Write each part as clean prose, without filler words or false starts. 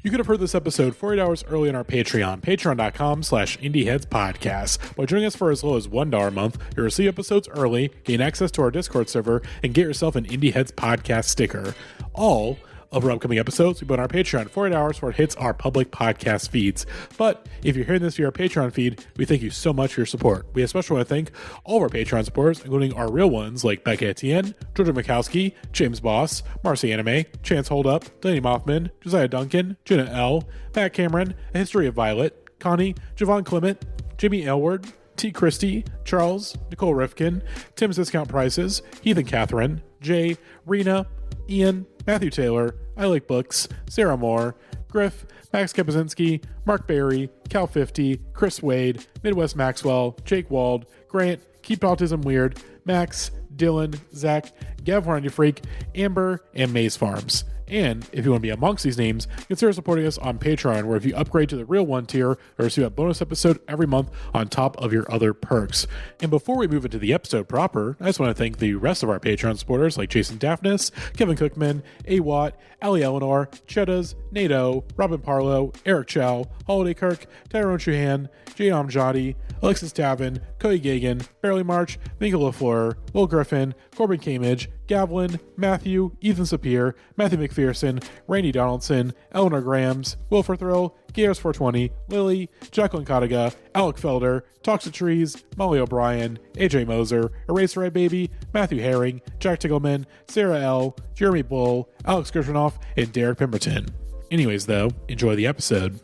You could have heard this episode 48 hours early on our Patreon, patreon.com/indieheadspodcast. By joining us for as low as $1 a month, you'll receive episodes early, gain access to our Discord server, and get yourself an Indie Heads podcast sticker. All of our upcoming episodes we put on our Patreon 48 hours before it hits our public podcast feeds. But if you're hearing this via our Patreon feed, we thank you so much for your support. We especially want to thank all of our Patreon supporters, including our real ones like Becca Etienne, Georgia Mikowski, James Boss, Marcy Anime, Chance Holdup, Delaney Mothman, Josiah Duncan, Jenna L., Matt Cameron, A History of Violet, Connie, Javon Clement, Jimmy Elward, T. Christie, Charles, Nicole Rifkin, Tim's Discount Prices, Heath and Catherine, Jay, Rena, Ian, Matthew Taylor, I Like Books, Sarah Moore, Griff, Max Kapazinski, Mark Barry, Cal 50, Chris Wade, Midwest Maxwell, Jake Wald, Grant, Keep Autism Weird, Max, Dylan, Zach, Gav Hardy Freak, Amber, and Maze Farms. And if you want to be amongst these names, consider supporting us on Patreon, where if you upgrade to the real one tier, you'll receive a bonus episode every month on top of your other perks. And before we move into the episode proper, I just want to thank the rest of our Patreon supporters like Jason Daphnis, Kevin Cookman, A. Watt, Ali Eleanor, Cheddaz, Nato, Robin Parlow, Eric Chow, Holiday Kirk, Tyrone Shuhan, Jay Amjadi, Alexis Tavin, Cody Gagan, Barely March, Minka LaFleur, Will Griffin, Corbin Camage, Gavlin, Matthew, Ethan Sapir, Matthew McPherson, Randy Donaldson, Eleanor Grams, Wilford Thrill, Gears 420, Lily, Jacqueline Kataga, Alec Felder, Talks to Trees, Molly O'Brien, AJ Moser, Eraser Red Baby, Matthew Herring, Jack Tiggleman, Sarah L., Jeremy Bull, Alex Gershinoff, and Derek Pemberton. Anyways, though, enjoy the episode.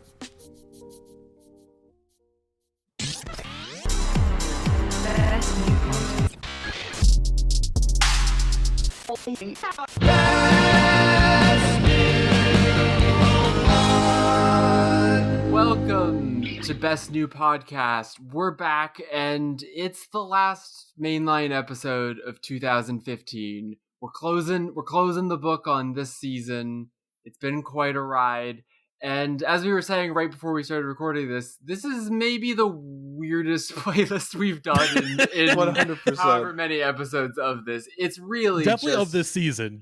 Welcome to Best New Podcast. We're back, and it's the last mainline episode of 2015. We're closing the book on this season. It's been quite a ride. And as we were saying right before we started recording this is maybe the weirdest playlist we've done in 100%. However many episodes of this. It's really Definitely of this season.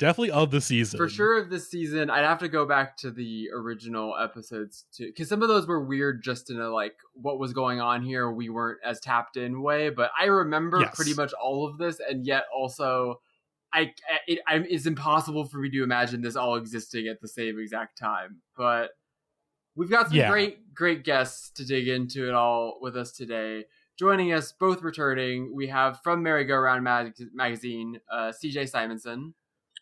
For sure of this season. I'd have to go back to the original episodes too, because some of those were weird just in a like what was going on here. We weren't as tapped in way, but I remember pretty much all of this, and yet also it's impossible for me to imagine this all existing at the same exact time. But we've got some great guests to dig into it all with us today. Joining us, both returning, we have from Merry-Go-Round Magazine, CJ Simonson.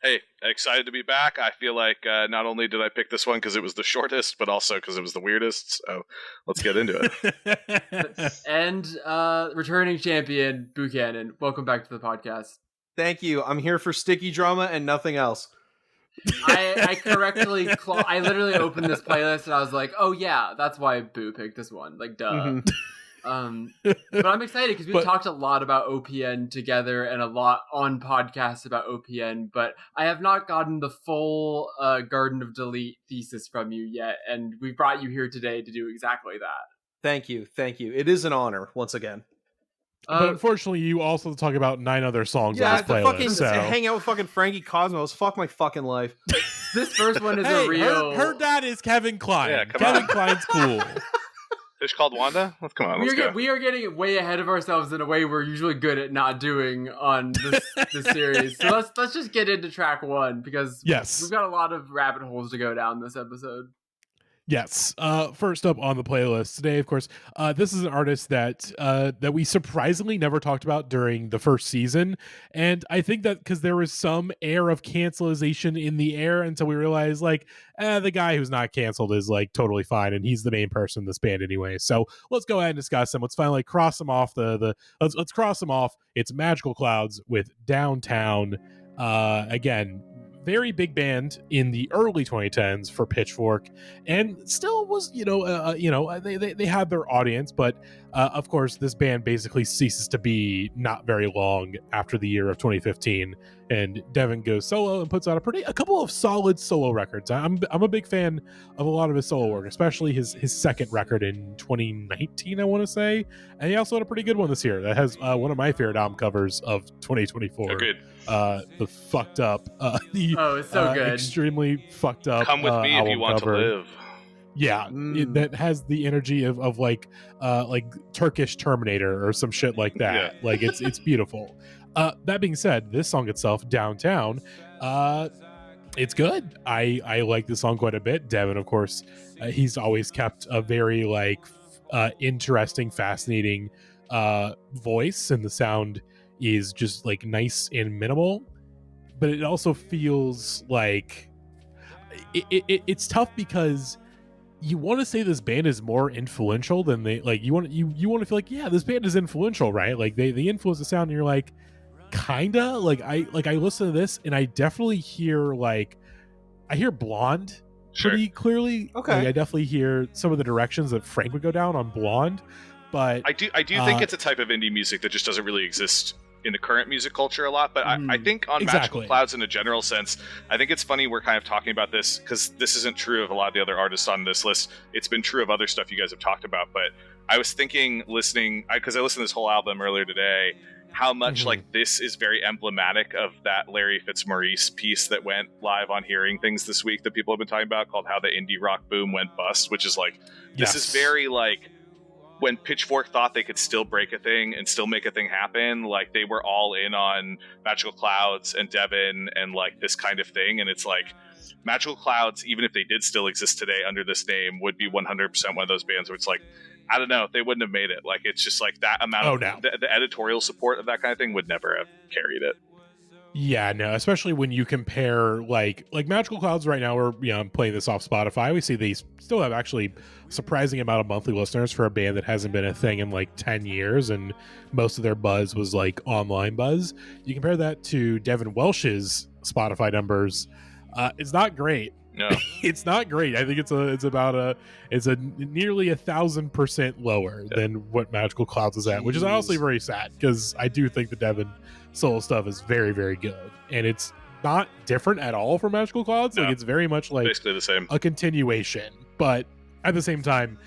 Hey, excited to be back. I feel like not only did I pick this one because it was the shortest, but also because it was the weirdest. So let's get into it. And returning champion, Boocanan. Welcome back to the podcast. Thank you. I'm here for sticky drama and nothing else. I literally opened this playlist and I was like, oh yeah, that's why Boo picked this one. Like, duh. Mm-hmm. But I'm excited because we've talked a lot about OPN together and a lot on podcasts about OPN, but I have not gotten the full Garden of Delete thesis from you yet, and we brought you here today to do exactly that. Thank you. It is an honor, once again. But unfortunately, you also talk about 9 other songs on this playlist. Hang out with fucking Frankie Cosmos. Fuck my fucking life. This first one is a real... Her dad is Kevin Kline. Yeah, Kevin Kline's cool. Fish called Wanda? Come on, let's go. We are getting way ahead of ourselves in a way we're usually good at not doing on this series. So let's just get into track 1, because we've got a lot of rabbit holes to go down this episode. Yes. First up on the playlist today, of course, this is an artist that we surprisingly never talked about during the first season. And I think that because there was some air of cancelization in the air until we realized, like, the guy who's not canceled is, like, totally fine. And he's the main person in this band anyway. So let's go ahead and discuss him. Let's finally cross him off let's cross him off. It's Majical Cloudz with Downtown. Again, very big band in the early 2010s for Pitchfork, and still was, they had their audience, but of course this band basically ceases to be not very long after the year of 2015, and Devin goes solo and puts out a couple of solid solo records. I'm a big fan of a lot of his solo work, especially his second record in 2019, I want to say, and he also had a pretty good one this year that has one of my favorite album covers of 2024. Agreed. The fucked up, it's so good, extremely fucked up. Come with me if you want cover. to live. Yeah, that has the energy of like Turkish Terminator or some shit like that. Yeah. Like it's beautiful. That being said, this song itself, Downtown, it's good. I like this song quite a bit. Devin, of course, he's always kept a very interesting, fascinating voice, and the sound is just like nice and minimal. But it also feels like it's tough because you want to say this band is more influential than they like. You want to feel like, yeah, this band is influential, right? Like they influence the sound, and you're like, kinda. Like I listen to this, and I definitely hear I hear Blonde pretty clearly. Okay, I definitely hear some of the directions that Frank would go down on Blonde. But I do think it's a type of indie music that just doesn't really exist in the current music culture a lot. But I think on exactly. Magical Cloudz in a general sense, I think it's funny we're kind of talking about this because this isn't true of a lot of the other artists on this list. It's been true of other stuff you guys have talked about. But I was thinking, because I listened to this whole album earlier today, how much this is very emblematic of that Larry Fitzmaurice piece that went live on Hearing Things this week that people have been talking about, called How the Indie Rock Boom Went Bust, which is this is very when Pitchfork thought they could still break a thing and still make a thing happen. They were all in on Magical Cloudz and Devin and this kind of thing. And it's Magical Cloudz, even if they did still exist today under this name, would be 100% one of those bands where it's I don't know, they wouldn't have made it. It's just that amount of the editorial support of that kind of thing would never have carried it. Yeah, no, especially when you compare Magical Cloudz right now, I'm playing this off Spotify. We see they still have actually a surprising amount of monthly listeners for a band that hasn't been a thing in 10 years, and most of their buzz was online buzz. You compare that to Devin Welsh's Spotify numbers, it's not great. No, it's not great. I think it's a nearly 1,000% lower than what Magical Cloudz is at, which is honestly very sad because I do think the Devin solo stuff is very, very good, and it's not different at all from Magical Cloudz. No, it's very much basically the same, a continuation. But at the same time,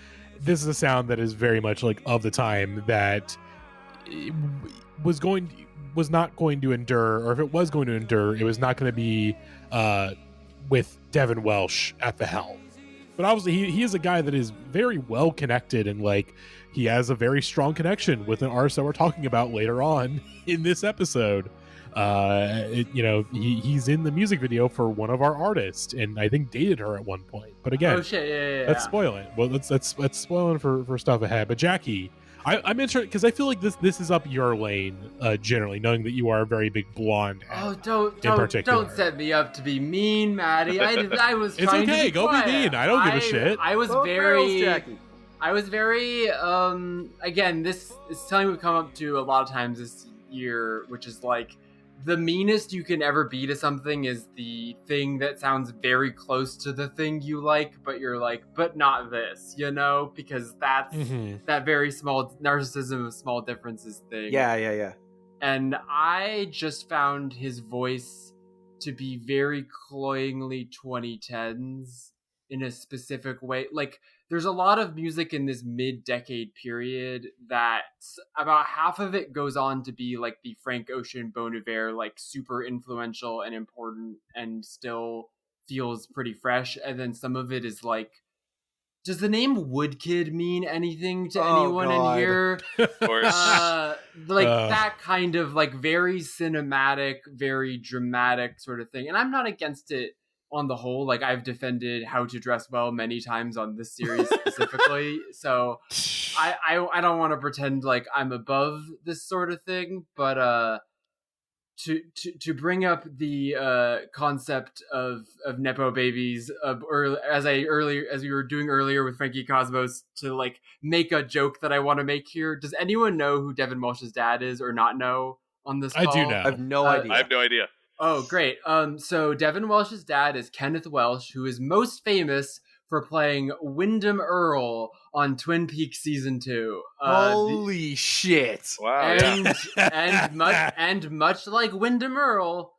this is a sound that is very much of the time that was not going to endure, or if it was going to endure, it was not going to be with Devin Welsh at the helm. But obviously he is a guy that is very well connected, and he has a very strong connection with an artist that we're talking about later on in this episode. He's in the music video for one of our artists, and I think dated her at one point. But again, oh shit, yeah. Let's spoil it. Well, let's spoil it for stuff ahead. But Jackie, I'm interested because I feel like this is up your lane, generally, knowing that you are a very big Blonde. Don't set me up to be mean, Matty. I was. It's trying okay. to be Go quiet. be mean. I don't give a shit. I was very. Again, this is something we've come up to a lot of times this year, which is the meanest you can ever be to something is the thing that sounds very close to the thing you like, but you're but not this, because that's that very small narcissism of small differences thing. Yeah. And I just found his voice to be very cloyingly 2010s in a specific way. There's a lot of music in this mid-decade period that about half of it goes on to be the Frank Ocean Bon Iver, super influential and important and still feels pretty fresh. And then some of it is does the name Woodkid mean anything to anyone in here? Of course. That kind of very cinematic, very dramatic sort of thing. And I'm not against it on the whole. I've defended How to Dress Well many times on this series specifically. So I don't want to pretend I'm above this sort of thing, but to bring up the concept of Nepo babies, as we were doing earlier with Frankie Cosmos, to make a joke that I want to make here. Does anyone know who Devin Welsh's dad is or not know on this call? I do know. I have no idea. I have no idea. Oh, great. So Devin Welsh's dad is Kenneth Welsh, who is most famous for playing Wyndham Earle on Twin Peaks season 2. Holy shit! Wow. And much like Wyndham Earle,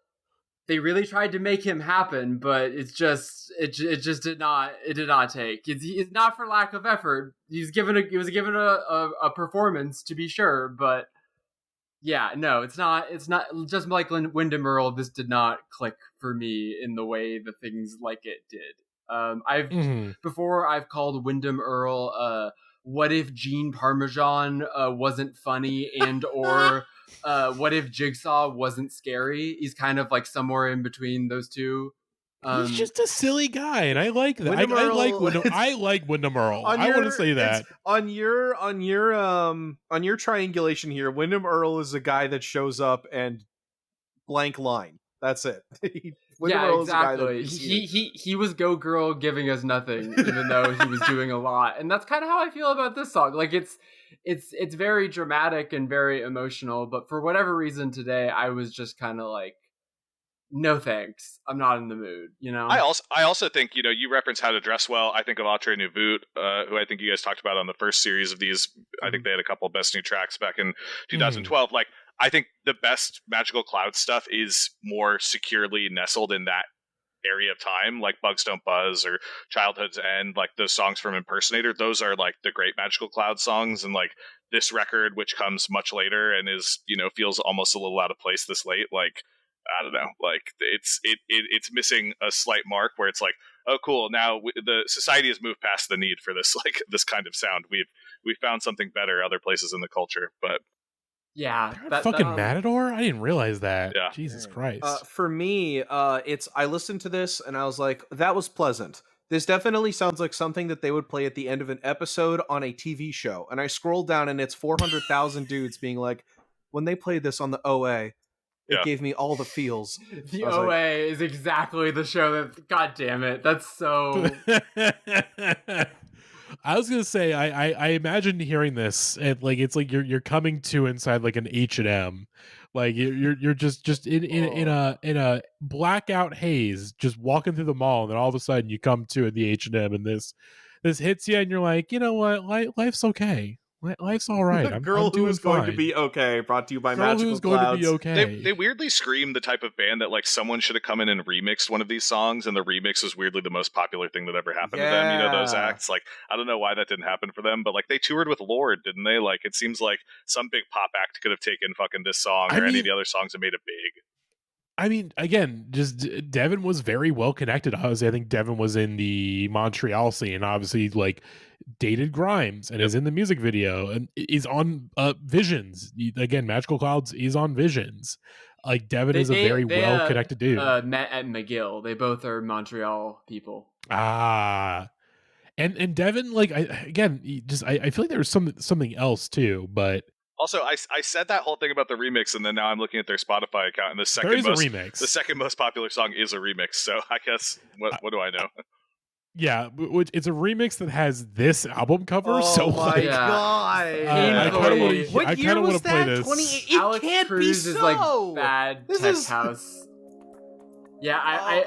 they really tried to make him happen, but it did not take. It's not for lack of effort. He was given a performance, to be sure, but. Yeah, no, it's not just like Wyndham Earle. This did not click for me in the way the things like it did. Before I've called Wyndham Earl what if Gene Parmesan wasn't funny, and or what if Jigsaw wasn't scary? He's kind of like somewhere in between those two. He's just a silly guy, and I like that. I like Wyndham Earl. I want to say that on your triangulation here, Wyndham Earl is a guy that shows up and blank line. That's it. Exactly. He was Go Girl giving us nothing, even though he was doing a lot, and that's kind of how I feel about this song. Like it's very dramatic and very emotional, but for whatever reason today, I was just kind of like, no thanks, I'm not in the mood. You know. I also think, you know, you reference How to Dress Well. I think of Atre Nouveau, who I think you guys talked about on the first series of these. I think they had a couple of best new tracks back in 2012. Like, I think the best Magical Cloudz stuff is more securely nestled in that area of time, like Bugs Don't Buzz or Childhood's End, like those songs from Impersonator. Those are like the great Magical Cloudz songs, and like this record, which comes much later and is, you know, feels almost a little out of place this late. Like, I don't know, like it's missing a slight mark where it's like, oh, cool, now the society has moved past the need for this, like this kind of sound. We've found something better other places in the culture, but. Yeah, Matador. I didn't realize that. Yeah. Jesus Christ. For me, I listened to this and I was like, that was pleasant. This definitely sounds like something that they would play at the end of an episode on a TV show. And I scrolled down and it's 400,000 dudes being like, when they played this on the OA, it gave me all the feels. The OA is exactly the show that. God damn it! That's so. I was gonna say, I imagine hearing this, and like it's like you're coming to inside like an H&M, like you're just in a blackout haze, just walking through the mall, and then all of a sudden you come to the H&M, and this hits you, and you're like, you know what, life's okay. Life's all right. Girl Who Is Going to Be Okay, brought to you by Magical Cloudz. Girl Who's Going to Be Okay. They weirdly scream the type of band that like someone should have come in and remixed one of these songs, and the remix was weirdly the most popular thing that ever happened to them. You know, those acts. Like, I don't know why that didn't happen for them, but like they toured with Lorde, didn't they? Like, it seems like some big pop act could have taken fucking this song or any of the other songs and made it big. I mean, again, just Devin was very well connected. Obviously, I think Devin was in the Montreal scene, obviously, like dated Grimes and is in the music video and is on Visions. Again, Magical Cloudz is on Visions. Like Devin is a very well connected dude. Met at McGill. They both are Montreal people. And Devin, like I feel like there was something else too, but. Also, I said that whole thing about the remix, and then now I'm looking at their Spotify account, and the second most popular song is a remix. So I guess what do I know? Yeah, it's a remix that has this album cover. Oh so my god! I kind of want to play this. Alex Cruz is like bad tech house. Yeah,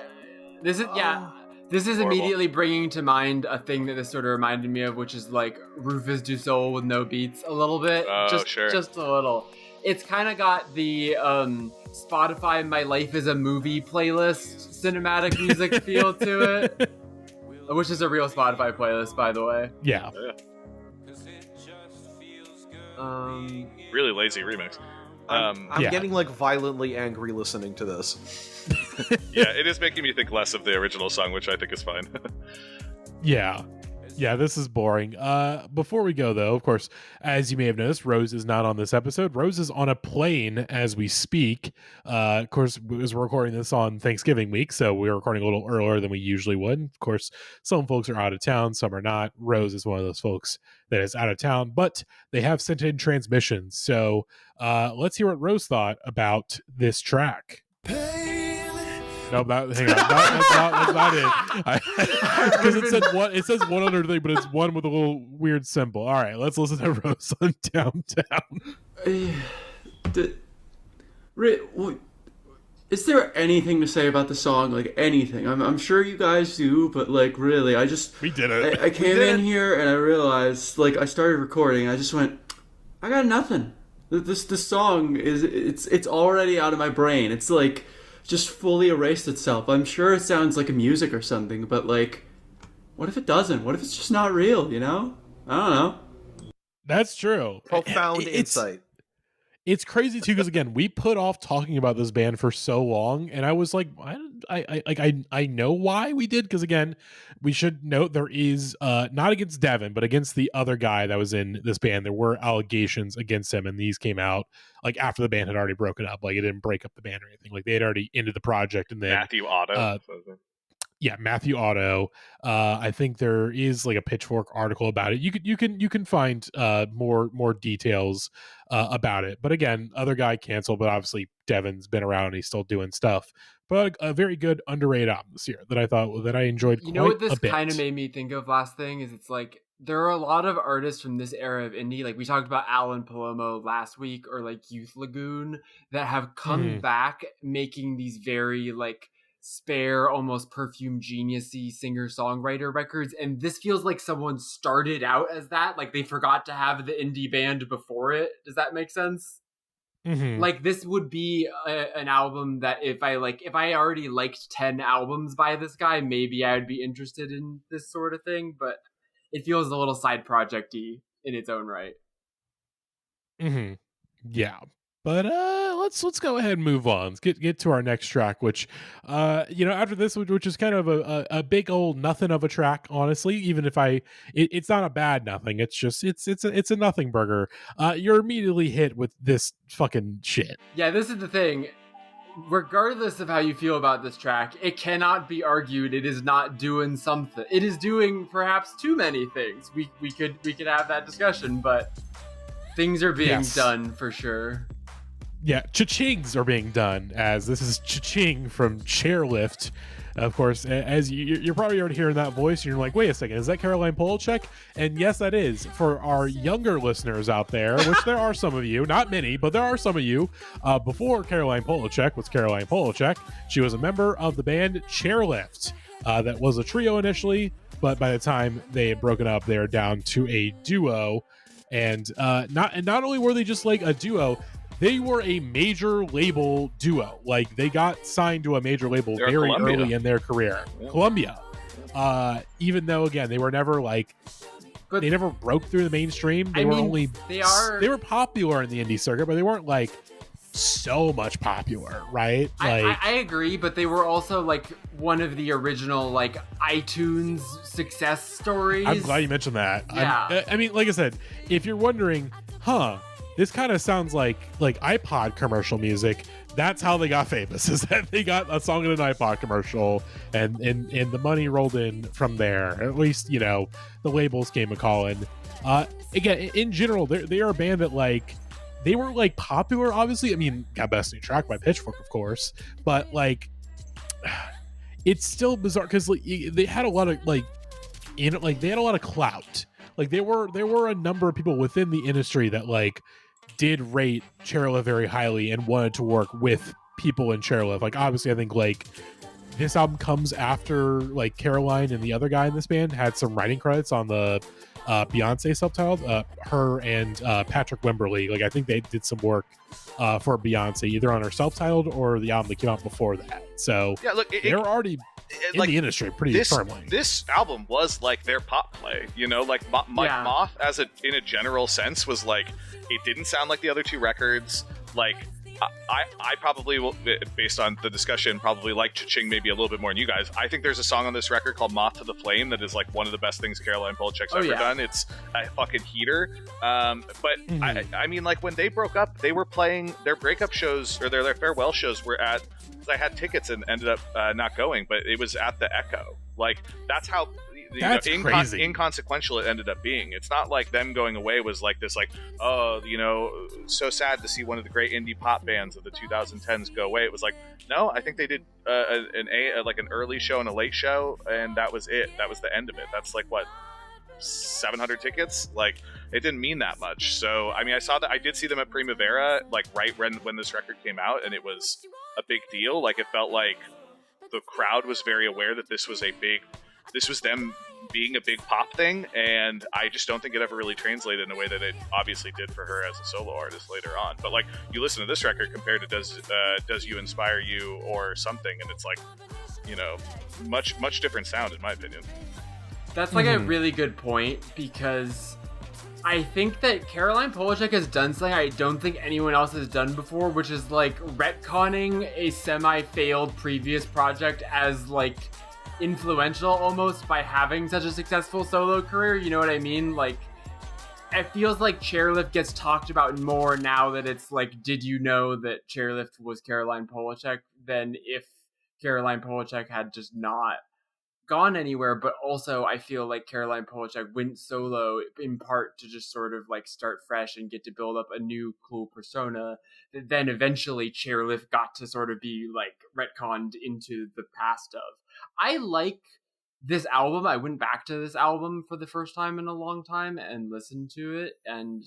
This is immediately bringing to mind a thing that this sort of reminded me of, which is like Rufus Du Sol with no beats a little bit. Just a little. It's kind of got the Spotify My Life is a Movie playlist cinematic music feel to it, which is a real Spotify playlist, by the way. Yeah. Really lazy remix. I'm getting like violently angry listening to this. Yeah, it is making me think less of the original song, which I think is fine. Yeah, this is boring. Before we go, though, of course, as you may have noticed, Rose is not on this episode. Rose is on a plane as we speak. Of course, as we're recording this on Thanksgiving week, so we're recording a little earlier than we usually would. Of course, some folks are out of town, some are not. Rose is one of those folks that is out of town, but they have sent in transmissions. So let's hear what Rose thought about this track. No, hang on. That's not it. Because it says one other thing, but it's one with a little weird symbol. All right, let's listen to Rose on Downtown. Is there anything to say about the song? Like anything? I'm sure you guys do, but like really, we did it. I came in here and I realized, like, I started recording and I just went, I got nothing. This song it's already out of my brain. It's like just fully erased itself. I'm sure it sounds like a music or something, but like, what if it doesn't? What if it's just not real, you know? I don't know. That's true. Profound insight. It's crazy too, because again, we put off talking about this band for so long, and I was like, I know why we did, because again, we should note there is not against Devin, but against the other guy that was in this band, there were allegations against him, and these came out like after the band had already broken up. Like, it didn't break up the band or anything. Like, they had already ended the project, and then Matthew Otto. Yeah, Matthew Otto. I think there is like a Pitchfork article about it. You can find more details about it. But again, other guy canceled, but obviously Devin's been around and he's still doing stuff. But a very good underrated album this year that I enjoyed. You know what this kind of made me think of? Last thing is, it's like there are a lot of artists from this era of indie, like we talked about Alan Palomo last week, or like Youth Lagoon, that have come back making these very like spare, almost Perfume Genius-y singer-songwriter records, and this feels like someone started out as that, like they forgot to have the indie band before it. Does that make sense? Like, this would be an album that if I already liked 10 albums by this guy, maybe I would be interested in this sort of thing, but it feels a little side project-y in its own right. Yeah. But let's go ahead and move on. Let's get to our next track, which after this, which is kind of a big old nothing of a track, honestly. Even if it's not a bad nothing, it's just it's a nothing burger. You're immediately hit with this fucking shit. Yeah, this is the thing. Regardless of how you feel about this track, it cannot be argued it is not doing something. It is doing perhaps too many things. We could have that discussion, but things are being done for sure. Yeah, Ch-Chings are being done, as this is Ch-Ching from Chairlift. Of course, as you're probably already hearing that voice, and you're like, wait a second, is that Caroline Polachek? And yes, that is. For our younger listeners out there, which there are some of you, not many, but there are some of you, before Caroline Polachek was Caroline Polachek, she was a member of the band Chairlift. That was a trio initially, but by the time they had broken up, they're down to a duo. And not only were they just like a duo, they were a major label duo. Like, they got signed to a major label very early in their career. Yeah. Columbia. Even though, again, they were never like, but they never broke through the mainstream. They were popular in the indie circuit, but they weren't like so much popular, right? Like, I agree, but they were also like one of the original like iTunes success stories. I'm glad you mentioned that. Yeah. I mean, like I said, if you're wondering, this kind of sounds like iPod commercial music. That's how they got famous, is that they got a song in an iPod commercial, and the money rolled in from there. At least, the labels came a calling. Again, in general, they are a band that like, they were like popular, obviously. I mean, got Best New Track by Pitchfork, of course, but like, it's still bizarre because like, they had a lot of they had a lot of clout. Like, there were a number of people within the industry that like did rate Chairlift very highly and wanted to work with people in Chairlift. Like, obviously, I think like this album comes after like Caroline and the other guy in this band had some writing credits on the Beyonce subtitled. Her and Patrick Wimberly, like, I think they did some work for Beyonce, either on her self-titled or the album that came out before that. So yeah, look, they're already in the industry pretty firmly. This album was like their pop play, like Moth in a general sense was like, it didn't sound like the other two records. Like, I probably will, based on the discussion, probably like Ch-Ching maybe a little bit more than you guys. I think there's a song on this record called Moth to the Flame that is like one of the best things Caroline Polachek's ever done. It's a fucking heater. I mean, like, when they broke up, they were playing their breakup shows, or their farewell shows were at, I had tickets and ended up not going, but it was at the Echo. Like, that's how crazy. Inconsequential it ended up being. It's not like them going away was like this, like, so sad to see one of the great indie pop bands of the 2010s go away. It was like, no, I think they did an early show and a late show, and that was it. That was the end of it. That's like, what, 700 tickets? Like, it didn't mean that much. So I mean, I did see them at Primavera, like right when this record came out, and it was a big deal. Like, it felt like the crowd was very aware that this was them being a big pop thing, and I just don't think it ever really translated in a way that it obviously did for her as a solo artist later on. But like, you listen to this record compared to Does You Inspire You or something, and it's like, much different sound in my opinion. That's like a really good point, because I think that Caroline Polachek has done something I don't think anyone else has done before, which is like retconning a semi-failed previous project as like influential almost by having such a successful solo career. You know what I mean? Like, it feels like Chairlift gets talked about more now that it's like, did you know that Chairlift was Caroline Polachek, than if Caroline Polachek had just not gone anywhere. But also I feel like Caroline Polachek went solo in part to just sort of like start fresh and get to build up a new cool persona that then eventually Chairlift got to sort of be like retconned into the past of. I like this album. I went back to this album for the first time in a long time and listened to it, and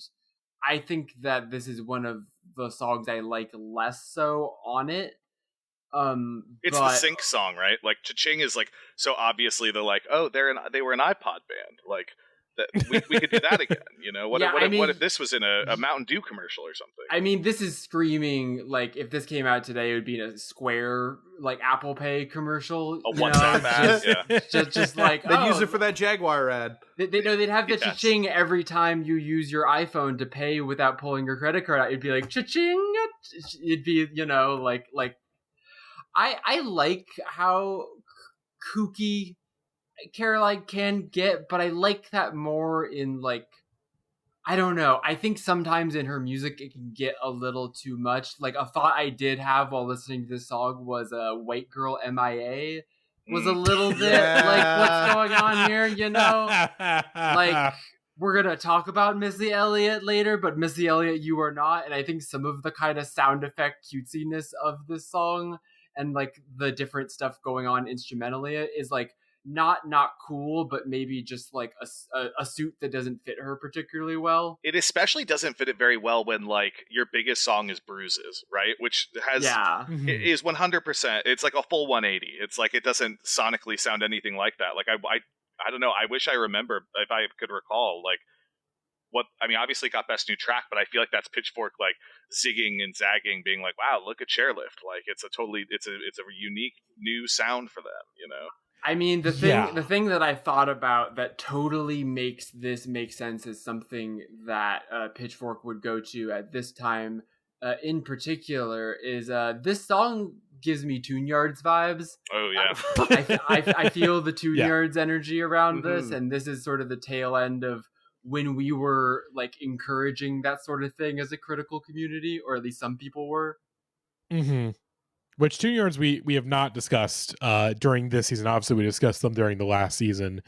I think that this is one of the songs I like less so on it. It's the sync song, right? Like Ch-Ching is like, so obviously they're like, oh, they were an iPod band, like that we could do that again, you know? What if this was in a Mountain Dew commercial or something? I mean, this is screaming like if this came out today, it would be in a Square like Apple Pay commercial. A WhatsApp ad, just like they'd use it for that Jaguar ad. They'd have the Ch-Ching every time you use your iPhone to pay without pulling your credit card out. It'd be like Ch-Ching. It'd be, you know, like. I like how kooky Caroline can get, but I like that more in like, I don't know. I think sometimes in her music it can get a little too much. Like a thought I did have while listening to this song was White Girl MIA was a little bit like, what's going on here, you know? Like, we're going to talk about Missy Elliott later, but Missy Elliott, you are not. And I think some of the kind of sound effect cutesiness of this song and like the different stuff going on instrumentally is like not cool, but maybe just like a suit that doesn't fit her particularly well. It especially doesn't fit it very well when like your biggest song is Bruises, right? Which has it is 100%. It's like a full 180. It's like it doesn't sonically sound anything like that. Like I don't know. I wish I remember if I could recall like what I mean. Obviously, it got Best New Track, but I feel like that's Pitchfork like zigging and zagging, being like, "Wow, look at Chairlift!" Like it's a unique new sound for them, you know. I mean, the thing that I thought about that totally makes this make sense is something that Pitchfork would go to at this time, in particular, is this song gives me Tune Yards vibes. Oh yeah, I feel the Tune Yards energy around this, and this is sort of the tail end of when we were like encouraging that sort of thing as a critical community, or at least some people were. Mm-hmm. Which Tune Yards we have not discussed during this season. Obviously, we discussed them during the last season.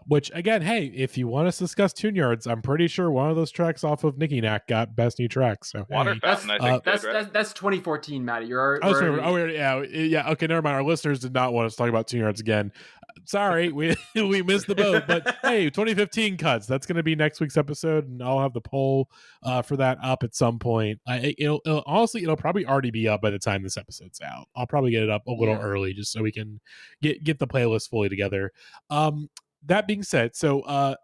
Which again, hey, if you want us to discuss Tune Yards, I'm pretty sure one of those tracks off of Nicky Knack got Best New Track. So Water Fountain, I think that's 2014, Matty. You're yeah. Okay, never mind. Our listeners did not want us to talk about Tune Yards again. Sorry, we missed the boat. But hey, 2015 cuts. That's going to be next week's episode, and I'll have the poll for that up at some point. It'll probably already be up by the time this episode's out. I'll probably get it up a little early just so we can get the playlist fully together. That being said, so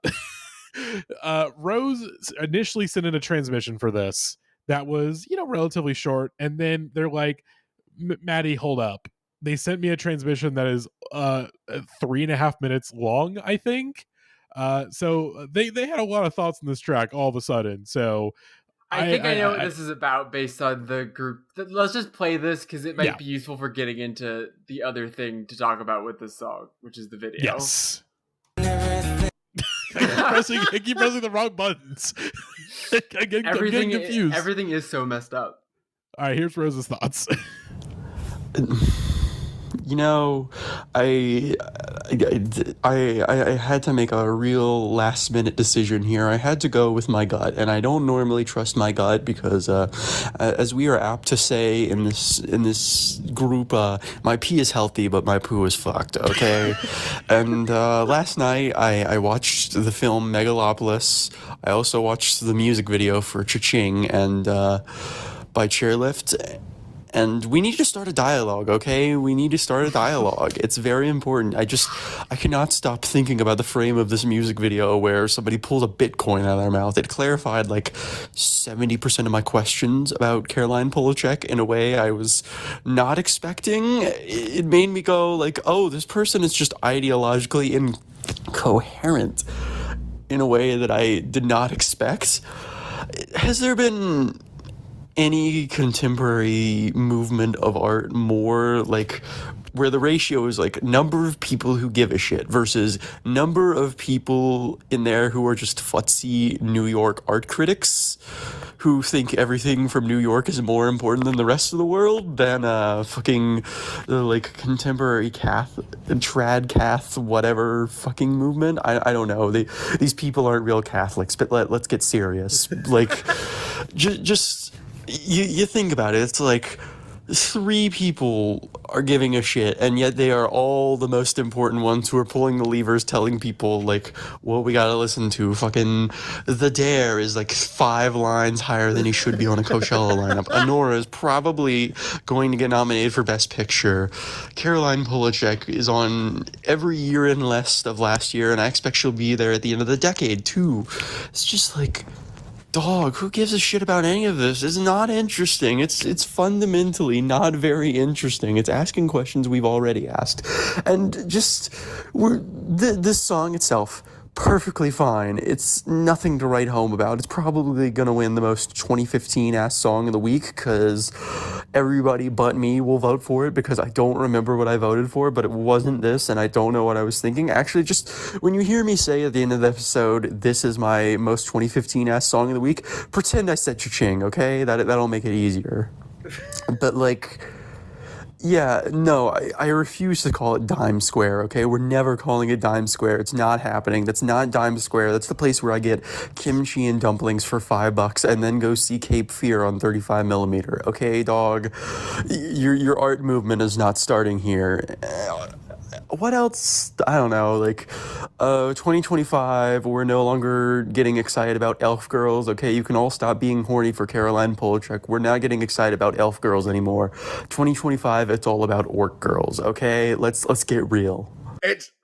Rose initially sent in a transmission for this that was, relatively short, and then they're like, Matty, hold up. They sent me a transmission that is 3.5 minutes long, I think. So they had a lot of thoughts on this track all of a sudden. So I think I know what this is about based on the group. Let's just play this because it might be useful for getting into the other thing to talk about with this song, which is the video. Yes. I keep pressing the wrong buttons. I'm getting confused. Everything is so messed up. All right, here's Rose's thoughts. I had to make a real last minute decision here. I had to go with my gut, and I don't normally trust my gut because, as we are apt to say in this group, my pee is healthy, but my poo is fucked. Okay, and last night I watched the film Megalopolis. I also watched the music video for Ch-Ching and by Chairlift. And we need to start a dialogue, okay? We need to start a dialogue. It's very important. I cannot stop thinking about the frame of this music video where somebody pulled a Bitcoin out of their mouth. It clarified like 70% of my questions about Caroline Polachek in a way I was not expecting. It made me go like, oh, this person is just ideologically incoherent. in a way that I did not expect. Has there been any contemporary movement of art more like where the ratio is like number of people who give a shit versus number of people in there who are just futzy New York art critics who think everything from New York is more important than the rest of the world than fucking like contemporary trad cath whatever fucking movement? I don't know. These people aren't real Catholics, but let's get serious. Like just you think about it, it's like 3 people are giving a shit, and yet they are all the most important ones who are pulling the levers, telling people, like, what we gotta listen to. Fucking The Dare is like 5 lines higher than he should be on a Coachella lineup. Honora is probably going to get nominated for Best Picture. Caroline Polachek is on every year-end list of last year, and I expect she'll be there at the end of the decade, too. It's just like... dog, who gives a shit about any of this? It's not interesting. It's fundamentally not very interesting. It's asking questions we've already asked. And just, this song itself, perfectly fine. It's nothing to write home about. It's probably gonna win the most 2015-ass song of the week, because everybody but me will vote for it, because I don't remember what I voted for, but it wasn't this, and I don't know what I was thinking. Actually, just when you hear me say at the end of the episode, this is my most 2015-ass song of the week, pretend I said Ch-Ching, okay? That'll make it easier. But, like... yeah, no, I refuse to call it Dime Square, okay? We're never calling it Dime Square. It's not happening. That's not Dime Square. That's the place where I get kimchi and dumplings for $5 and then go see Cape Fear on 35mm, okay, dog? Your art movement is not starting here. What else? I don't know, like, 2025, we're no longer getting excited about elf girls, okay? You can all stop being horny for Caroline Polachek. We're not getting excited about elf girls anymore. 2025, it's all about orc girls, okay? Let's get real.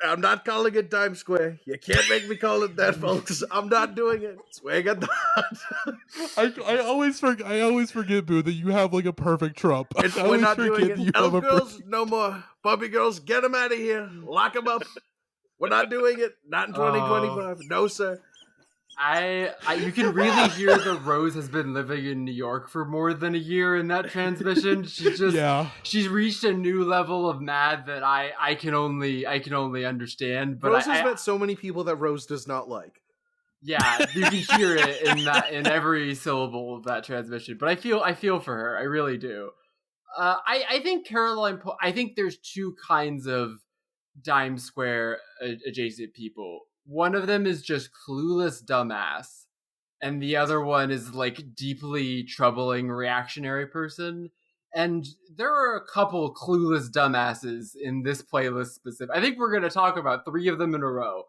I'm not calling it Times Square. You can't make me call it that, folks. I'm not doing it. Swing at that. I always forget, Boo, that you have like a perfect trump. We're not doing it. Elf girls, no more. Puppy girls, get them out of here. Lock them up. We're not doing it. Not in 2025. No, sir. You can really hear that Rose has been living in New York for more than a year in that transmission. She's reached a new level of mad that I can only understand. But Rose has met so many people that Rose does not like. Yeah, you can hear it in every syllable of that transmission. But I feel for her. I really do. I think I think there's 2 kinds of Dime Square adjacent people. One of them is just clueless dumbass, and the other one is like deeply troubling reactionary person. And there are a couple clueless dumbasses in this playlist specific. I think we're going to talk about 3 of them in a row.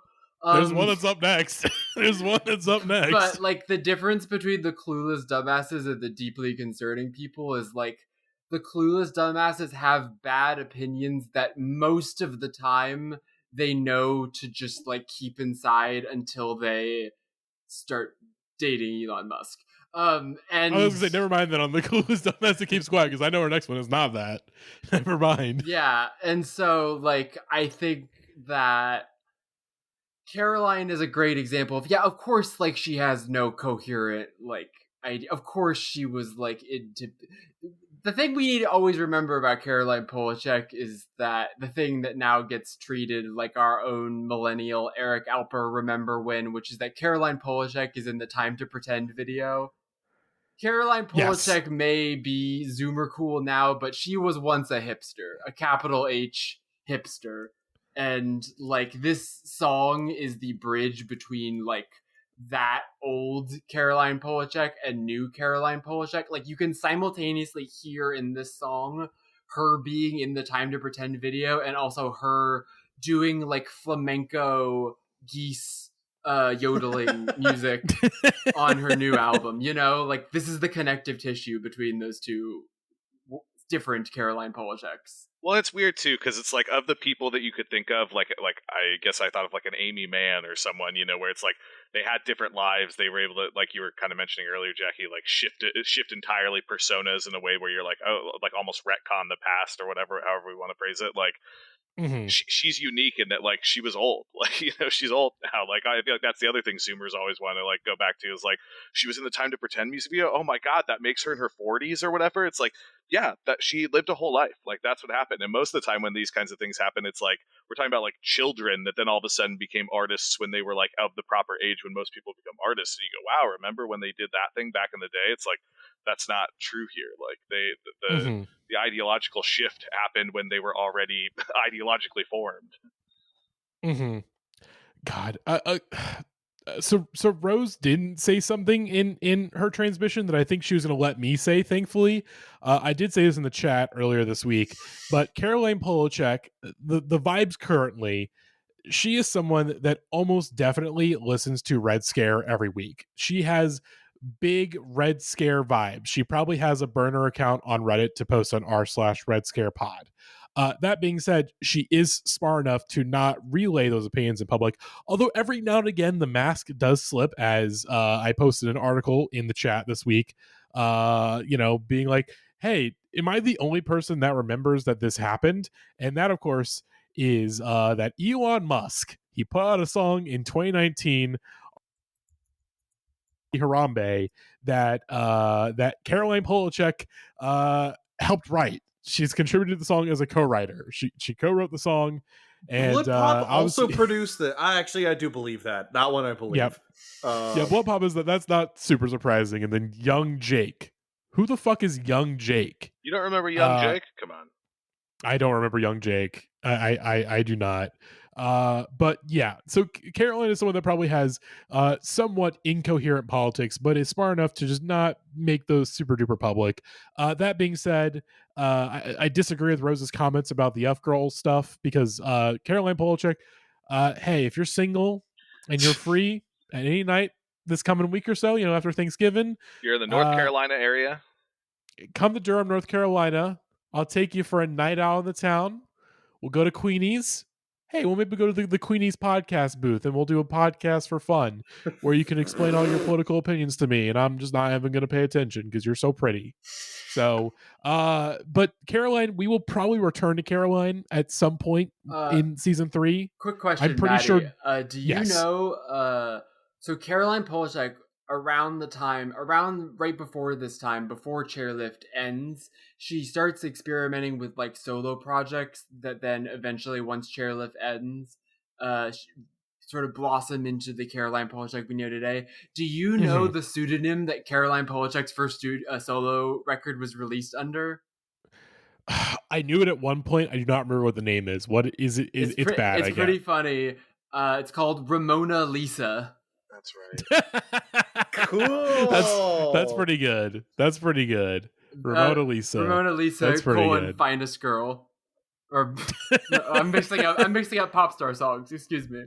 There's one that's up next. But like the difference between the clueless dumbasses and the deeply concerning people is like the clueless dumbasses have bad opinions that most of the time they know to just like keep inside until they start dating Elon Musk. And I was gonna say, never mind that on the coolest dumbass that keeps quiet, because I know our next one is not that. Never mind. Yeah, and so like I think that Caroline is a great example of, of course, like she has no coherent like idea. Of course she was like into. The thing we need to always remember about Caroline Polachek is that the thing that now gets treated like our own millennial Eric Alper remember when, which is that Caroline Polachek is in the Time to Pretend video. Caroline Polachek may be Zoomer cool now, but she was once a hipster, a capital H hipster. And like this song is the bridge between like that old Caroline Polachek and new Caroline Polachek. Like you can simultaneously hear in this song her being in the Time to Pretend video and also her doing like flamenco geese yodeling music on her new album. You know, like this is the connective tissue between those 2 different Caroline Polacheks. Well, it's weird too, because it's like of the people that you could think of, like I guess I thought of like an Amy Mann or someone, you know, where it's like they had different lives. They were able to, like you were kind of mentioning earlier, Jackie, like shift entirely personas in a way where you're like, oh, like almost retcon the past or whatever, however we want to phrase it. Like Mhm. she's unique in that like she was old. Like, you know, she's old now. Like, I feel like that's the other thing Zoomers always want to like go back to is like she was in the Time to Pretend music video. Oh my god, that makes her in her 40s or whatever. It's like, yeah, that she lived a whole life. Like, that's what happened. And most of the time when these kinds of things happen, it's like we're talking about like children that then all of a sudden became artists when they were like of the proper age when most people become artists. And you go, wow, remember when they did that thing back in the day? It's like that's not true here. Like the ideological shift happened when they were already ideologically formed. Mm-hmm. God. So Rose didn't say something in her transmission that I think she was going to let me say, thankfully. I did say this in the chat earlier this week, but Caroline Polachek, the vibes currently, she is someone that almost definitely listens to Red Scare every week. She has big Red Scare vibes. She probably has a burner account on Reddit to post on r/Red Scare pod. That being said, she is smart enough to not relay those opinions in public. Although every now and again, the mask does slip, as I posted an article in the chat this week, being like, hey, am I the only person that remembers that this happened? And that, of course, is that Elon Musk, he put out a song in 2019, Harambe, that Caroline Polachek helped write. She's contributed to the song as a co-writer. She co-wrote the song, and Blood Pop also produced it. I do believe that. That one I believe. Yep. Blood Pop is that's not super surprising. And then Young Jake. Who the fuck is Young Jake? You don't remember Young Jake? Come on. I don't remember Young Jake. I do not. But yeah, so Caroline is someone that probably has somewhat incoherent politics, but is smart enough to just not make those super duper public. That being said, I disagree with Rose's comments about the F girl stuff, because Caroline Polachek, hey, if you're single and you're free at any night this coming week or so, after Thanksgiving, you're in the North Carolina area, come to Durham, North Carolina. I'll take you for a night out in the town. We'll go to Queenie's. Hey, we'll maybe go to the Queenie's podcast booth, and we'll do a podcast for fun where you can explain all your political opinions to me, and I'm just not even going to pay attention because you're so pretty. So, but Caroline, we will probably return to Caroline at some point in season 3. Quick question, I'm pretty Matty. sure. Do you know? So Caroline Polachek, around right before this time, before Chairlift ends, she starts experimenting with like solo projects that then eventually, once Chairlift ends, sort of blossom into the Caroline Polachek we know today. Do you know the pseudonym that Caroline Polachek's first solo record was released under? I knew it at one point. I do not remember what the name is. What is it? It's bad. It's pretty funny. It's called Ramona Lisa. That's right. Cool. That's pretty good. That's pretty good. Ramona Lisa. Ramona Lisa. That's pretty good. Finest Girl. Or I'm mixing up pop star songs. Excuse me.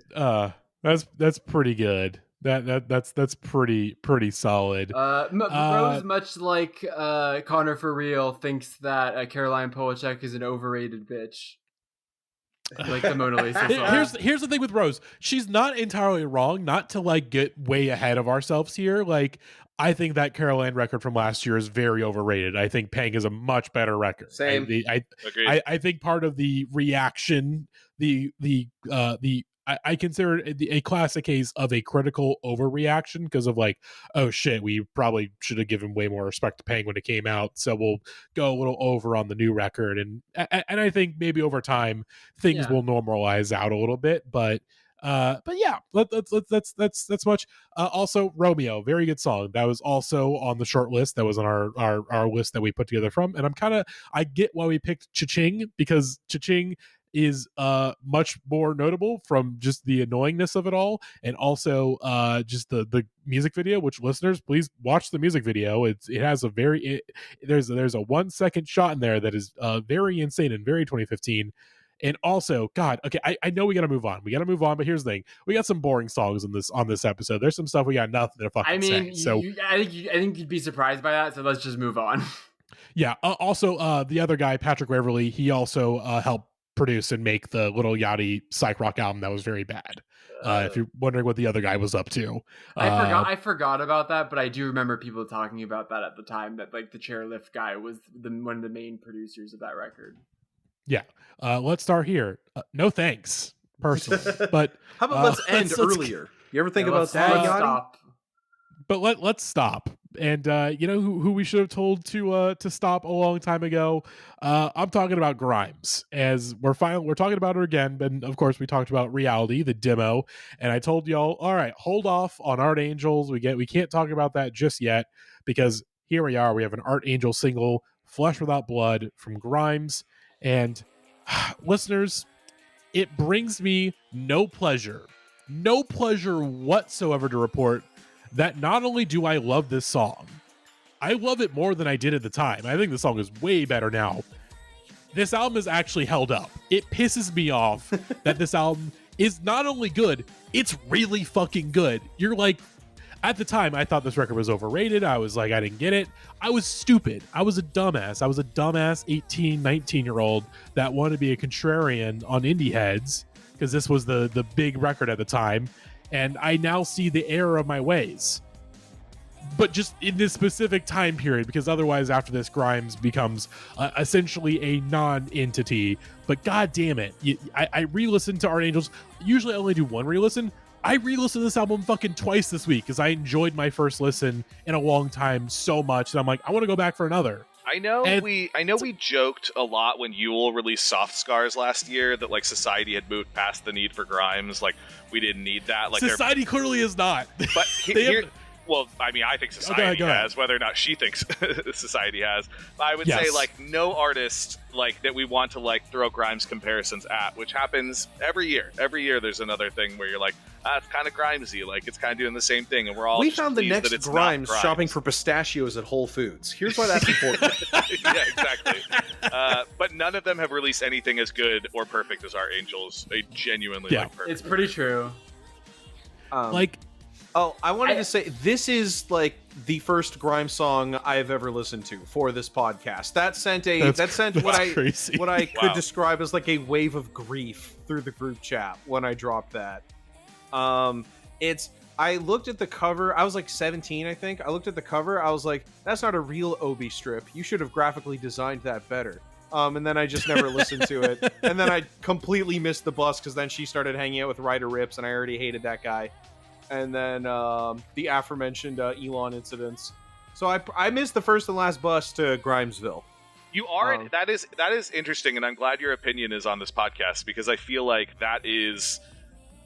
That's pretty good. That's pretty solid. Rose, much like Connor for real, thinks that Caroline Polachek is an overrated bitch. Like the Mona Lisa song. Here's the thing with Rose. She's not entirely wrong. Not to like get way ahead of ourselves here. Like, I think that Caroline record from last year is very overrated. I think Pang is a much better record. Same. I think part of the reaction, I consider it a classic case of a critical overreaction, because of like, oh shit, we probably should have given way more respect to Pang when it came out, so we'll go a little over on the new record, and I think maybe over time things will normalize out a little bit, but yeah, that's much. Also, Romeo, very good song. That was also on the short list. That was on our list that we put together from. And I get why we picked Ch-Ching, because Ch-Ching is much more notable from just the annoyingness of it all, and also just the music video, which, listeners, please watch the music video. It has there's a 1 second shot in there that is very insane and very 2015. And also, God, okay, I know we gotta move on. But here's the thing: we got some boring songs on this episode. There's some stuff we got nothing to fucking say. So I think you'd be surprised by that. So let's just move on. Yeah. Also, the other guy, Patrick Waverly, he also helped produce and make the Little Yachty psych rock album that was very bad. If you're wondering what the other guy was up to, I forgot about that, but I do remember people talking about that at the time. That like the Chairlift guy was one of the main producers of that record. Yeah. Let's start here. No thanks, personally. But How about let's end earlier? You ever think about that, Yachty? Stop. But let's stop. And you know who we should have told to stop a long time ago? I'm talking about Grimes. As we're talking about her again. And of course, we talked about Reality, the demo, and I told y'all, all right, hold off on Art Angels. We can't talk about that just yet because here we are. We have an Art Angel single, Flesh Without Blood, from Grimes. And listeners, it brings me no pleasure whatsoever to report that not only do I love this song, I love it more than I did at the time. I think the song is way better now. This album is actually held up. It pisses me off that this album is not only good, it's really fucking good. You're like, at the time, I thought this record was overrated. I was like, I didn't get it. I was stupid. I was a dumbass. I was a dumbass 18, 19-year-old that wanted to be a contrarian on indie heads because this was the big record at the time. And I now see the error of my ways. But just in this specific time period, because otherwise after this, Grimes becomes essentially a non-entity. But god damn it, I re-listened to Art Angels. Usually I only do one re-listen. I re-listened to this album fucking twice this week because I enjoyed my first listen in a long time so much that I'm like, I want to go back for another. I know we joked a lot when Yule released Soft Scars last year that like society had moved past the need for Grimes, like we didn't need that. Like society clearly is not. But well, I mean, I think society has, whether or not she thinks society has. I would say like no artist like that we want to like throw Grimes comparisons at, which happens every year. Every year there's another thing where you're like, it's kind of Grimesy, like it's kind of doing the same thing, and we're all found the next Grimes shopping for pistachios at Whole Foods. Here's why that's important. Yeah, exactly. But none of them have released anything as good or perfect as Art Angels. They genuinely like perfect. It's pretty true. I wanted to say, this is like the first Grimes song I've ever listened to for this podcast. That sent what I could describe as like a wave of grief through the group chat when I dropped that. I looked at the cover. I was like 17, I think. I looked at the cover. I was like, that's not a real Obi strip. You should have graphically designed that better. And then I just never listened to it. And then I completely missed the bus because then she started hanging out with Ryder Rips, and I already hated that guy. And then the aforementioned Elon incidents. So I missed the first and last bus to Grimesville. You are that is interesting, and I'm glad your opinion is on this podcast because I feel like that is.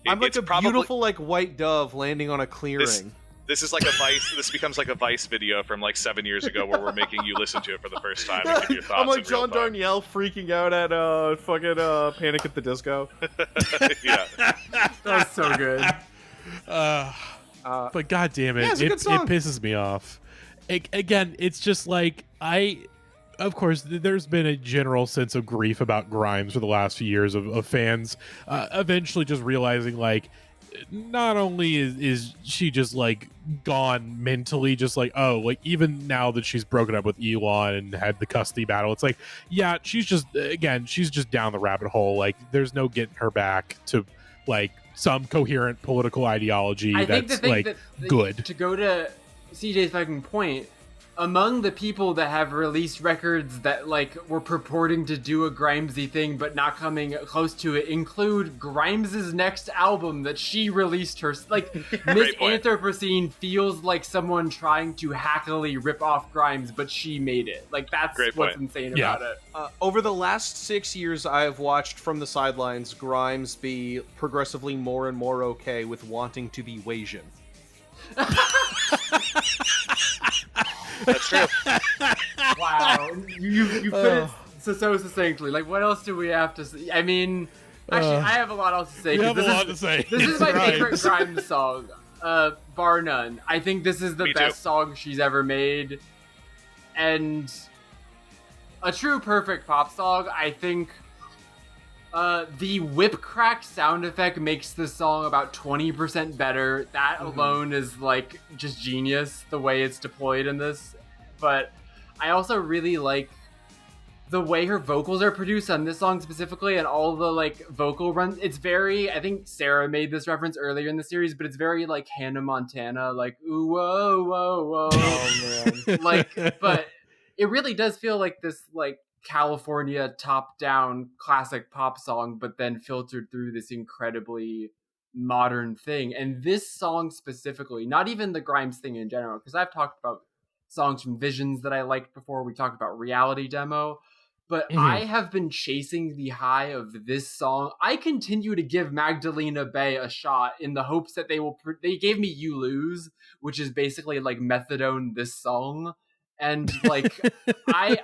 I'm like a beautiful like white dove landing on a clearing. This is like a Vice. This becomes like a Vice video from like 7 years ago where we're making you listen to it for the first time and give your thoughts. I'm like John Darnielle freaking out at fucking Panic at the Disco. Yeah, that's so good. But god damn it, it pisses me off. Again, it's just like of course, there's been a general sense of grief about Grimes for the last few years of fans eventually just realizing like not only is she just like gone mentally, just like even now that she's broken up with Elon and had the custody battle, it's like she's just down the rabbit hole. Like there's no getting her back to like some coherent political ideology that's like good. To go to CJ's fucking point, among the people that have released records that like were purporting to do a Grimesy thing but not coming close to it include Grimes's next album that she released like Miss Anthropocene feels like someone trying to hackily rip off Grimes, but she made it. Like that's what's insane about it. Over the last 6 years, I have watched from the sidelines Grimes be progressively more and more okay with wanting to be Wasian. That's true. Wow, you put it so succinctly. Like, what else do we have to say? I mean, actually, I have a lot else to say. This is my favorite Grimes song, bar none. I think this is the best song she's ever made, and a true perfect pop song. I think the whip crack sound effect makes the song about 20% better. That alone is like just genius, the way it's deployed in this. But I also really like the way her vocals are produced on this song specifically, and all the like vocal runs. It's very, I think Sarah made this reference earlier in the series, but it's very like Hannah Montana, like ooh whoa whoa whoa. Oh man. Like, but it really does feel like this like California top-down classic pop song, but then filtered through this incredibly modern thing. And this song specifically, not even the Grimes thing in general, because I've talked about songs from Visions that I liked before. We talked about Reality Demo. But I have been chasing the high of this song. I continue to give Magdalena Bay a shot in the hopes that they gave me You Lose, which is basically like methadone this song. And like, I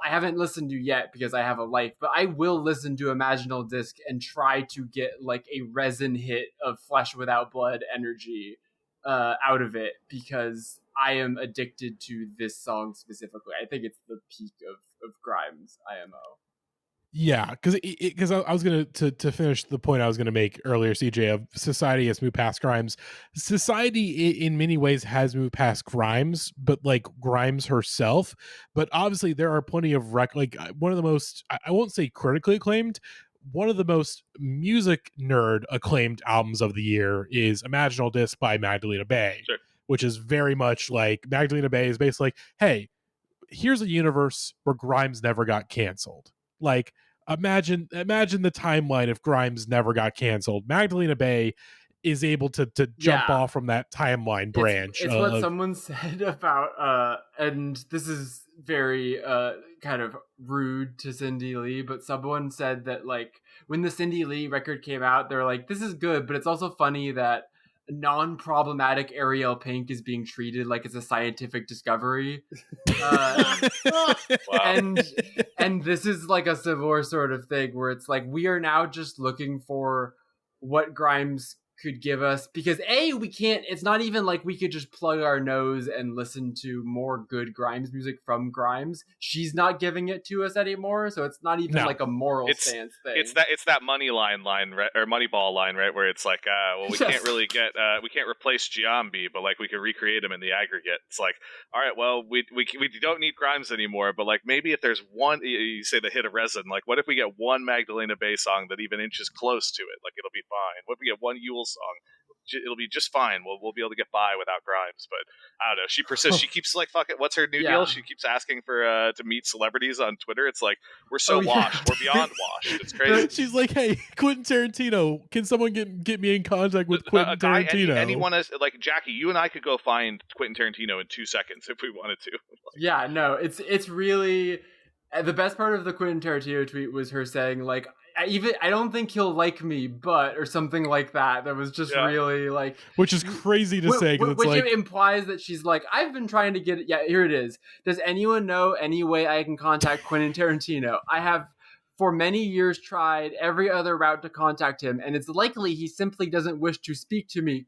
haven't listened to yet because I have a life, but I will listen to Imaginal Disc and try to get like a resin hit of Flesh Without Blood energy out of it, because I am addicted to this song specifically. I think it's the peak of Grimes IMO. Yeah, because I was gonna to finish the point I was gonna make earlier, CJ, of society has moved past Grimes. Society in many ways has moved past Grimes, but like Grimes herself. But obviously there are plenty of one of the most, I won't say critically acclaimed, one of the most music nerd acclaimed albums of the year is Imaginal Disc by Magdalena Bay, Sure. which is very much like Magdalena Bay is basically like, hey, here's a universe where Grimes never got canceled. Like, imagine the timeline if Grimes never got canceled. Magdalena Bay is able to jump off from that timeline branch. It's what someone said about, and this is very kind of rude to Cindy Lee, but someone said that like when the Cindy Lee record came out, they're like, this is good, but it's also funny that non-problematic Ariel Pink is being treated like it's a scientific discovery. Wow. And this is like a similar sort of thing where it's like we are now just looking for what Grimes could give us, because we can't, it's not even like we could just plug our nose and listen to more good Grimes music from Grimes. She's not giving it to us anymore, so it's not even like a moral stance thing. It's that money line, right, or Moneyball line, right, where it's like, well, we can't really get, we can't replace Giambi, but like we can recreate him in the aggregate. It's like, all right, well, we don't need Grimes anymore, but like maybe if there's one, you say the hit of resin, like what if we get one Magdalena Bay song that even inches close to it? Like it'll be fine. What if we get one Yule song? It'll be just fine. We'll be able to get by without Grimes. But I don't know. She persists. She keeps like, fuck it. What's her new deal? She keeps asking for to meet celebrities on Twitter. It's like we're so washed. We're beyond washed. It's crazy. She's like, hey, Quentin Tarantino. Can someone get me in contact with Quentin Tarantino? Anyone is like Jackie. You and I could go find Quentin Tarantino in 2 seconds if we wanted to. Yeah, no. It's really the best part of the Quentin Tarantino tweet was her saying like, I don't think he'll like me, but or something like that. That was just really like, which is crazy to say, which like, implies that she's like, I've been trying to get it. Yeah, here it is. Does anyone know any way I can contact Quentin Tarantino? I have for many years tried every other route to contact him, and it's likely he simply doesn't wish to speak to me,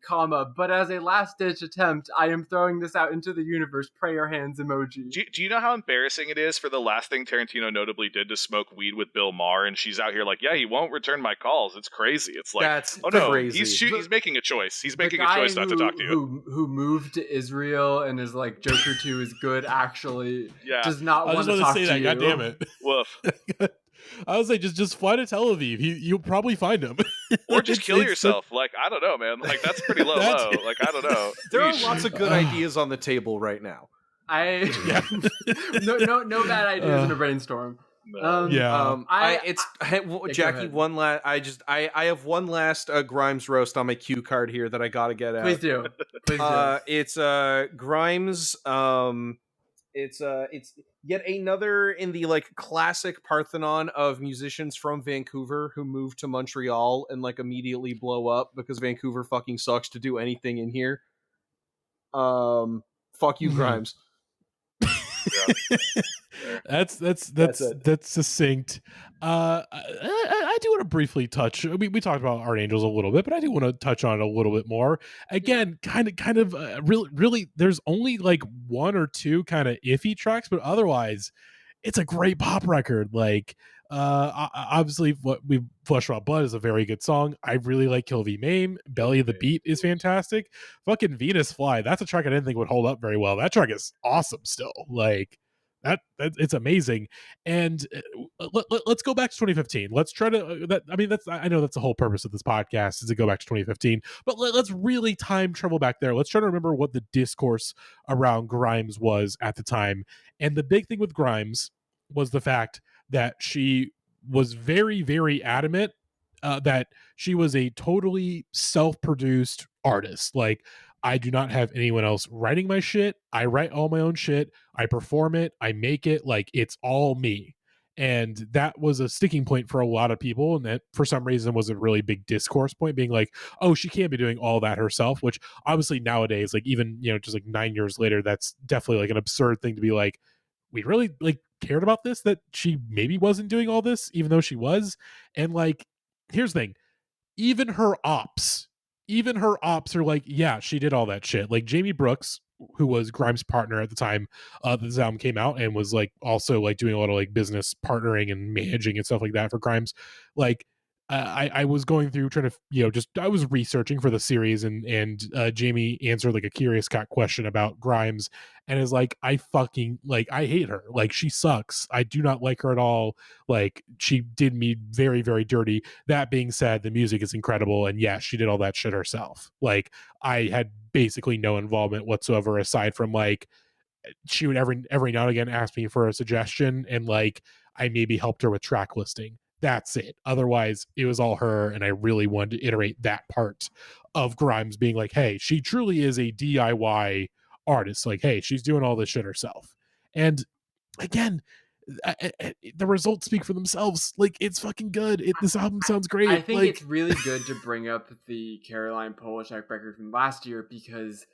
but as a last-ditch attempt, I am throwing this out into the universe. Prayer hands emoji. Do you know how embarrassing it is for the last thing Tarantino notably did to smoke weed with Bill Maher, and she's out here like, yeah, he won't return my calls. It's crazy. It's like, that's crazy. He's making a choice. He's making a choice not to talk to you. Who moved to Israel and is like, Joker 2 is good, actually, does not want to talk to you. God damn it. Woof. I would say just fly to Tel Aviv. You'll probably find him. Or just kill yourself. Like, I don't know, man. Like, that's pretty low. Like, I don't know. There are lots of good ideas on the table right now. No bad ideas in a brainstorm. Jackie, one last. I have one last Grimes roast on my cue card here that I got to get out. Please do. It's Grimes. It's yet another in the like classic Parthenon of musicians from Vancouver who move to Montreal and like immediately blow up because Vancouver fucking sucks to do anything in here. Fuck you, Grimes. That's succinct. I do want to briefly touch. We talked about Art Angels a little bit, but I do want to touch on it a little bit more. Again, kind of really. There's only like one or two kind of iffy tracks, but otherwise, it's a great pop record. Like, obviously, what we Flesh Without Blood is a very good song. I really like Kill V Mame. Belly of the Beat is fantastic. Fucking Venus Fly. That's a track I didn't think would hold up very well. That track is awesome still. Like. That it's amazing, and let's go back to 2015. Let's try to. I know that's the whole purpose of this podcast is to go back to 2015. But let's really time travel back there. Let's try to remember what the discourse around Grimes was at the time. And the big thing with Grimes was the fact that she was very, very adamant that she was a totally self-produced artist. Like, I do not have anyone else writing my shit. I write all my own shit. I perform it. I make it. Like, it's all me. And that was a sticking point for a lot of people. And that, for some reason, was a really big discourse point, being like, oh, she can't be doing all that herself, which obviously nowadays, like, even, you know, just like 9 years later, that's definitely like an absurd thing to be like, we really like cared about this, that she maybe wasn't doing all this, even though she was. And like, here's the thing, even her ops are like, yeah, she did all that shit. Like Jamie Brooks, who was Grimes' partner at the time this album came out, and was like also like doing a lot of like business partnering and managing and stuff like that for Grimes. Like I was going through trying to, you know, just I was researching for the series, and Jamie answered like a Curious Cat question about Grimes, and is like, I fucking, like, I hate her. Like, she sucks. I do not like her at all. Like, she did me very, very dirty. That being said, the music is incredible, and yeah, she did all that shit herself. Like, I had basically no involvement whatsoever, aside from like, she would every now and again ask me for a suggestion, and like, I maybe helped her with track listing. That's it. Otherwise, it was all her, and I really wanted to iterate that part of Grimes being like, hey, she truly is a DIY artist. Like, hey, she's doing all this shit herself. And again, the results speak for themselves. Like, it's fucking good. This album sounds great. I think like, it's really good to bring up the Caroline Polachek record from last year, because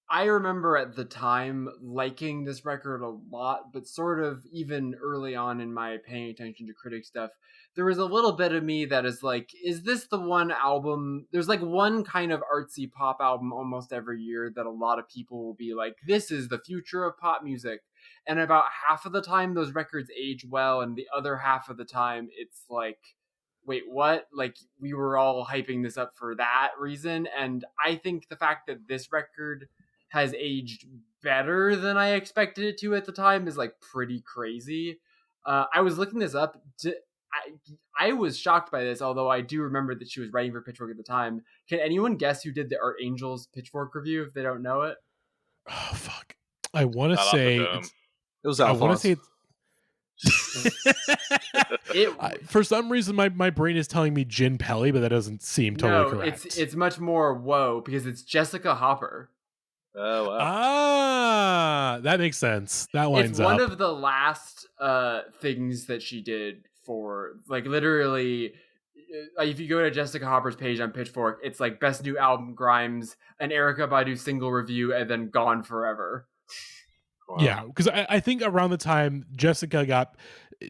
I remember at the time liking this record a lot, but sort of even early on in my paying attention to critic stuff, there was a little bit of me that is like, is this the one album? There's like one kind of artsy pop album almost every year that a lot of people will be like, this is the future of pop music. And about half of the time, those records age well, and the other half of the time, it's like, wait, what? Like, we were all hyping this up for that reason. And I think the fact that this record has aged better than I expected it to at the time is like pretty crazy. I was looking this up. I was shocked by this, although I do remember that she was writing for Pitchfork at the time. Can anyone guess who did the Art Angels Pitchfork review if they don't know it? Oh, fuck. I want to say It was Alphonse. I want to say for some reason my brain is telling me Gin Pelly, but that doesn't seem totally correct. It's much more whoa, because it's Jessica Hopper. Oh, wow. Ah, that makes sense. That lines up. It's one of the last things that she did for, like, literally, if you go to Jessica Hopper's page on Pitchfork, it's like best new album Grimes, an Erykah Badu single review, and then Gone Forever. Wow. Yeah, because I think around the time Jessica got,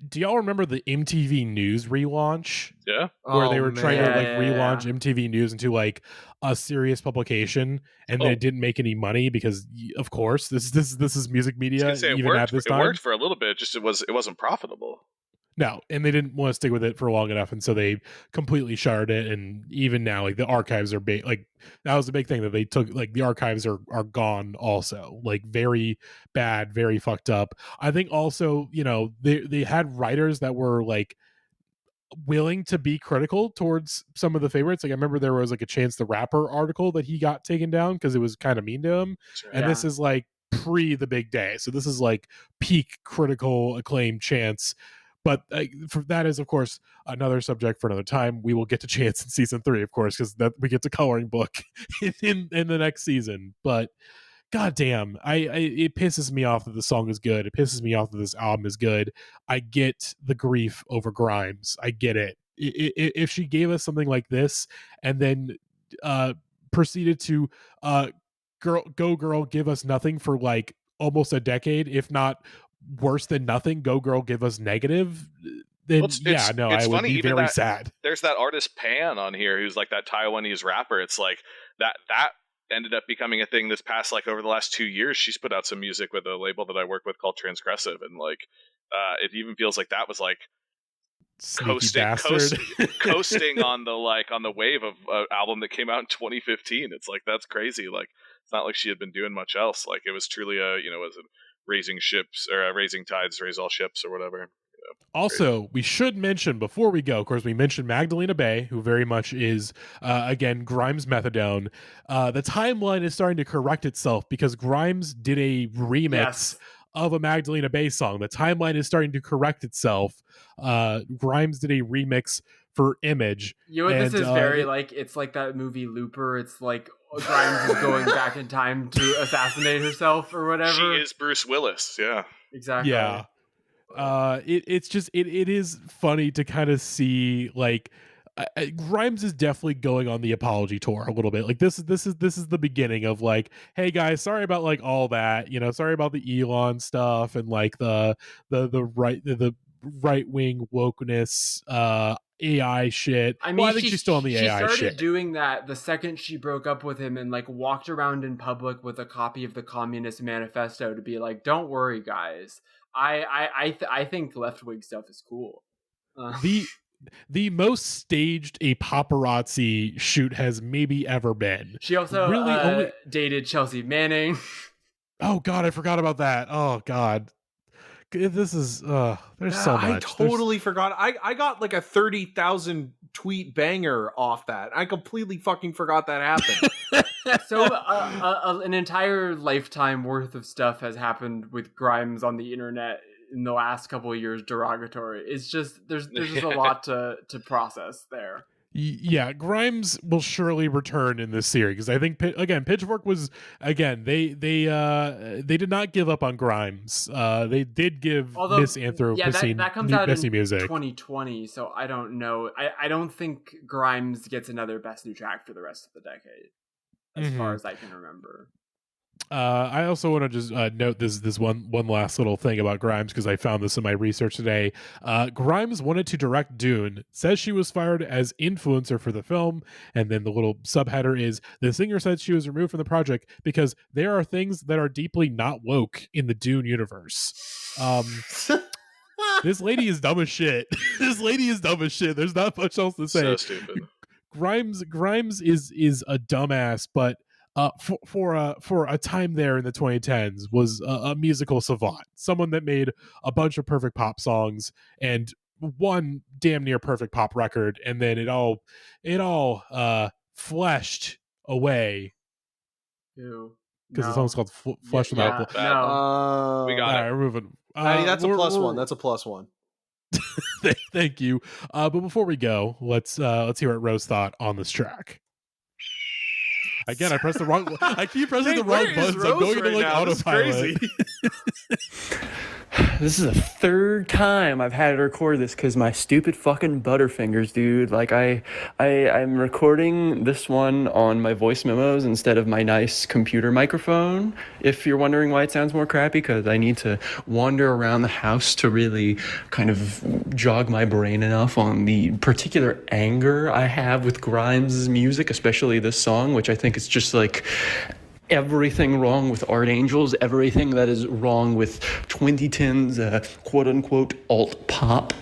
do y'all remember the MTV News relaunch? Yeah. Where they were trying to like relaunch Yeah. MTV News into like a serious publication, and then it didn't make any money because, of course, this is music media. Even at this time, it worked for a little bit. Just it wasn't profitable. No, and they didn't want to stick with it for long enough, and so they completely shuttered it. And even now, like, the archives are like, that was the big thing that they took. Like, the archives are gone also, like, very bad, very fucked up. I think also, you know, they had writers that were like willing to be critical towards some of the favorites. Like, I remember there was like a Chance the Rapper article that he got taken down because it was kind of mean to him. Right. And this is like pre the big day, so this is like peak critical acclaim Chance. But for that is, of course, another subject for another time. We will get to Chance in season 3, of course, because that we get to Coloring Book in the next season. But goddamn, it pisses me off that the song is good. It pisses me off that this album is good. I get the grief over Grimes. I get it. If she gave us something like this and then proceeded to girl, give us nothing for like almost a decade, if not worse than nothing, go girl, give us negative, then I would be very sad. There's that artist Pan on here who's like that Taiwanese rapper. It's like that ended up becoming a thing this past, like, over the last 2 years. She's put out some music with a label that I work with called Transgressive, and like it even feels like that was like coasting on the wave of an album that came out in 2015. It's like, that's crazy. Like, it's not like she had been doing much else. Like, it was truly was it raising ships, or raising tides raise all ships, or whatever. Also, we should mention before we go, of course, we mentioned Magdalena Bay, who very much is, again, Grimes methadone. The timeline is starting to correct itself because Grimes did a remix of a Magdalena Bay song. The timeline is starting to correct itself. Grimes did a remix for Image. You know what, this is very like, it's like that movie Looper. It's like Grimes is going back in time to assassinate herself or whatever. She is Bruce Willis, yeah. Exactly. Yeah. It's just it is funny to kind of see like Grimes is definitely going on the apology tour a little bit. Like this is the beginning of like, hey guys, sorry about like all that, sorry about the Elon stuff and like the right wing wokeness AI shit. I mean, I think she's still on the AI shit. She started doing that the second she broke up with him and like walked around in public with a copy of the Communist Manifesto to be like, don't worry guys. I think left-wing stuff is cool. The most staged a paparazzi shoot has maybe ever been. She also really dated Chelsea Manning. Oh God, I forgot about that. Oh God, this is there's so much. I totally forgot. I got like a 30,000 tweet banger off that. I completely fucking forgot that happened. So an entire lifetime worth of stuff has happened with Grimes on the internet in the last couple of years. Derogatory. It's just there's just a lot to process there. Yeah, Grimes will surely return in this series because I think Pitchfork was they did not give up on Grimes. They did give Miss Anthropocene that comes out Missy in music 2020. So I don't know. I don't think Grimes gets another Best New Track for the rest of the decade, as far as I can remember. I also want to just note this one last little thing about Grimes because I found this in my research today. Grimes wanted to direct Dune, says she was fired as influencer for the film, and then the little subheader is, the singer said she was removed from the project because there are things that are deeply not woke in the Dune universe. This lady is dumb as shit. There's not much else to say. So stupid. Grimes is a dumbass, but for a time there in the 2010s was a musical savant, someone that made a bunch of perfect pop songs and one damn near perfect pop record, and then it all fleshed away. Because the song's called Flesh Without Blood. No. We got it. We're moving. Matty, that's a plus one. That's a plus one. Thank you. But before we go, let's hear what Rose thought on this track. Again, I pressed the wrong. I keep pressing the wrong buttons. I'm going into like autopilot. This is the third time I've had to record this because my stupid fucking butterfingers, dude. Like I'm recording this one on my voice memos instead of my nice computer microphone. If you're wondering why it sounds more crappy, because I need to wander around the house to really kind of jog my brain enough on the particular anger I have with Grimes' music, especially this song, which I think is just like everything wrong with Art Angels, everything that is wrong with 2010's quote-unquote alt-pop.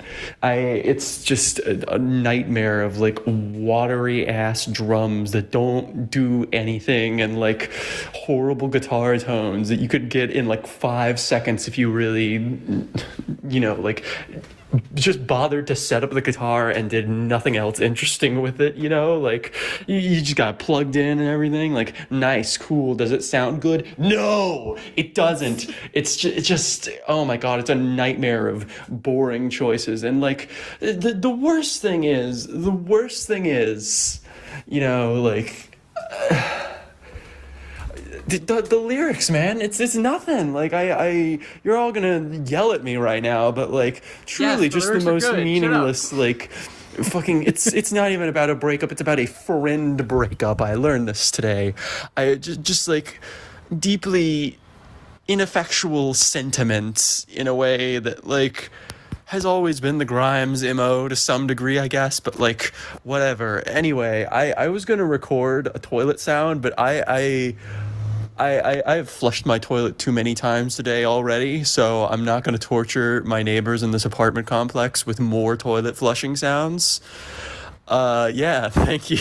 It's just a nightmare of like watery-ass drums that don't do anything and like horrible guitar tones that you could get in like 5 seconds if you really, like just bothered to set up the guitar and did nothing else interesting with it, like you just got plugged in and everything, like nice, cool. Does it sound good? No, it doesn't. It's just oh my god, it's a nightmare of boring choices. And like the worst thing is, the lyrics, man, it's nothing. Like you're all gonna yell at me right now, but like truly, just the most meaningless, like fucking. It's not even about a breakup. It's about a friend breakup. I learned this today. I just like deeply ineffectual sentiments in a way that like has always been the Grimes MO to some degree, I guess, but like whatever. Anyway, I was gonna record a toilet sound, but I've flushed my toilet too many times today already, so I'm not going to torture my neighbors in this apartment complex with more toilet flushing sounds. Yeah, thank you.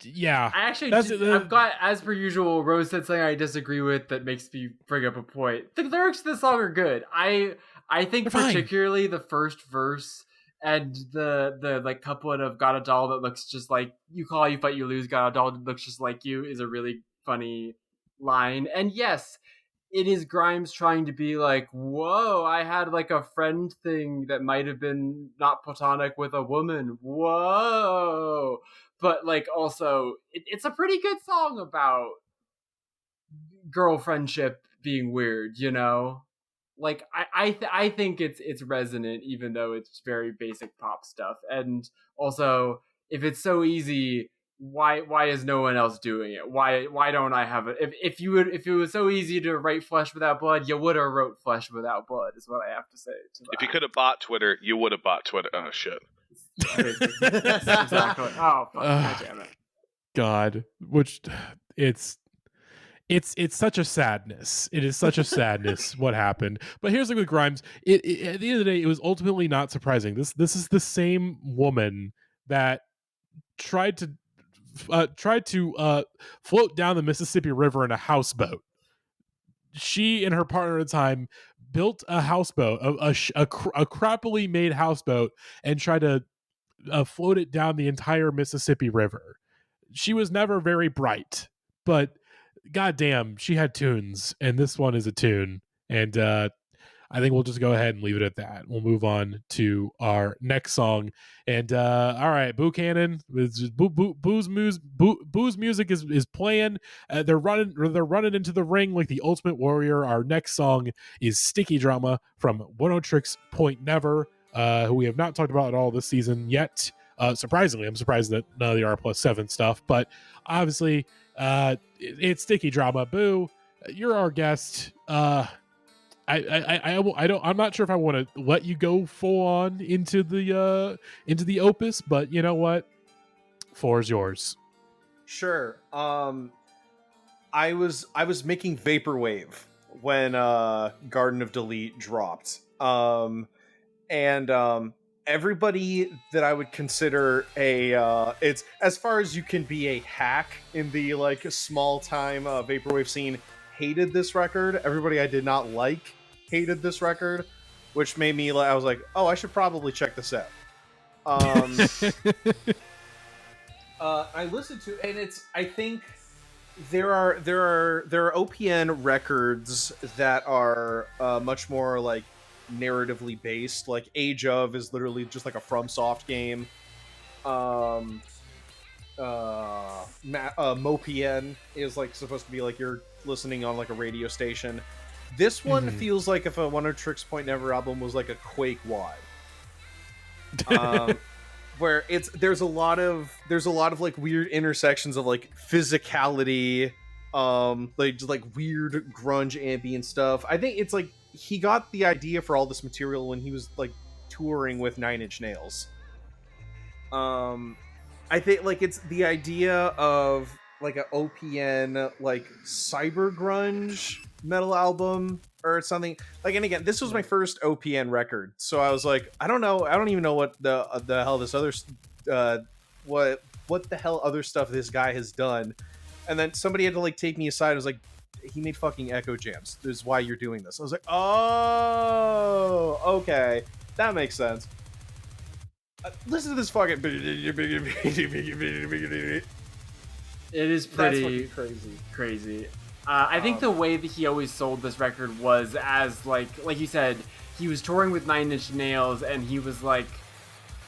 Yeah. I actually, I've got, as per usual, Rose said something I disagree with that makes me bring up a point. The lyrics to the song are good. I think particularly the first verse and the like couplet of "Got a doll that looks just like you, call, you fight, you lose. Got a doll that looks just like you" is a really funny line. And yes, it is Grimes trying to be like, whoa, I had like a friend thing that might have been not platonic with a woman. Whoa. But like also, it's a pretty good song about girl friendship being weird, you know? Like I think it's resonant, even though it's very basic pop stuff. And also, if it's so easy, why is no one else doing it? Why don't I have it? If it was so easy to write Flesh Without Blood, you would have wrote Flesh Without Blood, is what I have to say to that. If you could have bought Twitter, you would have bought Twitter. Oh shit. Yes, exactly. Oh fuck, God damn it. God, which it's such a sadness. It is such a sadness what happened. But here's the thing with Grimes. At the end of the day, it was ultimately not surprising. This is the same woman that tried to float down the Mississippi River in a houseboat. She and her partner at the time built a houseboat, a crappily made houseboat, and tried to float it down the entire Mississippi River. She was never very bright, but goddamn, she had tunes, and this one is a tune. And I think we'll just go ahead and leave it at that. We'll move on to our next song. And all right, boocanan, Boo's music is playing. They're running into the ring like the Ultimate Warrior. Our next song is Sticky Drama from Oneohtrix Point Never, who we have not talked about at all this season yet. Surprisingly, I'm surprised that none of the R+7 stuff, but obviously it's Sticky Drama. Boo, you're our guest. I'm not sure if I want to let you go full on into the opus, but you know what? Floor is yours. Sure. I was making vaporwave when Garden of Delete dropped. Everybody that I would consider it's as far as you can be a hack in the like small time vaporwave scene hated this record. Everybody I did not like hated this record, which made me I was like, oh, I should probably check this out. I listened to, and I think there are OPN records that are much more like narratively based. Like Age of is literally just like a FromSoft game. Mopien is like supposed to be like you're listening on like a radio station. This one feels like if a Oneohtrix Point Never album was like a Quake wide. Where there's a lot of like weird intersections of like physicality, like weird grunge ambient stuff. I think it's like he got the idea for all this material when he was like touring with Nine Inch Nails. I think like it's the idea of like a OPN like cyber grunge metal album or something like. And again, this was my first OPN record, so I was like, I don't even know what the hell this other what the hell other stuff this guy has done. And then somebody had to like take me aside. I was like, he made fucking Echo Jams. This is why you're doing this. I was like, oh, okay, that makes sense. Listen to this fucking. It is pretty crazy. I think the way that he always sold this record was as like you said, he was touring with Nine Inch Nails, and he was like,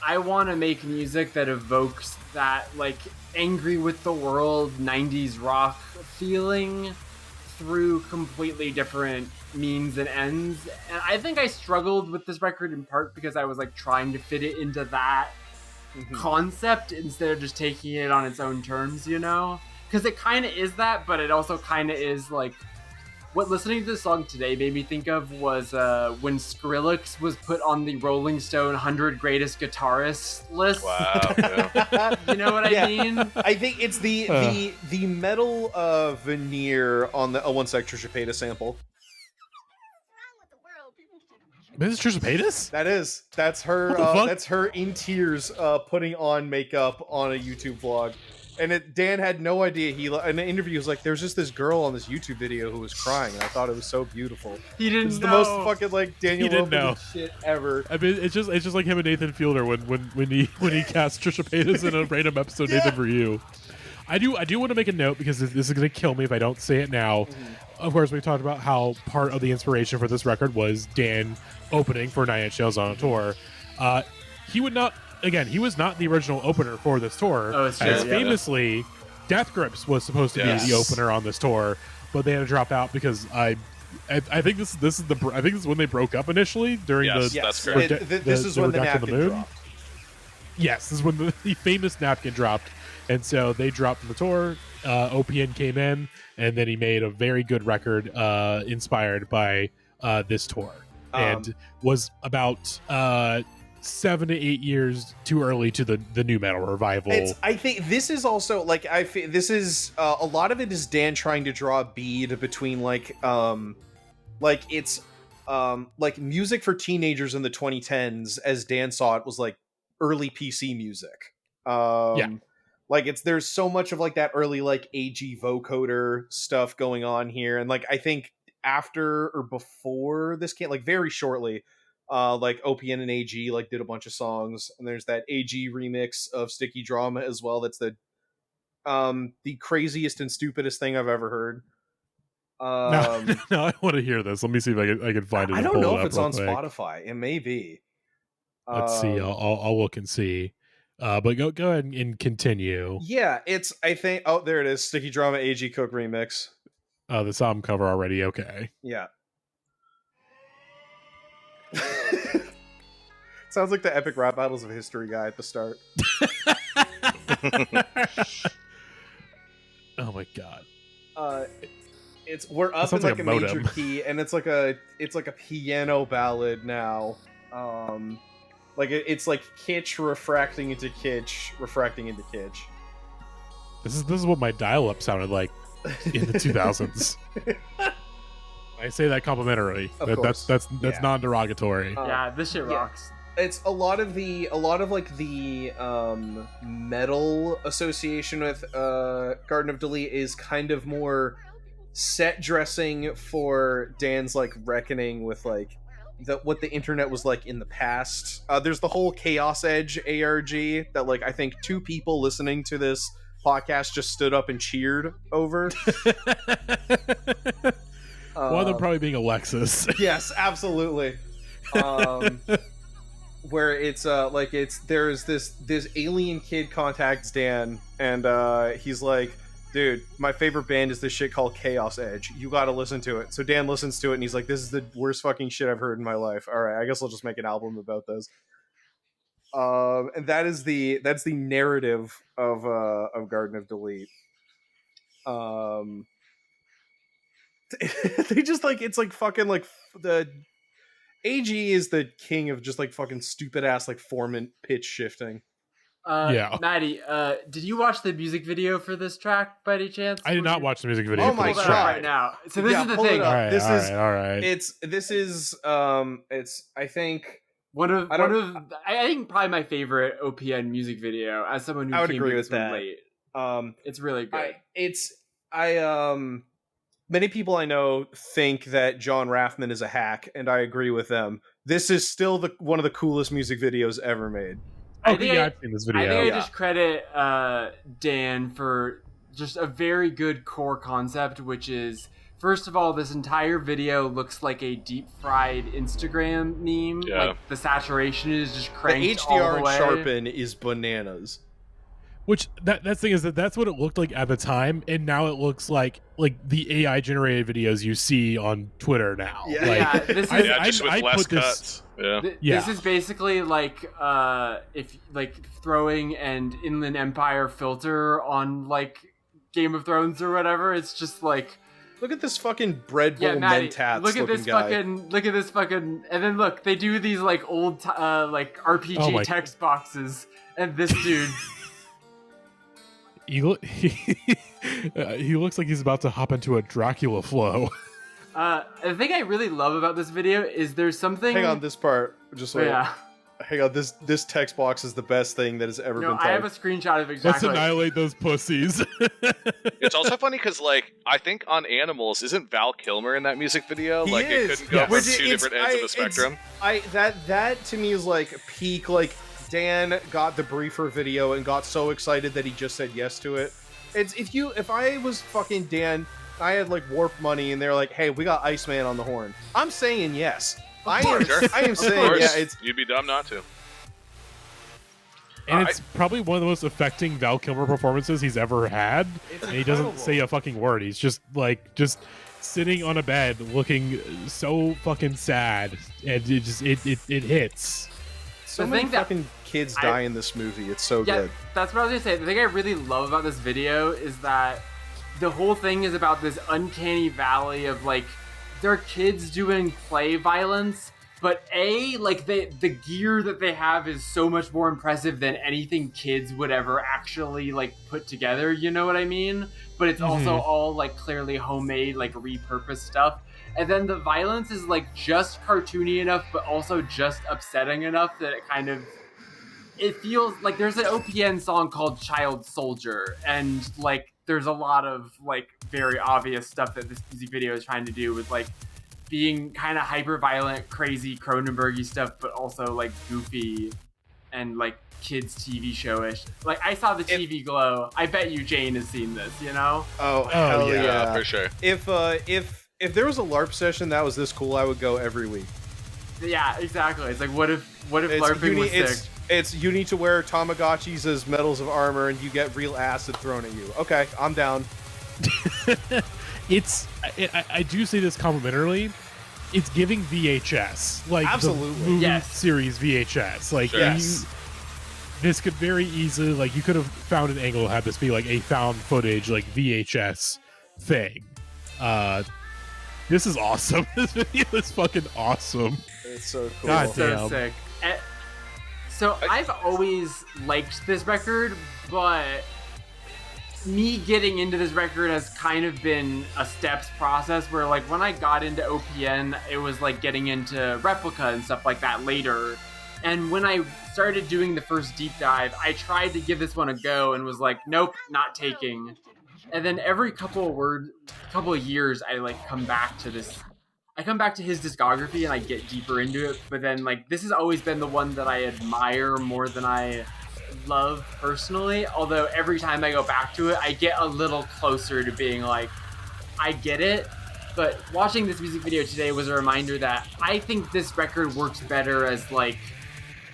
I want to make music that evokes that like angry with the world 90s rock feeling through completely different means and ends. And I think I struggled with this record in part because I was like trying to fit it into that concept instead of just taking it on its own terms, you know? Because it kind of is that, but it also kind of is like what listening to this song today made me think of was when Skrillex was put on the Rolling Stone 100 Greatest Guitarists list. Wow. Yeah. You know what I mean? I think it's the metal veneer on the one sec Trisha Paytas sample. Is Trisha Paytas? That's her. That's her in tears, putting on makeup on a YouTube vlog. And Dan had no idea. He in the interview was like, "There's just this girl on this YouTube video who was crying, and I thought it was so beautiful." He didn't it's know. The most fucking like Daniel Wilson shit ever. I mean, it's just like him and Nathan Fielder when he cast Trisha Paytas in a random episode. Yeah. Nathan for You. I do want to make a note because this is going to kill me if I don't say it now. Of course, we talked about how part of the inspiration for this record was Dan opening for Nine Inch Nails on a tour. He was not the original opener for this tour. Oh, it's true. As famously, Death Grips was supposed to be the opener on this tour, but they had to drop out because I think this is when they broke up initially during that's correct. This is when the napkin dropped. Yes, this is when the famous napkin dropped, and so they dropped from the tour. OPN came in, and then he made a very good record inspired by this tour, and was about 7 to 8 years too early to the new metal revival. I think this is also this is a lot of it is Dan trying to draw a bead between like music for teenagers in the 2010s as Dan saw it was like early PC music. There's so much of like that early like AG vocoder stuff going on here, and like I think after or before this came, like very shortly, like OPN and AG like did a bunch of songs, and there's that AG remix of Sticky Drama as well. That's the craziest and stupidest thing I've ever heard. No, I want to hear this. Let me see if I can find it. I don't know if it's on Spotify. It may be. Let's see. I'll look and see. But go ahead and continue. Yeah, I think. Oh, there it is. Sticky Drama AG Cook remix. Oh, this album cover already. Okay. Yeah. Sounds like the epic rap battles of history guy at the start. Oh my god. We're up in like a modem. major key, and it's like a piano ballad now. It's like kitsch refracting into kitsch. This is what my dial-up sounded like in the 2000s. I say that complimentarily. That's non-derogatory. Yeah, this shit rocks. It's a lot of like the metal association with Garden of Delete is kind of more set dressing for Dan's like reckoning with like what the internet was like in the past. There's the whole Chaos Edge ARG that like I think 2 people listening to this podcast just stood up and cheered over. One of them probably being Alexis. Yes, absolutely. Where it's there's this alien kid contacts Dan, and he's like, dude, my favorite band is this shit called Chaos Edge. You gotta listen to it. So Dan listens to it, and he's like, this is the worst fucking shit I've heard in my life. All right, I guess I'll just make an album about this. And that's the narrative of Garden of Delete. They just like, it's like fucking like the AG is the king of just like fucking stupid ass like formant pitch shifting. Matty, did you watch the music video for this track by any chance? I did not watch the music video. Oh my god! Right now, so this is the thing. All right. I think I think probably my favorite OPN music video as someone who I would came agree to with this one that. late. It's really good. Many people I know think that John Raffman is a hack, and I agree with them. This is still one of the coolest music videos ever made. I've seen this video. I think I just credit Dan for just a very good core concept, which is, first of all, this entire video looks like a deep-fried Instagram meme. Yeah. Like, the saturation is just cranked the HDR all the way. sharpen is bananas. Which that thing is that's what it looked like at the time, and now it looks like the AI generated videos you see on Twitter now. Yeah, this is just with less cuts. This is basically like if like throwing an Inland Empire filter on like Game of Thrones or whatever. It's just like, look at this fucking bread bowl mentats. Look at this fucking, and then look, they do these like old like RPG text boxes, and this dude. He looks like he's about to hop into a Dracula flow. The thing I really love about this video is there's something. Hang on, this part. Just wait. Yeah. Hang on, this text box is the best thing that has ever been typed. I have a screenshot of exactly. Let's annihilate those pussies. It's also funny because, like, I think on Animals, isn't Val Kilmer in that music video? He like, is. It couldn't go from two different ends of the spectrum. That to me is like peak. Like, Dan got the briefer video and got so excited that he just said yes to it. It's if I was fucking Dan, I had like Warp money, and they're like, "Hey, we got Iceman on the horn." I'm saying yes. I am saying yeah. You'd be dumb not to. And it's probably one of the most affecting Val Kilmer performances he's ever had. And he doesn't say a fucking word. He's just sitting on a bed looking so fucking sad, and it hits. So many fucking kids die in this movie. It's so good. That's what I was gonna say. The thing I really love about this video is that the whole thing is about this uncanny valley of like there are kids doing play violence. But the gear that they have is so much more impressive than anything kids would ever actually like put together. You know what I mean? But it's also all like clearly homemade, like repurposed stuff. And then the violence is like just cartoony enough, but also just upsetting enough that it feels like there's an OPN song called "Child Soldier," and like there's a lot of like very obvious stuff that this music video is trying to do with like being kind of hyper violent, crazy Cronenberg-y stuff, but also like goofy and like kids TV show-ish. Like I saw the TV Glow. I bet you Jane has seen this, you know? Oh hell yeah, for sure. If there was a LARP session that was this cool, I would go every week. Yeah, exactly. It's like what if LARPing was sick? It's you need to wear Tamagotchis as medals of armor and you get real acid thrown at you. Okay, I'm down. I do say this complimentarily. It's giving VHS, like absolutely the movie series VHS. Like this could very easily, like you could have found an angle to have this be like a found footage, like VHS thing. This is awesome. This video is fucking awesome. It's so cool. God damn. So sick. So I've always liked this record, but me getting into this record has kind of been a steps process where like when I got into OPN, it was like getting into Replica and stuff like that later. And when I started doing the first deep dive, I tried to give this one a go and was like, nope, not taking. And then every couple of years, I like come back to his discography and I get deeper into it. But then like this has always been the one that I admire more than I love personally, although every time I go back to it I get a little closer to being like I get it. But watching this music video today was a reminder that I think this record works better as like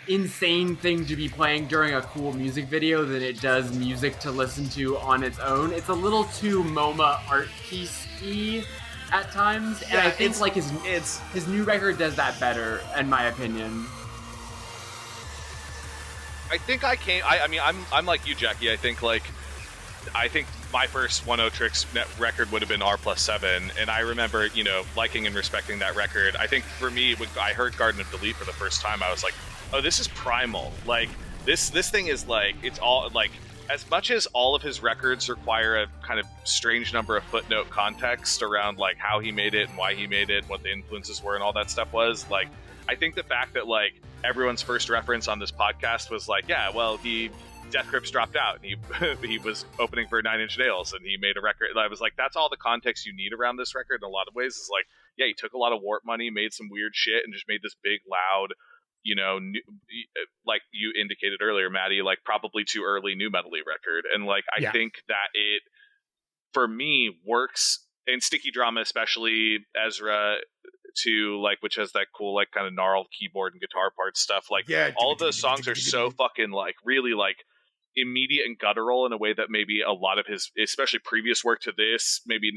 insane thing to be playing during a cool music video than it does music to listen to on its own. It's a little too MoMA art piece-y at times, and I think like his new record does that better in my opinion. I think I'm like you, Jackie. I think my first Oneohtrix record would have been R+7, and I remember, liking and respecting that record. I think for me, when I heard Garden of Delete for the first time, I was like, oh, this is primal. Like, this thing is like, it's all, like, as much as all of his records require a kind of strange number of footnote context around, like, how he made it and why he made it, what the influences were and all that stuff was, like, I think the fact that, like, everyone's first reference on this podcast was like, yeah, well, Death Grips dropped out, and he was opening for 9 Inch Nails, and he made a record. I was like, that's all the context you need around this record in a lot of ways. Is like, yeah, he took a lot of Warp money, made some weird shit, and just made this big, loud, like you indicated earlier, Matty, like probably too early new metal-y record. And like, I think that it, for me, works in Sticky Drama, especially Ezra too, like, which has that cool, like, kind of gnarled keyboard and guitar part stuff. Like, all of those songs are so fucking, like, really, like, immediate and guttural in a way that maybe a lot of his, especially previous work to this, maybe,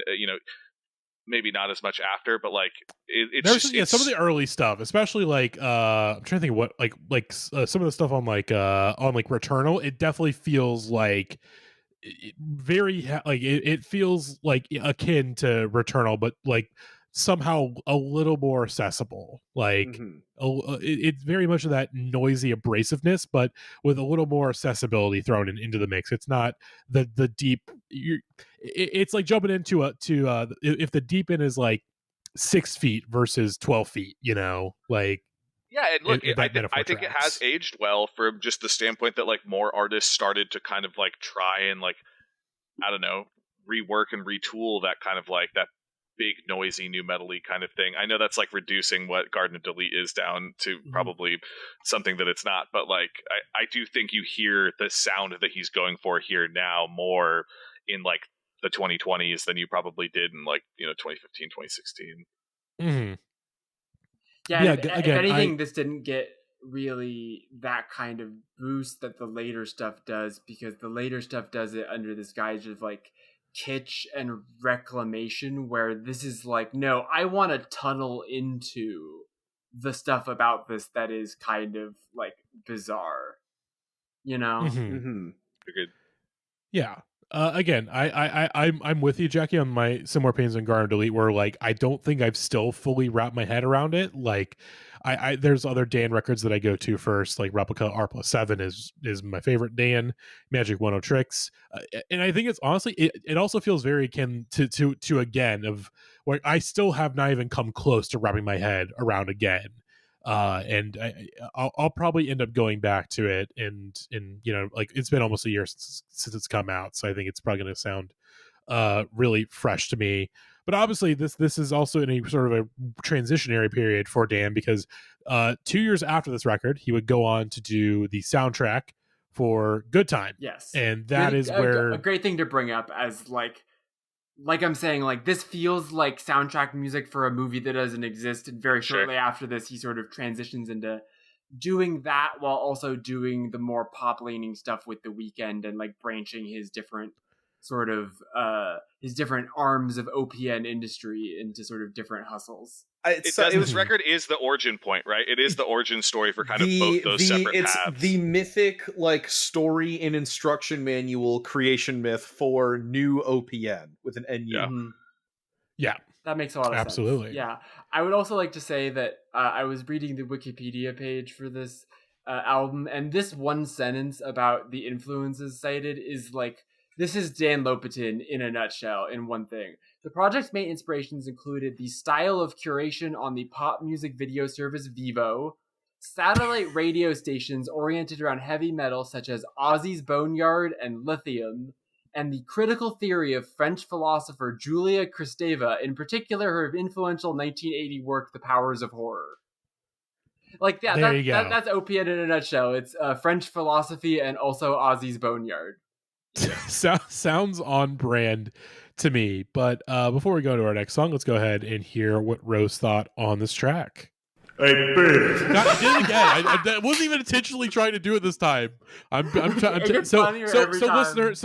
maybe not as much after, but like it's some of the early stuff, especially like I'm trying to think of what like some of the stuff on like Returnal, it definitely feels like it feels like akin to Returnal, but like somehow a little more accessible. Like it's very much of that noisy abrasiveness, but with a little more accessibility thrown into the mix. It's not the deep. It's like jumping into if the deep end is like 6 feet versus 12 feet, like. Yeah, and look, I think it has aged well from just the standpoint that like more artists started to kind of like try and like, I don't know, rework and retool that kind of like that big noisy new metal-y kind of thing. I know that's like reducing what Garden of Delete is down to probably something that it's not, but like I do think you hear the sound that he's going for here now more in like the 2020s than you probably did in like 2015, 2016. Mm-hmm. Yeah, if anything, this didn't get really that kind of boost that the later stuff does, because the later stuff does it under this guise of like kitsch and reclamation, where this is like, no, I want to tunnel into the stuff about this that is kind of like bizarre, Mm-hmm. Agreed. Yeah. Again, I'm with you, Jackie, on my Similar Pains and Garner Delete, where like I don't think I've still fully wrapped my head around it. Like, I there's other Dan records that I go to first, like Replica R+7 is my favorite Dan, Magic Oneohtrix, and I think it's honestly it also feels very akin to again of where I still have not even come close to wrapping my head around again. And I'll probably end up going back to it, and like it's been almost a year since it's come out, so I think it's probably going to sound really fresh to me. But obviously, this is also in a sort of a transitionary period for Dan, because 2 years after this record, he would go on to do the soundtrack for Good Time. Yes, and that is where a great thing to bring up, as like I'm saying, like this feels like soundtrack music for a movie that doesn't exist. And very shortly after this, he sort of transitions into doing that while also doing the more pop leaning stuff with The Weeknd, and like branching his different sort of his different arms of OPN industry into sort of different hustles. This record is the origin point, right? It is the origin story for kind of both those separate paths. It's the mythic like story and instruction manual creation myth for new OPN with an NU. Yeah. That makes a lot of sense. Absolutely. Yeah. I would also like to say that I was reading the Wikipedia page for this album, and this one sentence about the influences cited is like, this is Dan Lopatin in a nutshell, in one thing. The project's main inspirations included the style of curation on the pop music video service Vivo, satellite radio stations oriented around heavy metal such as Ozzy's Boneyard and Lithium, and the critical theory of French philosopher Julia Kristeva, in particular her influential 1980 work, The Powers of Horror. Like, yeah, that's OPN in a nutshell. It's French philosophy and also Ozzy's Boneyard. Sounds on brand to me. But before we go to our next song, let's go ahead and hear what Rose thought on this track. Hey, bitch. I did it again. I wasn't even intentionally trying to do it this time. I'm trying. So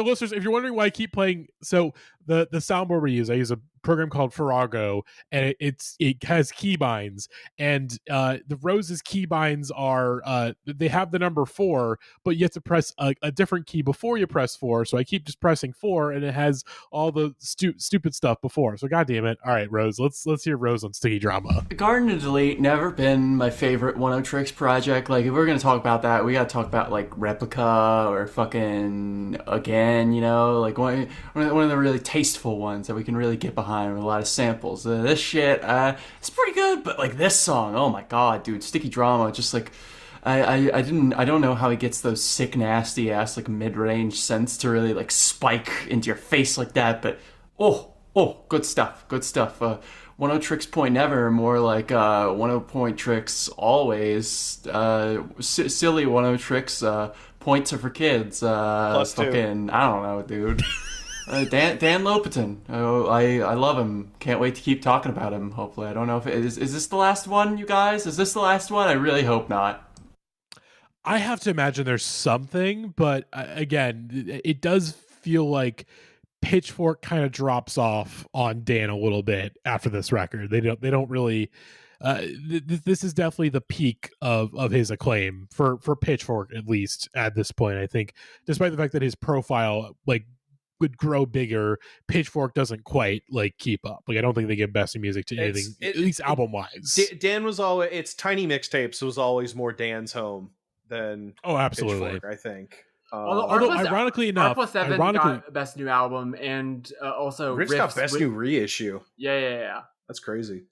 listeners, if you're wondering why I keep playing, so the soundboard we use, I use a program called Farrago, and it has keybinds, and the Rose's keybinds are they have the number 4, but you have to press a different key before you press 4. So I keep just pressing 4, and it has all the stupid stuff before. So God damn it! All right, Rose, let's hear Rose on Sticky Drama. Garden to Delete never been my favorite Oneohtrix project. Like, if we're gonna talk about that, we gotta talk about like Replica or fucking Again. Like one of the really tasteful ones that we can really get behind with a lot of samples. This shit, it's pretty good, but like this song, oh my god, dude, Sticky Drama, just like I don't know how he gets those sick, nasty ass like mid-range synths to really like spike into your face like that. But good stuff. Oneohtrix Point Never, more like Oneohtrix Always. Silly Oneohtrix Points are for kids. Plus fucking 2. I don't know, dude. Dan Lopatin. I love him. Can't wait to keep talking about him. Hopefully, I don't know if is this the last one, you guys. Is this the last one? I really hope not. I have to imagine there's something, but again, it does feel like Pitchfork kind of drops off on Dan a little bit after this record. They don't really. This is definitely the peak of his acclaim for Pitchfork, at least at this point. I think, despite the fact that his profile like would grow bigger, Pitchfork doesn't quite like keep up. Like, I don't think they give best in music to anything, at least album wise. Dan was always, it's Tiny Mixtapes was always more Dan's home than absolutely Pitchfork, I think. Although ironically enough, R+7 got best new album, and also Riff's got best new reissue. Yeah. That's crazy.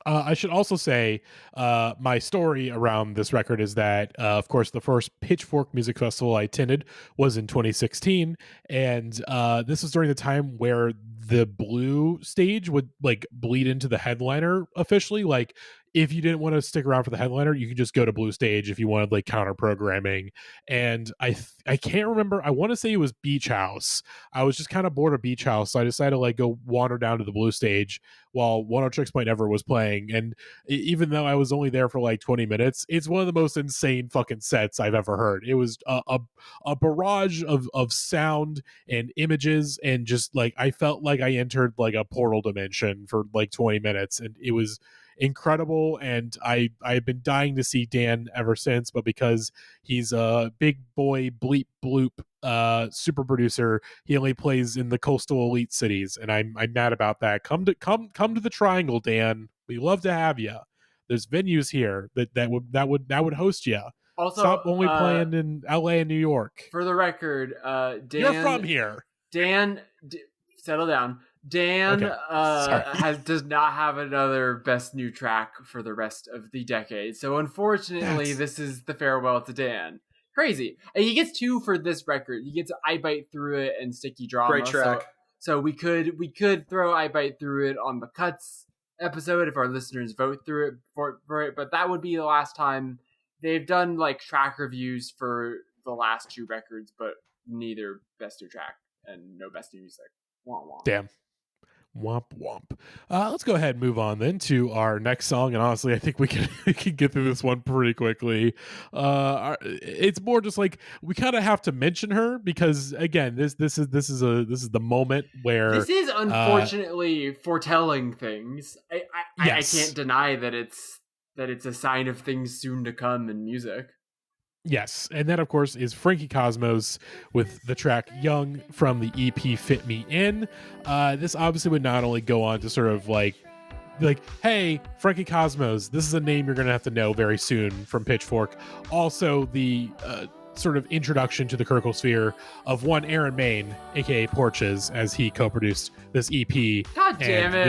I should also say my story around this record is that, of course, the first Pitchfork Music Festival I attended was in 2016, and this was during the time where the Blue stage would like bleed into the headliner officially. Like, if you didn't want to stick around for the headliner, you could just go to Blue Stage if you wanted like counter programming. And I can't remember. I want to say it was Beach House. I was just kind of bored of Beach House, so I decided to like go wander down to the Blue Stage while Oneohtrix Point Never was playing. And even though I was only there for like 20 minutes, it's one of the most insane fucking sets I've ever heard. It was a barrage of sound and images, and just like I felt like I entered like a portal dimension for like 20 minutes, and it was incredible. And I've been dying to see Dan ever since, but because he's a big boy bleep bloop super producer, he only plays in the coastal elite cities, and I'm mad about that. Come to the Triangle, Dan. We love to have you. There's venues here that would host you. Also, stop only playing in LA and New York. For the record, Dan, you're from here. Dan, settle down. Dan does not have another best new track for the rest of the decade. So unfortunately, this is the farewell to Dan. Crazy. And he gets 2 for this record. He gets I Bite Through It and Sticky Drama. Great track. So we could throw I Bite Through It on the Cuts episode if our listeners vote through it for it, but that would be the last time. They've done like track reviews for the last 2 records, but neither best new track and no best new music. Womp womp. Damn. Womp womp. Let's go ahead and move on then to our next song. And honestly, I think we can get through this one pretty quickly. It's more just like we kind of have to mention her because again, this is the moment where this is unfortunately foretelling things. I can't deny that it's a sign of things soon to come in music. Yes, and that, of course, is Frankie Cosmos with the track Young from the EP Fit Me In. This obviously would not only go on to sort of like, hey, Frankie Cosmos, this is a name you're going to have to know very soon from Pitchfork. Also, the sort of introduction to the Kirkle of one Aaron Main, a.k.a. Porches, as he co-produced this EP. God damn it.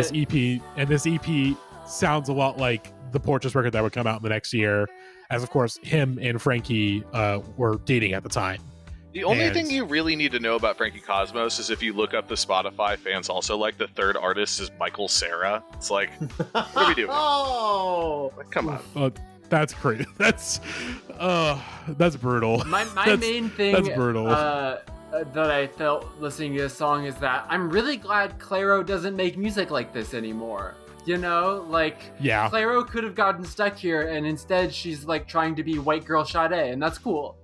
This EP sounds a lot like the Porches record that would come out in the next year, as of course him and Frankie were dating at the time. The only thing you really need to know about Frankie Cosmos is if you look up the Spotify fans also like the third artist is Michael Cera. It's like, what are we doing? Like, come on. That's crazy. That's brutal. My main thing that's brutal. That I felt listening to this song is that I'm really glad Clairo doesn't make music like this anymore. You know, like, yeah. Clairo could have gotten stuck here, and instead she's, like, trying to be white girl Sade, and that's cool.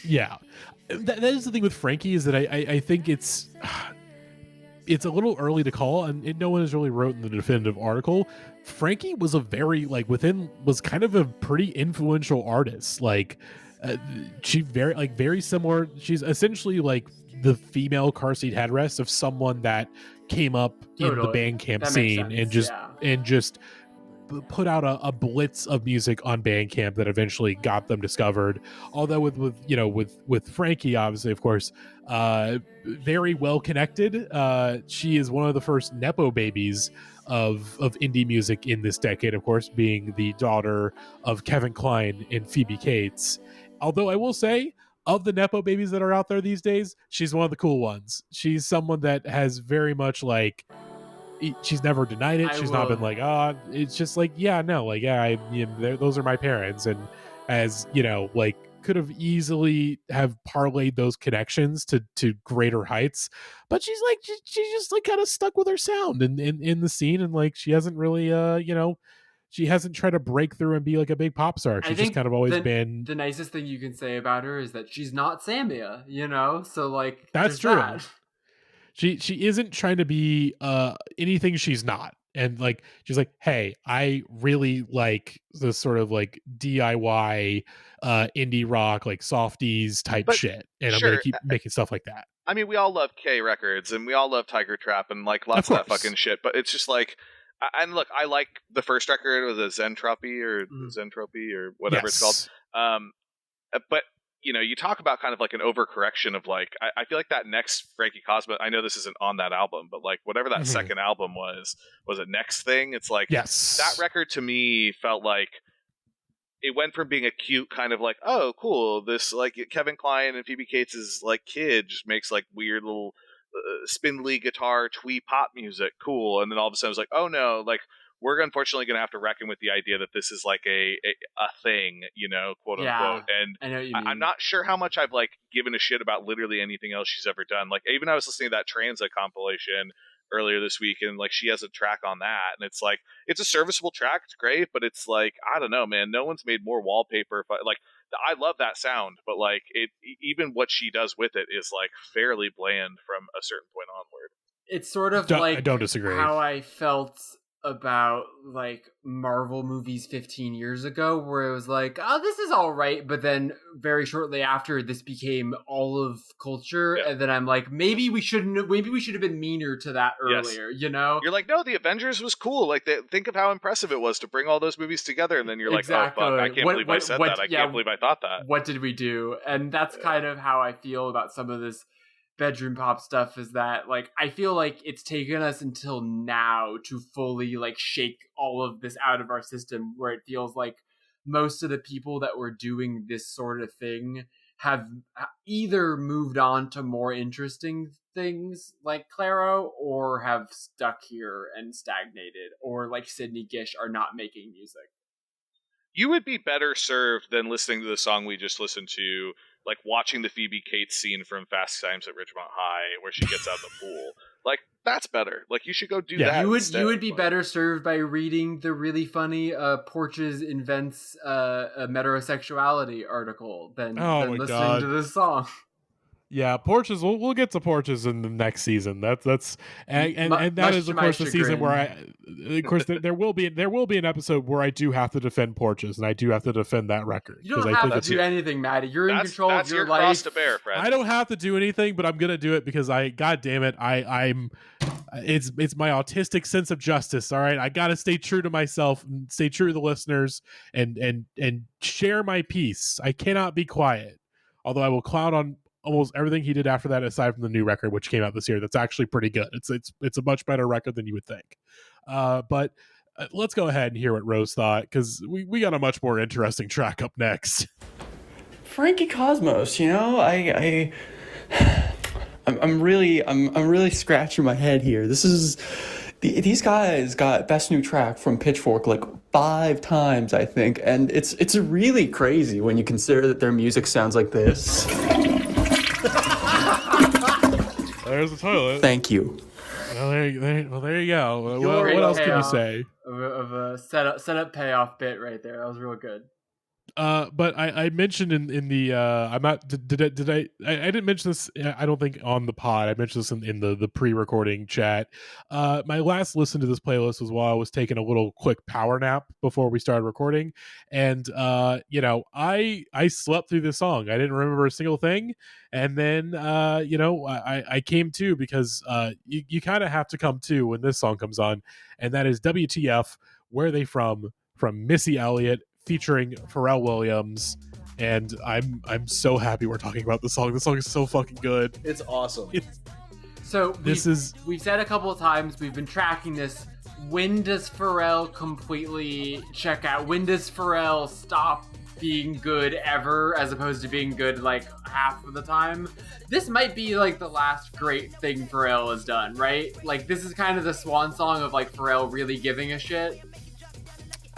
Yeah. That is the thing with Frankie, is that I think it's a little early to call, and no one has really wrote in the definitive article. Frankie was was kind of a pretty influential artist. Like, she very similar. She's essentially, like, the female car seat headrest of someone that came up in the Bandcamp scene and just put out a blitz of music on Bandcamp that eventually got them discovered. Although with Frankie, obviously, of course, very well connected. She is one of the first Nepo babies of indie music in this decade, of course, being the daughter of Kevin Kline and Phoebe Cates. Although I will say, of the Nepo babies that are out there these days, she's one of the cool ones. She's someone that has very much, like, she's never denied it. She's not been like, it's just like, those are my parents. And as, like, could have easily have parlayed those connections to greater heights. But she's just like kind of stuck with her sound and in the scene. And like, she hasn't really, she hasn't tried to break through and be like a big pop star. She's just kind of always been. The nicest thing you can say about her is that she's not Samia, So like, that's true. She isn't trying to be anything she's not. And like, she's like, hey, I really like this sort of like DIY indie rock, like softies type shit. And I'm going to keep making stuff like that. I mean, we all love K Records and we all love Tiger Trap and like lots of that fucking shit. But it's just like, and look, I like the first record with the Zentropy or whatever it's called. But you talk about kind of like an overcorrection of like, I feel like that next Frankie Cosmos, I know this isn't on that album, but like whatever that second album was it Next Thing? It's like, yes, that record to me felt like it went from being a cute kind of like, oh, cool, this like Kevin Kline and Phoebe Cates' like kid just makes like weird little spindly guitar twee pop music, cool. And then all of a sudden it's like, oh no, like we're unfortunately going to have to reckon with the idea that this is like a thing, you know, quote unquote. And I know what you mean. I'm not sure how much I've like given a shit about literally anything else she's ever done. Like even I was listening to that Transa compilation earlier this week, and like she has a track on that, and it's like it's a serviceable track, it's great, but it's like I don't know, man, no one's made more wallpaper. Like I love that sound, but like it, even what she does with it is like fairly bland from a certain point onward. It's sort of I don't disagree. How I felt about like Marvel movies 15 years ago, where it was like, oh, this is all right, but then very shortly after, this became all of culture, and then I'm like, maybe we should have been meaner to that earlier. You know, you're like, no, the Avengers was cool. Like, think of how impressive it was to bring all those movies together, and then you're exactly. like, oh fuck, I can't believe I said that. I can't believe I thought that. What did we do? And that's kind of how I feel about some of this bedroom pop stuff, is that like I feel like it's taken us until now to fully like shake all of this out of our system, where it feels like most of the people that were doing this sort of thing have either moved on to more interesting things like Claro, or have stuck here and stagnated, or like Sydney Gish are not making music. You would be better served than listening to the song we just listened to, like watching the Phoebe Cates scene from Fast Times at Ridgemont High where she gets out of the pool. Like, that's better. Like, you should go do that. You would be better served by reading the really funny Porches Invents a Metrosexuality article than listening to this song. Yeah, Porches. We'll get to Porches in the next season. That's and that is of course the season where there will be an episode where I do have to defend Porches, and I do have to defend that record. You don't have to do anything, Matty. You're in control of your life. Cross to bear, friend. I don't have to do anything, but I'm gonna do it because God damn it, I'm. It's my autistic sense of justice. All right, I gotta stay true to myself, and stay true to the listeners, and share my piece. I cannot be quiet. Although I will clown on almost everything he did after that, aside from the new record, which came out this year. That's actually pretty good. It's a much better record than you would think. But let's go ahead and hear what Rose thought, because we got a much more interesting track up next. Frankie Cosmos, you know, I'm really scratching my head here. These guys got Best New Track from Pitchfork like 5 times, I think, and it's really crazy when you consider that their music sounds like this. There's the toilet. Thank you. Well, there you go. What else can you say? Of a setup payoff bit right there. That was real good. But I mentioned in the I'm not did I didn't mention this, I don't think, on the pod. I mentioned this in the pre-recording chat. My last listen to this playlist was while I was taking a little quick power nap before we started recording, and I slept through this song. I didn't remember a single thing, and then I came to, because you kind of have to come to when this song comes on, and that is WTF, Where They From Missy Elliott featuring Pharrell Williams. And I'm so happy we're talking about this song. This song is so fucking good. It's awesome. We've said a couple of times, we've been tracking this. When does Pharrell completely check out? When does Pharrell stop being good ever, as opposed to being good like half of the time? This might be like the last great thing Pharrell has done, right? Like, this is kind of the swan song of like Pharrell really giving a shit.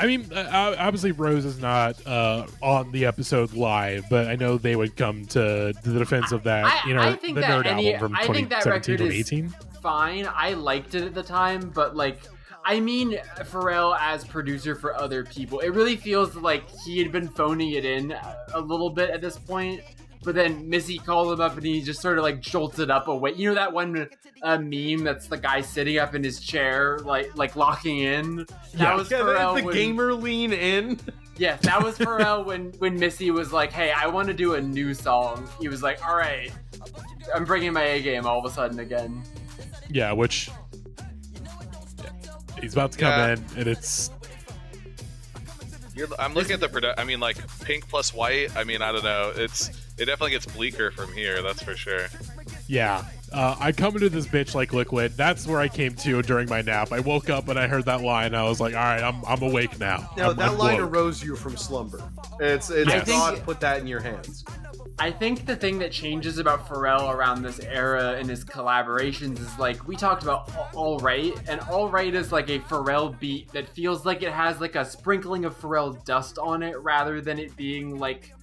I mean, obviously Rose is not on the episode live, but I know they would come to the defense of that. I think the that Nerd album from 2017, 2018. Fine. I liked it at the time, but like, I mean, Pharrell as producer for other people, it really feels like he had been phoning it in a little bit at this point. But then Missy called him up and he just sort of like jolted up away. You know that one meme that's the guy sitting up in his chair, like locking in? That was Pharrell. The gamer lean in. Yeah, that was Pharrell when Missy was like, hey, I want to do a new song. He was like, all right, I'm bringing my A game all of a sudden again. Yeah, which he's about to come in, and it's... I'm looking at the production. I mean, like, pink plus white. I mean, I don't know. It definitely gets bleaker from here. That's for sure. Yeah. I come into this bitch like liquid. That's where I came to during my nap. I woke up and I heard that line. I was like, all right, I'm awake now. Now, that I'm line woke. arose you from slumber. It's Yes. God put that in your hands. I think the thing that changes about Pharrell around this era and his collaborations is like we talked about All Right, and All Right is like a Pharrell beat that feels like it has like a sprinkling of Pharrell dust on it rather than it being like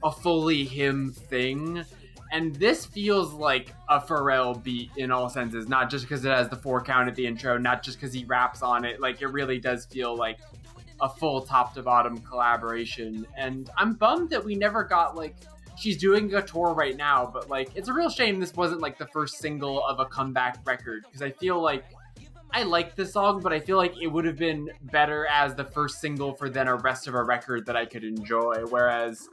a fully him thing. And this feels like a Pharrell beat in all senses, not just because it has the 4 count at the intro, not just because he raps on it. Like, it really does feel like a full top to bottom collaboration. And I'm bummed that we never got like, she's doing a tour right now, but like, it's a real shame this wasn't like the first single of a comeback record, because I feel like I like this song, but I feel like it would have been better as the first single for then a rest of a record that I could enjoy, whereas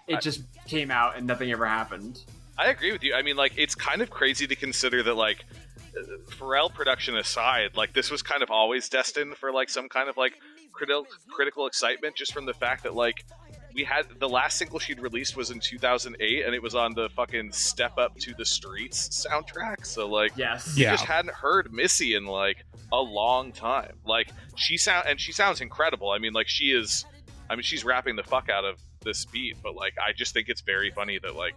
it just came out and nothing ever happened. I agree with you. I mean, like, it's kind of crazy to consider that, like, Pharrell production aside, like, this was kind of always destined for, like, some kind of, like, critical excitement, just from the fact that, like, we had the last single she'd released was in 2008, and it was on the fucking Step Up to the Streets soundtrack. So, like, yes, you just hadn't heard Missy in, like, a long time. Like, she sounds incredible. I mean, like, she's rapping the fuck out of this beat, but, like, I just think it's very funny that, like,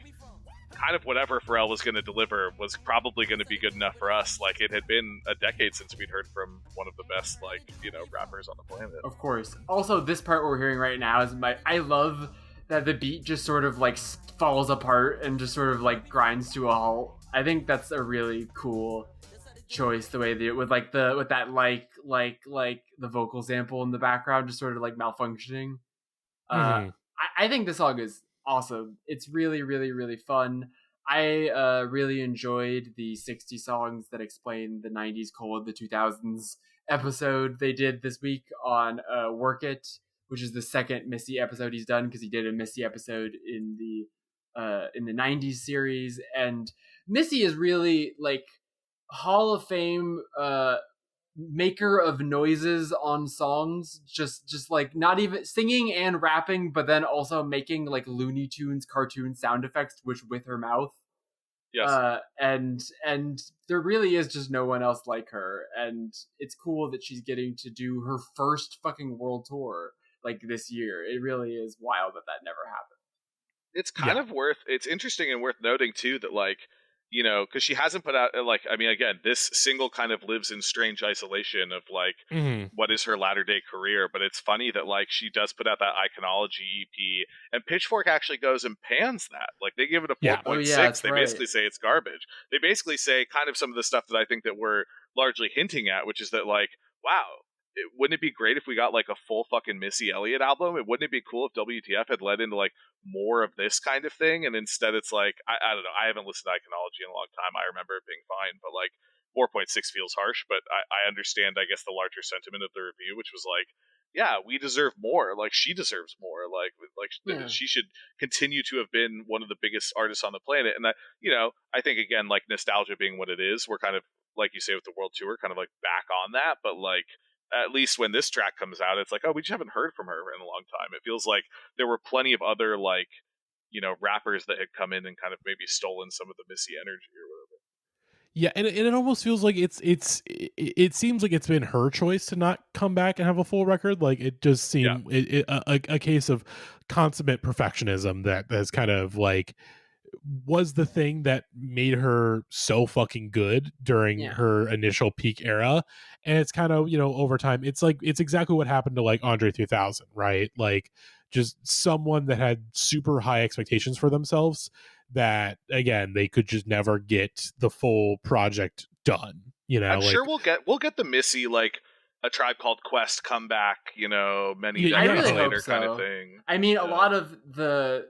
kind of whatever Pharrell was going to deliver was probably going to be good enough for us. Like, it had been a decade since we'd heard from one of the best, like, you know, rappers on the planet. Of course. Also, this part we're hearing right now is I love that the beat just sort of like falls apart and just sort of like grinds to a halt. I think that's a really cool choice, the way that with that the vocal sample in the background just sort of like malfunctioning. I think this song is awesome. It's really, really, really fun. I really enjoyed the 60 songs that explain the 90s: the 2000s episode they did this week on Work It, which is the second Missy episode he's done, because he did a Missy episode in the 90s series. And Missy is really like Hall of Fame maker of noises on songs, just like not even singing and rapping, but then also making like Looney Tunes cartoon sound effects with her mouth. Yes. And there really is just no one else like her, and it's cool that she's getting to do her first fucking world tour like this year. It really is wild that never happened. It's kind of it's interesting and worth noting too that, like, you know, because she hasn't put out, like, I mean, again, this single kind of lives in strange isolation of, like, what is her latter-day career, but it's funny that, like, she does put out that Iconology EP, and Pitchfork actually goes and pans that. Like, they give it a 4.6. They basically say it's garbage. They basically say kind of some of the stuff that I think that we're largely hinting at, which is that, like, wow, wouldn't it be great if we got, like, a full fucking Missy Elliott album? Wouldn't it be cool if WTF had led into, like, more of this kind of thing? And instead it's like, I don't know, I haven't listened to Iconology in a long time. I remember it being fine, but, like, 4.6 feels harsh, but I understand, I guess, the larger sentiment of the review, which was like, yeah, we deserve more. Like, she deserves more. She should continue to have been one of the biggest artists on the planet. And I think, again, like, nostalgia being what it is, we're kind of, like you say with the world tour, kind of like back on that, but, like, at least when this track comes out, it's like, oh, we just haven't heard from her in a long time. It feels like there were plenty of other, like, you know, rappers that had come in and kind of maybe stolen some of the Missy energy or whatever. Yeah, and it almost feels like it seems like it's been her choice to not come back and have a full record. Like, it just seemed a case of consummate perfectionism that has kind of like was the thing that made her so fucking good during her initial peak era. And it's kind of, you know, over time, it's like, it's exactly what happened to like Andre 3000, right? Like, just someone that had super high expectations for themselves that, again, they could just never get the full project done, you know. I'm sure we'll get the Missy, like, A Tribe Called Quest comeback, you know, many decades later kind of thing. I mean, a lot of the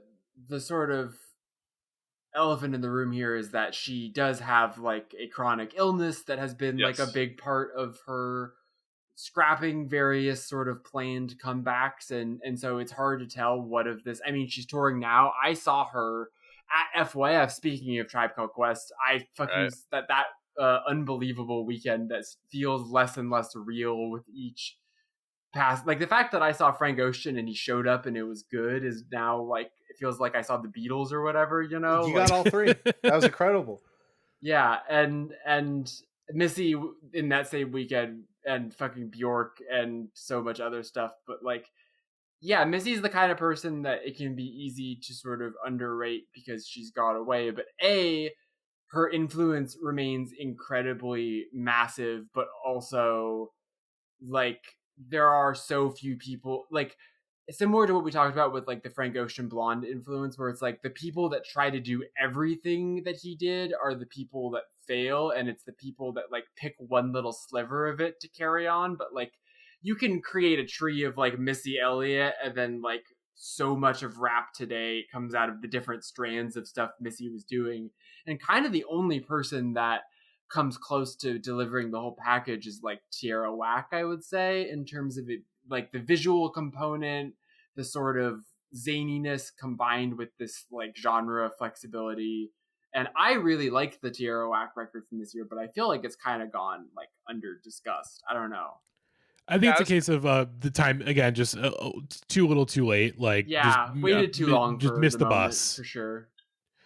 sort of elephant in the room here is that she does have like a chronic illness that has been like a big part of her scrapping various sort of planned comebacks, and so it's hard to tell what of this. I mean, she's touring now. I saw her at FYF, speaking of Tribe Called Quest. I fucking that unbelievable weekend that feels less and less real with each pass. Like, the fact that I saw Frank Ocean and he showed up and it was good is now like, it feels like I saw the Beatles or whatever, you know. You got all three. That was incredible. Yeah, and Missy in that same weekend, and fucking Bjork and so much other stuff. But like, yeah, Missy's the kind of person that it can be easy to sort of underrate because she's got away. But her influence remains incredibly massive, but also like there are so few people like similar to what we talked about with like the Frank Ocean Blonde influence, where it's like the people that try to do everything that he did are the people that fail, and it's the people that like pick one little sliver of it to carry on. But like you can create a tree of like Missy Elliott, and then like so much of rap today comes out of the different strands of stuff Missy was doing, and kind of the only person that comes close to delivering the whole package is like Tierra Whack, I would say, in terms of it, like the visual component, the sort of zaniness combined with this like genre flexibility. And I really liked the Tierra Whack record from this year, but I feel like it's kind of gone like under discussed. I don't know. I think it's a case of the time again, just too little, too late. Like, waited too long. Just missed the bus for sure.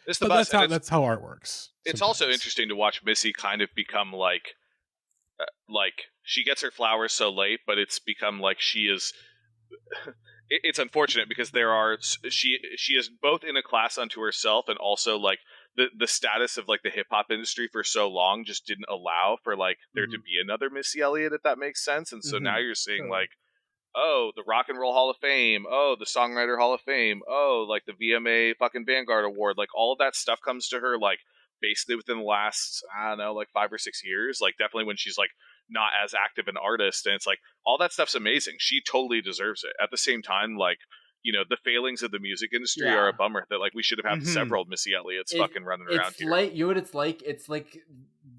It's the bus. That's how art works. It's also interesting to watch Missy kind of become like she gets her flowers so late, but it's become like she is. It's unfortunate because she is both in a class unto herself, and also like the status of like the hip hop industry for so long just didn't allow for like there to be another Missy Elliott, if that makes sense. And so now you're seeing like, oh, the Rock and Roll Hall of Fame, oh, the Songwriter Hall of Fame, oh, like the VMA fucking Vanguard Award, like all of that stuff comes to her like basically within the last, I don't know, like 5 or 6 years, like definitely when she's like not as active an artist. And it's like all that stuff's amazing. She totally deserves it. At the same time, like, you know, the failings of the music industry are a bummer that like we should have had several Missy Elliott's fucking running around here. Like, you know what it's like? It's like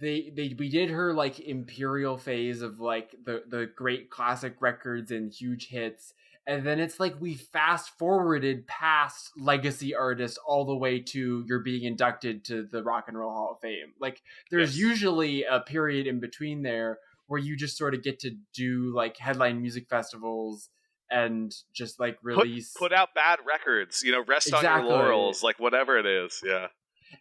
we did her like imperial phase of like the great classic records and huge hits, and then it's like we fast forwarded past legacy artists all the way to you're being inducted to the Rock and Roll Hall of Fame. Like there's usually a period in between there where you just sort of get to do like headline music festivals and just like release put out bad records, you know, rest on your laurels, like whatever it is. Yeah.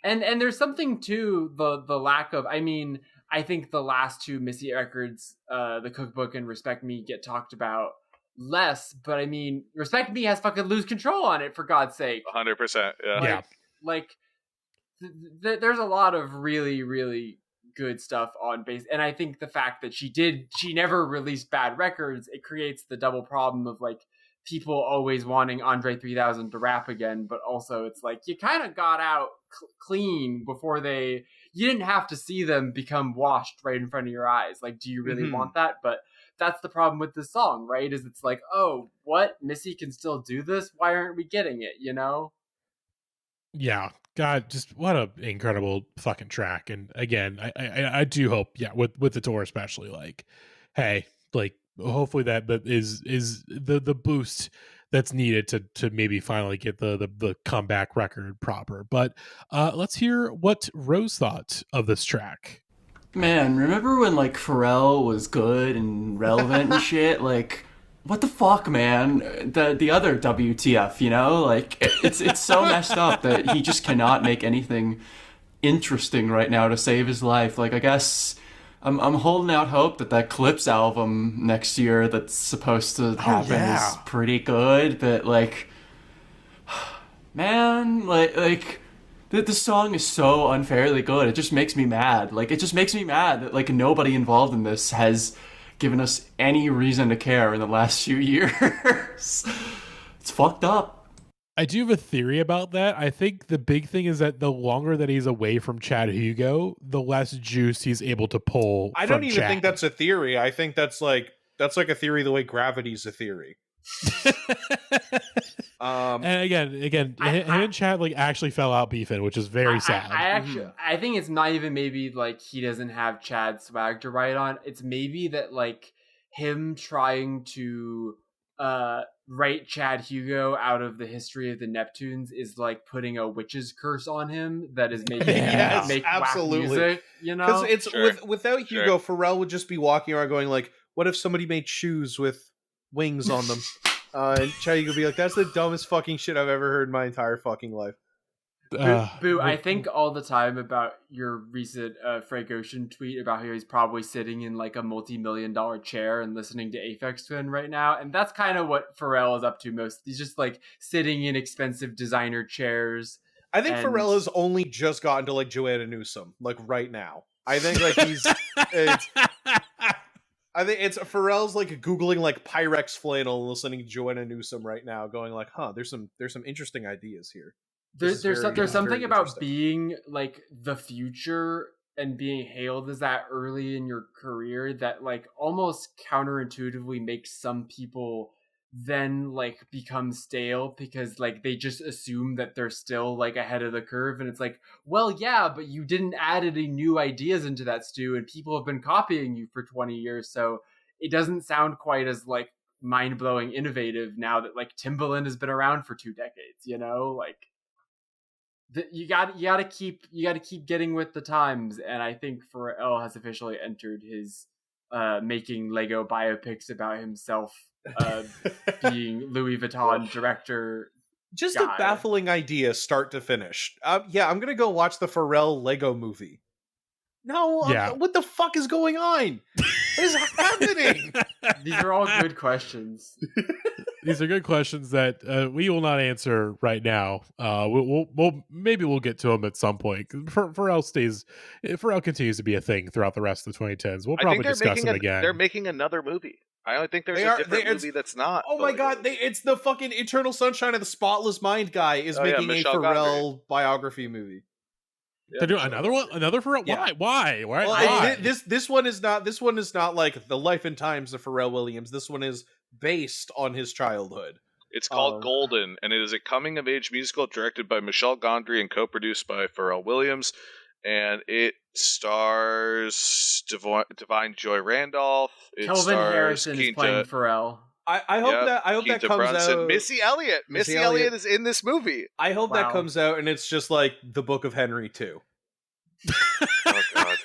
And there's something to the lack of, I mean, I think the last two Missy records, the Cookbook and Respect Me, get talked about less, but I mean, Respect Me has fucking Lose Control on it, for God's sake. 100%. Yeah. There's a lot of really, really good stuff on bass, and I think the fact that she never released bad records, it creates the double problem of like people always wanting Andre 3000 to rap again, but also it's like you kind of got out clean before you didn't have to see them become washed right in front of your eyes. Like, do you really want that? But that's the problem with this song, right? Is it's like, oh, what? Missy can still do this? Why aren't we getting it, you know? Yeah. God, just what an incredible fucking track. And again, I do hope, with the tour especially, like, hey, like, hopefully that is the boost that's needed to maybe finally get the comeback record proper. But let's hear what Rose thought of this track. Man, remember when like Pharrell was good and relevant and shit? Like, what the fuck, man? The other WTF, you know? Like, it's so messed up that he just cannot make anything interesting right now to save his life. Like, I guess I'm holding out hope that Clips album next year that's supposed to happen is pretty good, but like, man, like the song is so unfairly good. It just makes me mad. Like, it just makes me mad that like nobody involved in this has given us any reason to care in the last few years. It's fucked up. I do have a theory about that. I think the big thing is that the longer that he's away from Chad Hugo, the less juice he's able to pull. I don't even think that's a theory. I think that's like a theory the way gravity's a theory. And again, him and Chad like actually fell out beefing, which is very sad. I think it's not even maybe like he doesn't have Chad swag to write on. It's maybe that like him trying to write Chad Hugo out of the history of the Neptunes is like putting a witch's curse on him that is making him make absolutely whack music, you know? Because it's without Hugo, Pharrell would just be walking around going like, what if somebody made shoes with wings on them? And Chad Hugo would be like, that's the dumbest fucking shit I've ever heard in my entire fucking life. Boo, I think all the time about your recent Frank Ocean tweet about how he's probably sitting in like a multi-million-dollar chair and listening to Aphex Twin right now, and that's kind of what Pharrell is up to most. He's just like sitting in expensive designer chairs. I think Pharrell has only just gotten to like Joanna Newsom, like right now. I think like I think it's Pharrell's like Googling like Pyrex flannel and listening to Joanna Newsom right now, going like, there's some interesting ideas here. There's something about being like the future and being hailed as that early in your career that like almost counterintuitively makes some people then like become stale because like they just assume that they're still like ahead of the curve, and it's like, well, yeah, but you didn't add any new ideas into that stew and people have been copying you for 20 years, so it doesn't sound quite as like mind-blowing innovative now that like Timbaland has been around for 2 decades, you know? Like you gotta keep getting with the times, and I think Pharrell has officially entered his making Lego biopics about himself being Louis Vuitton director. Just guy. A baffling idea, start to finish. Yeah, I'm gonna go watch the Pharrell Lego movie. No, what the fuck is going on? What is happening? These are all good questions. These are good questions that we will not answer right now. We'll get to them at some point. Pharrell continues to be a thing throughout the rest of the 2010s. We'll probably discuss him again. They're making another movie. I don't think there's a different movie that's not. Oh my god, it's the fucking Eternal Sunshine of the Spotless Mind guy is making a Pharrell biography movie. Yeah, they're doing another one, another Pharrell. Yeah. Why? Well, this one is not like the life and times of Pharrell Williams. This one is based on his childhood. It's called Golden, and it is a coming-of-age musical directed by Michel Gondry and co-produced by Pharrell Williams. And it stars Divine Joy Randolph. Kelvin Harrison is playing Pharrell. I hope that comes Brunson. out. Missy Elliott. Missy Elliott is in this movie. I hope that comes out, and it's just like the Book of Henry 2. Oh god.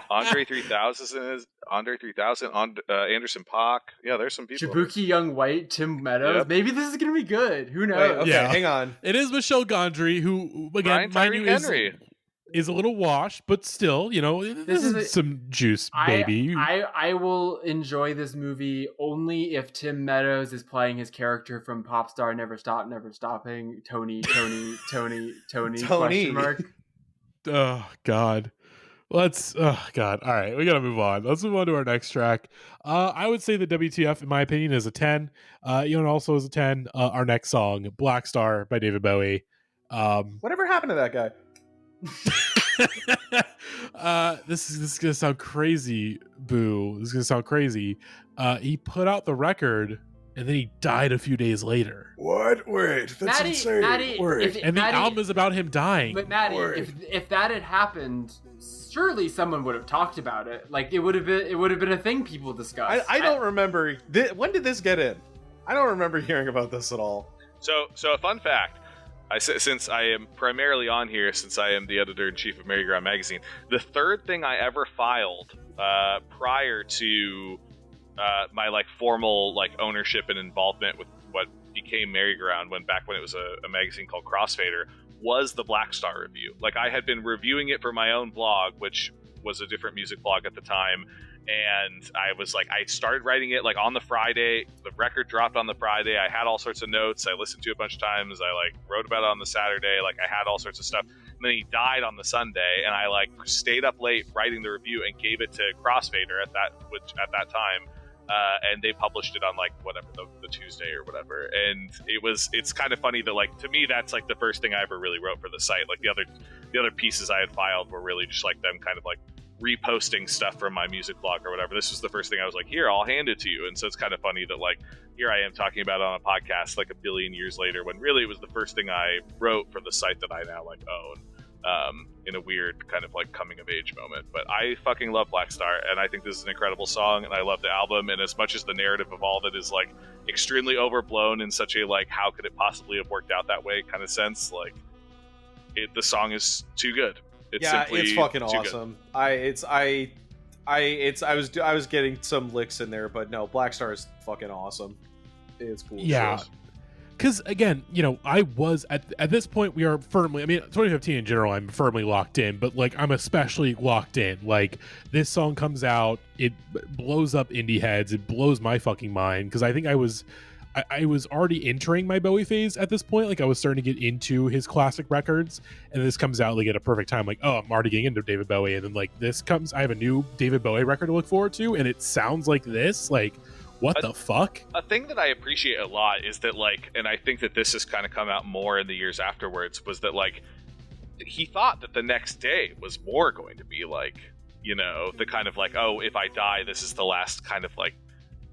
Andre 3000 is Andre 3000. Anderson .Paak. Yeah, there's some people. Jabuki Young White, Tim Meadows. Yep. Maybe this is gonna be good. Who knows? Wait, okay, hang on. It is Michel Gondry, who again, Henry is a little washed, but still, you know, this is some juice, baby. I will enjoy this movie only if Tim Meadows is playing his character from Popstar Never Stop, Never Stopping. Tony. Question mark. Oh God. Oh God. All right, we gotta move on. Let's move on to our next track. I would say the WTF, in my opinion, is a 10. Also is a 10. Our next song, Black Star by David Bowie. Whatever happened to that guy? This is gonna sound crazy, Boo. This is gonna sound crazy. He put out the record and then he died a few days later. What? Wait, that's insane. Maddie, the album is about him dying. But Matty, if that had happened, surely someone would have talked about it. Like it would have been a thing people discussed. I don't remember. When did this get in? I don't remember hearing about this at all. So a fun fact. Since I am primarily on here, since I am the editor-in-chief of Merry-Go-Round Magazine, the third thing I ever filed prior to my like formal like ownership and involvement with what became Merry-Go-Round when it was a magazine called Crossfader was the Black Star review. Like I had been reviewing it for my own blog, which was a different music blog at the time. And I was like, I started writing it like on the Friday. The record dropped on the Friday. I had all sorts of notes. I listened to it a bunch of times. I like wrote about it on the Saturday. Like I had all sorts of stuff. And then he died on the Sunday, and I like stayed up late writing the review and gave it to Crossfader at that time. And they published it on like whatever the Tuesday or whatever. And it's kind of funny that like to me that's like the first thing I ever really wrote for the site. Like the other pieces I had filed were really just like them kind of like reposting stuff from my music blog or whatever. This was the first thing I was like, here, I'll hand it to you. And so it's kind of funny that like here I am talking about it on a podcast like a billion years later when really it was the first thing I wrote for the site that I now like own. In a weird kind of like coming of age moment. But I fucking love Black Star, and I think this is an incredible song, and I love the album. And as much as the narrative of all of it is like extremely overblown in such a like how could it possibly have worked out that way kind of sense, like the song is too good. It's fucking awesome. I was getting some licks in there, but no, Black Star is fucking awesome. It's cool. Yeah. because again, I was at this point, we are firmly, 2015 in general, I'm firmly locked in, but like I'm especially locked in. Like this song comes out, it blows up indie heads, it blows my fucking mind, because I think I was already entering my Bowie phase at this point. Like I was starting to get into his classic records, and this comes out like at a perfect time. Like, oh, I'm already getting into David Bowie, and then like this comes, I have a new David Bowie record to look forward to, and it sounds like this. Like, what the fuck? A thing that I appreciate a lot is that like, and I think that this has kind of come out more in the years afterwards, was that like he thought that the next day was more going to be like, the kind of like, oh, if I die, this is the last kind of like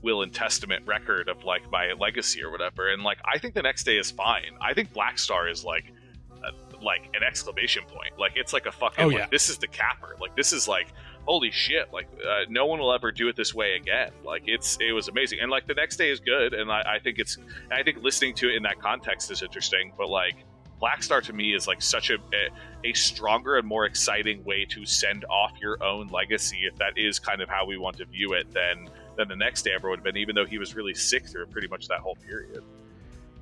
will and testament record of like my legacy or whatever. And like I think the next day is fine. I think Black Star is like an exclamation point. Like it's like a fucking like, this is the capper. Like this is like holy shit. Like no one will ever do it this way again. Like it was amazing. And like the next day is good. And I think listening to it in that context is interesting. But like Black Star to me is like such a stronger and more exciting way to send off your own legacy, if that is kind of how we want to view it, than the next day ever would have been, even though he was really sick through pretty much that whole period.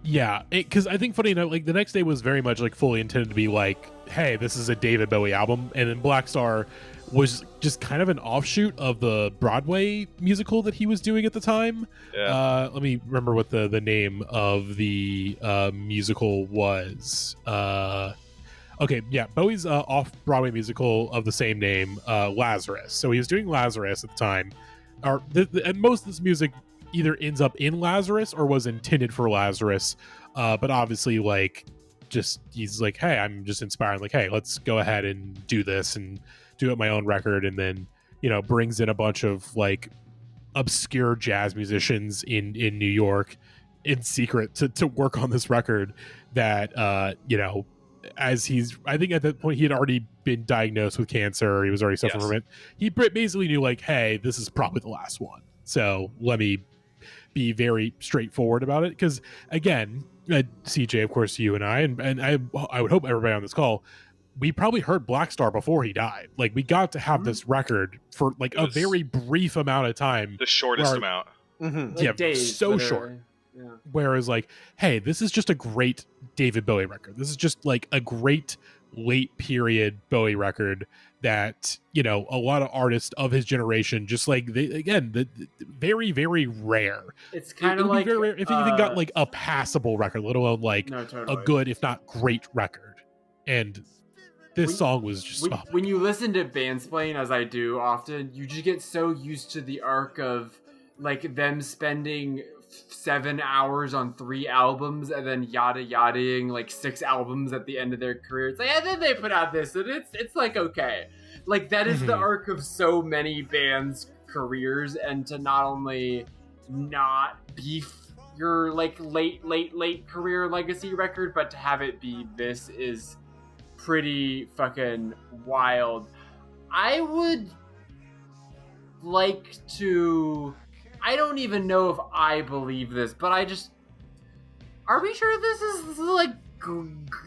Yeah, because I think funny enough, like the next day was very much like fully intended to be like, hey, this is a David Bowie album, and then Black Star was just kind of an offshoot of the Broadway musical that he was doing at the time. Yeah. Let me remember what the name of the musical was. Okay, yeah, Bowie's off-Broadway musical of the same name, Lazarus. So he was doing Lazarus at the time. And most of this music either ends up in Lazarus or was intended for Lazarus, but obviously like just he's like, hey, I'm just inspired, like, hey, let's go ahead and do this and do it my own record, and then brings in a bunch of like obscure jazz musicians in New York in secret to work on this record that as I think at that point he had already been diagnosed with cancer, he was already suffering from it. He basically knew like, hey, this is probably the last one, so let me be very straightforward about it. Because again, CJ, of course, you and I would hope everybody on this call, we probably heard Black Star before he died. Like we got to have this record for like a very brief amount of time, the shortest amount. Like days, so short. Yeah. Whereas like, hey, this is just a great David Bowie record. This is just like a great late period Bowie record that a lot of artists of his generation just like very, very rare. It's kind of like very rare if you even got like a passable record, let alone like a good, if not great, record. And this song was just when you listen to Bandsplain, as I do often, you just get so used to the arc of like them spending 7 hours on 3 albums and then yada-yadaing like 6 albums at the end of their career. It's like, and then they put out this, and it's like, okay. Like, that is the arc of so many bands' careers, and to not only not beef your like late career legacy record, but to have it be this is pretty fucking wild. I would like to... I don't even know if I believe this, but are we sure this is like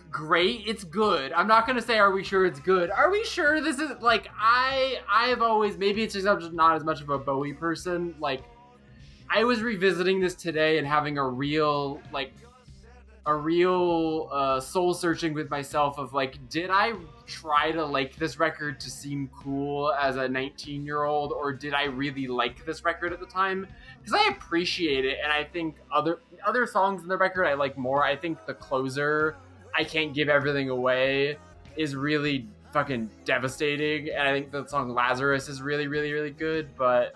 great? It's good. I'm not gonna say are we sure it's good. Are we sure this is like I've always, maybe it's just I'm just not as much of a Bowie person. Like I was revisiting this today and having a real soul searching with myself of like, did I try to like this record to seem cool as a 19-year-old, or did I really like this record at the time? Because I appreciate it, and I think other songs in the record I like more. I think the closer, I Can't Give Everything Away, is really fucking devastating, and I think the song Lazarus is really, really, really good, but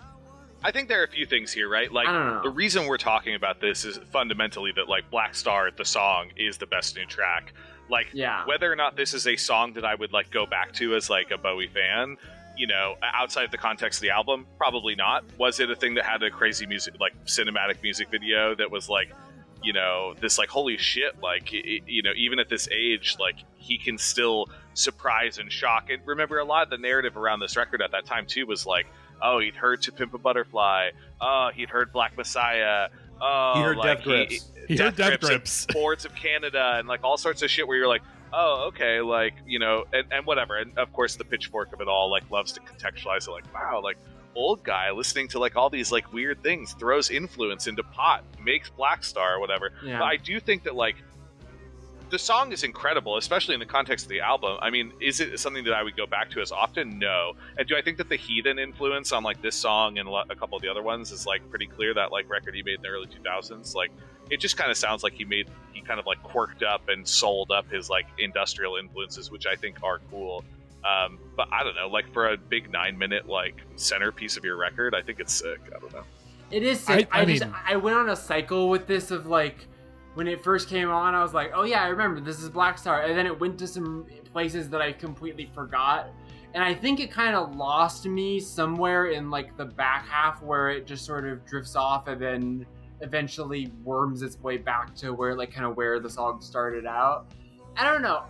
I think there are a few things here, right? Like, the reason we're talking about this is fundamentally that, like, Black Star, the song, is the best new track. Like, whether or not this is a song that I would, like, go back to as, like, a Bowie fan, outside of the context of the album, probably not. Was it a thing that had a crazy music, like, cinematic music video that was, like, this, like, holy shit, like, even at this age, like, he can still surprise and shock. And remember, a lot of the narrative around this record at that time, too, was, like, oh, he'd heard To Pimp a Butterfly. Oh, he'd heard Black Messiah. Oh, he heard like, Death Grips. He heard Death Grips. Boards of Canada, and like all sorts of shit where you're like, oh, okay, like, and whatever. And of course, the Pitchfork of it all, like, loves to contextualize it, like, wow, like, old guy listening to like all these like weird things, throws influence into pot, makes Black Star or whatever. Yeah. But I do think that like the song is incredible, especially in the context of the album. I mean, is it something that I would go back to as often? No. And do I think that the Heathen influence on like this song and a couple of the other ones is like pretty clear? That like record he made in the early 2000s, like it just kind of sounds like he kind of like quirked up and sold up his like industrial influences, which I think are cool. But I don't know, like for a big 9-minute like centerpiece of your record, I think it's sick. I don't know. It is sick. I I went on a cycle with this of like, when it first came on, I was like, oh yeah, I remember, this is Black Star. And then it went to some places that I completely forgot. And I think it kind of lost me somewhere in like the back half where it just sort of drifts off and then eventually worms its way back to where like kind of where the song started out. I don't know.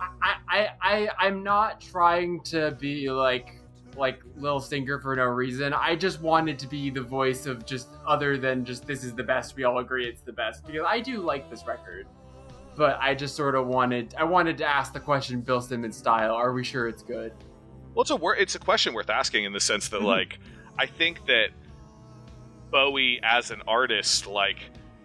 I'm not trying to be like Lil Stinker for no reason. I just wanted to be the voice of just other than just this is the best. We all agree it's the best, because I do like this record, but I just sort of wanted to ask the question Bill Simmons style. Are we sure it's good? Well, it's a question worth asking in the sense that like I think that Bowie as an artist, like,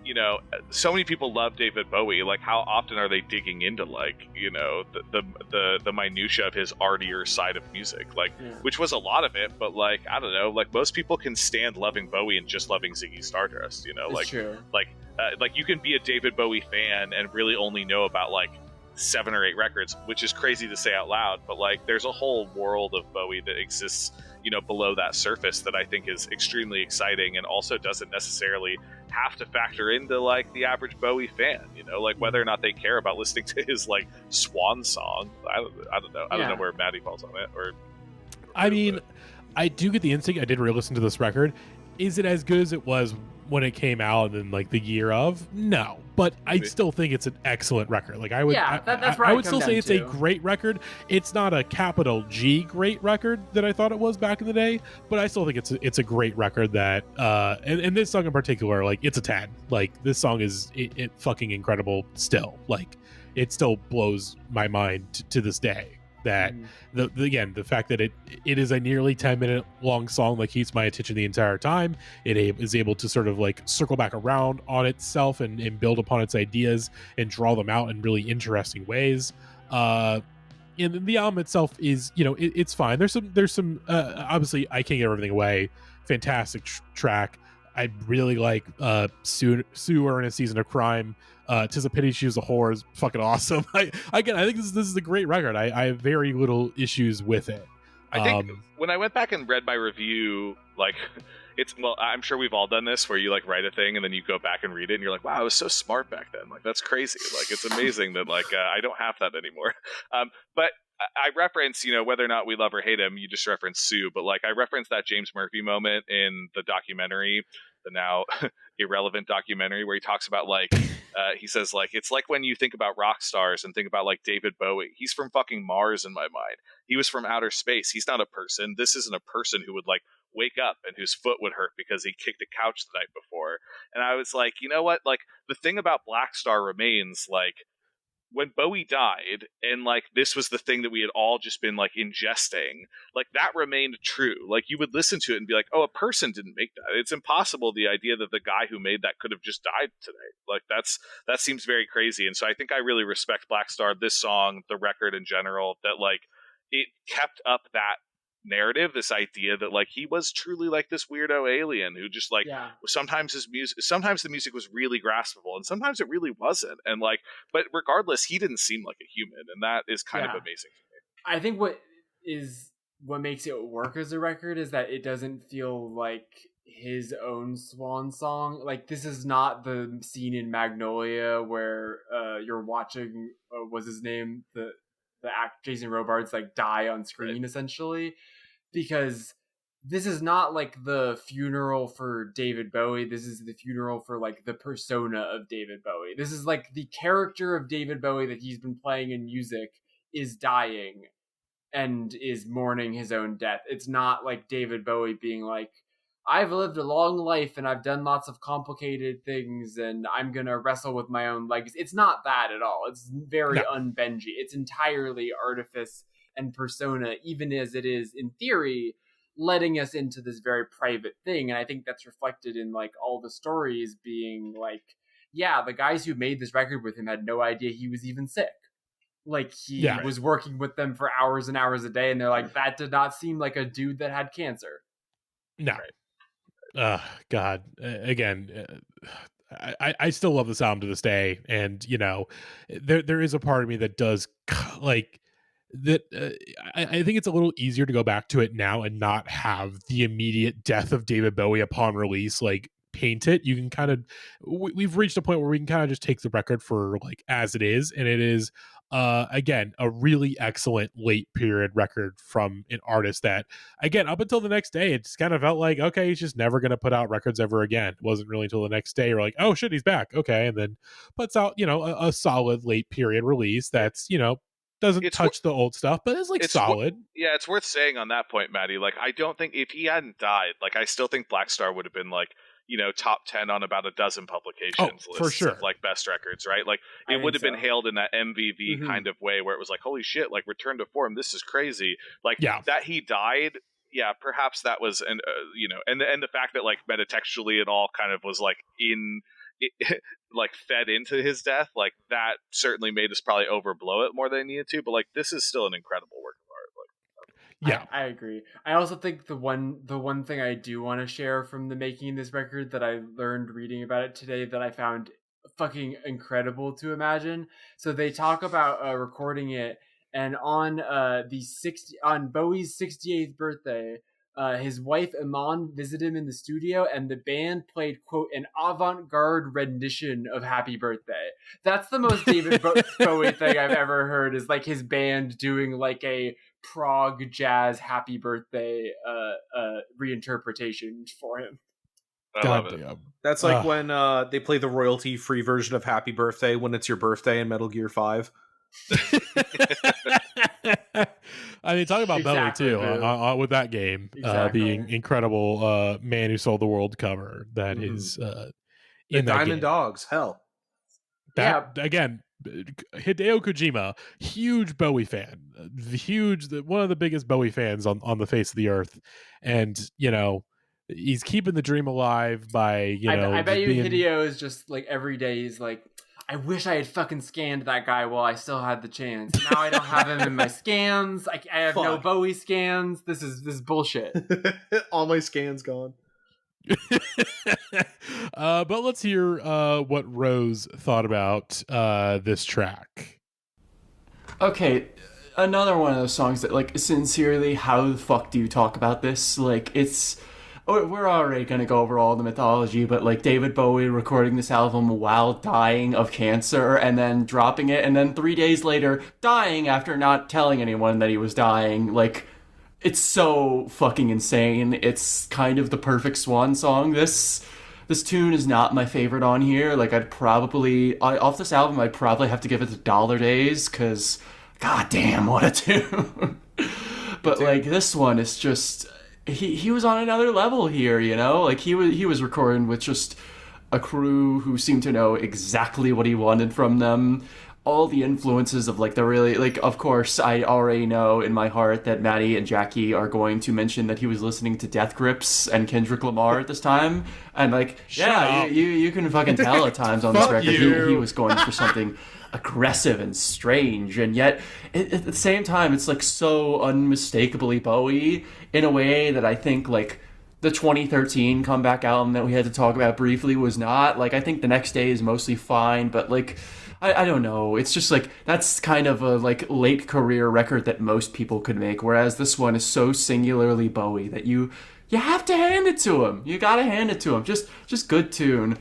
you know, so many people love David Bowie. Like, how often are they digging into like, you know, the minutia of his artier side of music, like, which was a lot of it. But like, I don't know, like most people can stand loving Bowie and just loving Ziggy Stardust. You know, like, like you can be a David Bowie fan and really only know about like 7 or 8 records, which is crazy to say out loud. But like, there's a whole world of Bowie that exists, you know, below that surface that I think is extremely exciting and also doesn't necessarily have to factor into like the average Bowie fan, you know, like whether or not they care about listening to his like Swan song. I don't know. I don't know where Matty falls on it. Or I mean, I do get the instinct. I did re-listen to this record. Is it as good as it was when it came out and like the year of? No, but I still think it's an excellent record. Like I would, that's I would still say it's a great record. It's not a capital G great record that I thought it was back in the day, but I still think it's a great record that, and this song in particular, like it's a 10. Like this song is it fucking incredible still. Like it still blows my mind to this day. That the fact that it is a nearly 10-minute long song like keeps my attention the entire time. It is able to sort of like circle back around on itself and build upon its ideas and draw them out in really interesting ways. And the album itself is, you know, it's fine. There's some obviously I Can't Give Everything Away, fantastic track. I really like Sue in a Season of Crime. 'Tis a Pity She Was a Whore is fucking awesome. I think this is a great record. I have very little issues with it. I think when I went back and read my review, like I'm sure we've all done this where you like write a thing and then you go back and read it and you're like, wow, I was so smart back then. Like that's crazy. Like it's amazing that like I don't have that anymore. But I reference, you know, whether or not we love or hate him, you just reference Sue, but like I referenced that James Murphy moment in the documentary, the now irrelevant documentary, where he talks about like he says like it's like when you think about rock stars and think about like David Bowie, he's from fucking Mars in my mind. He was from outer space. He's not a person. This isn't a person who would like wake up and whose foot would hurt because he kicked a couch the night before. And I was like, you know what, like the thing about Black Star remains, like when Bowie died and like this was the thing that we had all just been like ingesting, like that remained true. Like you would listen to it and be like, oh, a person didn't make that. It's impossible, the idea that the guy who made that could have just died today. Like that seems very crazy. And so I think I really respect Black Star, this song, the record in general, that like it kept up that narrative, this idea that like he was truly like this weirdo alien who just like sometimes the music was really graspable and sometimes it really wasn't, and like but regardless he didn't seem like a human, and that is kind of amazing to me. I think what makes it work as a record is that it doesn't feel like his own swan song. Like this is not the scene in Magnolia where you're watching what's his name, the act Jason Robards like die on screen, essentially, because this is not like the funeral for David Bowie. This is the funeral for like the persona of David Bowie. This is like the character of David Bowie that he's been playing in music is dying and is mourning his own death. It's not like David Bowie being like, I've lived a long life and I've done lots of complicated things and I'm going to wrestle with my own legacy. It's not that at all. It's very unbenji. It's entirely artifice and persona, even as it is in theory, letting us into this very private thing. And I think that's reflected in like all the stories being like, yeah, the guys who made this record with him had no idea he was even sick. Like he was working with them for hours and hours a day, and they're like, that did not seem like a dude that had cancer. No. God, again, I still love this album to this day, and you know, there is a part of me that does like that. I think it's a little easier to go back to it now and not have the immediate death of David Bowie upon release like paint it. You can kind of we've reached a point where we can kind of just take the record for like as it is, and it is again a really excellent late period record from an artist that again up until the next day it just kind of felt like, okay, he's just never going to put out records ever again. It wasn't really until the next day you're like, oh shit, he's back, okay, and then puts out, you know, a solid late period release that's, you know, doesn't touch the old stuff, but it's like solid. Yeah, it's worth saying on that point, Matty, like I don't think if he hadn't died, like I still think Black Star would have been like, you know, top 10 on about a dozen publications lists for sure. of like best records, right? Like it would have been hailed in that MVV kind of way where it was like, holy shit, like return to form, this is crazy. Like that he died, yeah, perhaps that was, and you know, and the fact that like metatextually it all kind of was like like fed into his death, like that certainly made us probably overblow it more than it needed to. But like this is still an incredible work of art. Like, I agree. I also think the one thing I do want to share from the making of this record that I learned reading about it today that I found fucking incredible to imagine. So they talk about recording it, and on on Bowie's 68th birthday, his wife Iman visited him in the studio, and the band played, quote, an avant-garde rendition of Happy Birthday. That's the most David Bowie thing I've ever heard, is like his band doing like a prog jazz Happy Birthday reinterpretation for him. I love it. That's like when they play the royalty-free version of Happy Birthday when it's your birthday in Metal Gear 5. I mean, talk about Bowie too with that game, the incredible Man Who Sold the World cover that is in the Diamond game. Dogs. Hell, that again, Hideo Kojima, huge Bowie fan, one of the biggest Bowie fans on the face of the earth, and you know, he's keeping the dream alive by, you know, I bet you Hideo is just like every day he's like, I wish I had fucking scanned that guy while I still had the chance. Now I don't have him in my scans. I have no Bowie scans. This is bullshit. All my scans gone. But let's hear what Rose thought about this track. Okay, another one of those songs that, like, sincerely, how the fuck do you talk about this? Like, it's... We're already going to go over all the mythology, but like David Bowie recording this album while dying of cancer and then dropping it, and then 3 days later dying after not telling anyone that he was dying. Like, it's so fucking insane. It's kind of the perfect swan song. This tune is not my favorite on here. Like, off this album, I'd probably have to give it to Dollar Days, because goddamn, what a tune. But like, this one is just... He was on another level here, you know? Like, he was recording with just a crew who seemed to know exactly what he wanted from them. All the influences of, like, the really... Like, of course, I already know in my heart that Matty and Jackie are going to mention that he was listening to Death Grips and Kendrick Lamar at this time. And, like, you can fucking tell at times on this record he was going for something aggressive and strange, and yet at the same time it's like so unmistakably Bowie in a way that I think like the 2013 comeback album that we had to talk about briefly was not. Like, I think The Next Day is mostly fine, but like I don't know, it's just like that's kind of a like late career record that most people could make, whereas this one is so singularly Bowie that you have to hand it to him. You gotta hand it to him. Just good tune.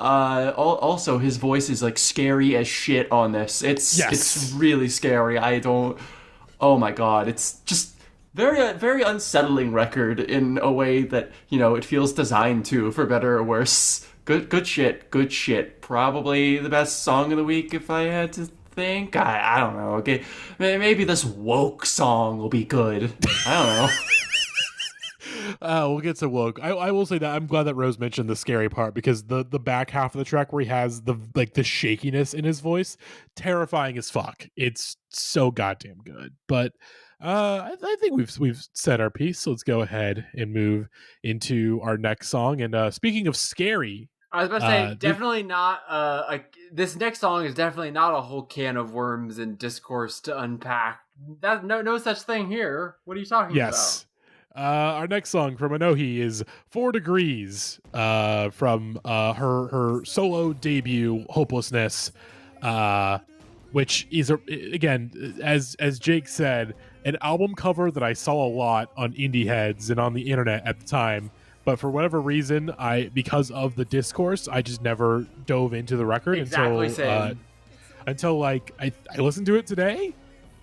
Also, his voice is like scary as shit on this. It's really scary. Oh my god, it's just very unsettling record in a way that, you know, it feels designed to, for better or worse. Good shit. Probably the best song of the week if I had to think. I don't know. Okay, maybe this woke song will be good. I don't know. We'll get to woke. I will say that I'm glad that Rose mentioned the scary part, because the back half of the track where he has the shakiness in his voice, terrifying as fuck. It's so goddamn good. But I think we've said our piece, so let's go ahead and move into our next song. And speaking of scary, I was about to say, definitely not. This next song is definitely not a whole can of worms and discourse to unpack. That no such thing here. What are you talking about? Our next song from ANOHNI is 4 Degrees from her solo debut, Hopelessness, which is, again, as Jake said, an album cover that I saw a lot on indie heads and on the internet at the time. But for whatever reason, because of the discourse, I just never dove into the record until like I listened to it today.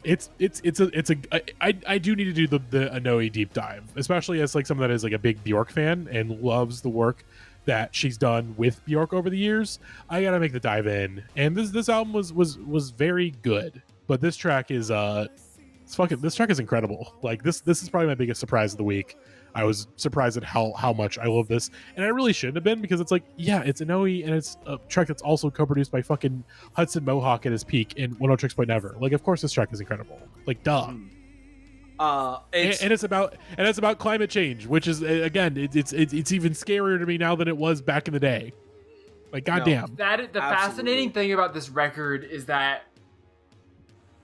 I do need to do the ANOHNI deep dive, especially as like someone that is like a big Bjork fan and loves the work that she's done with Bjork over the years. I gotta make the dive in, and this album was very good. But this track is this track is incredible. Like this is probably my biggest surprise of the week. I was surprised at how much I love this, and I really shouldn't have been, because it's like, yeah, it's ANOHNI, and it's a track that's also co-produced by fucking Hudson Mohawk at his peak in Oneohtrix Point Never. Like, of course this track is incredible. Like, duh. It's about climate change, which is, again, it's even scarier to me now than it was back in the day. Like, goddamn. The fascinating thing about this record is that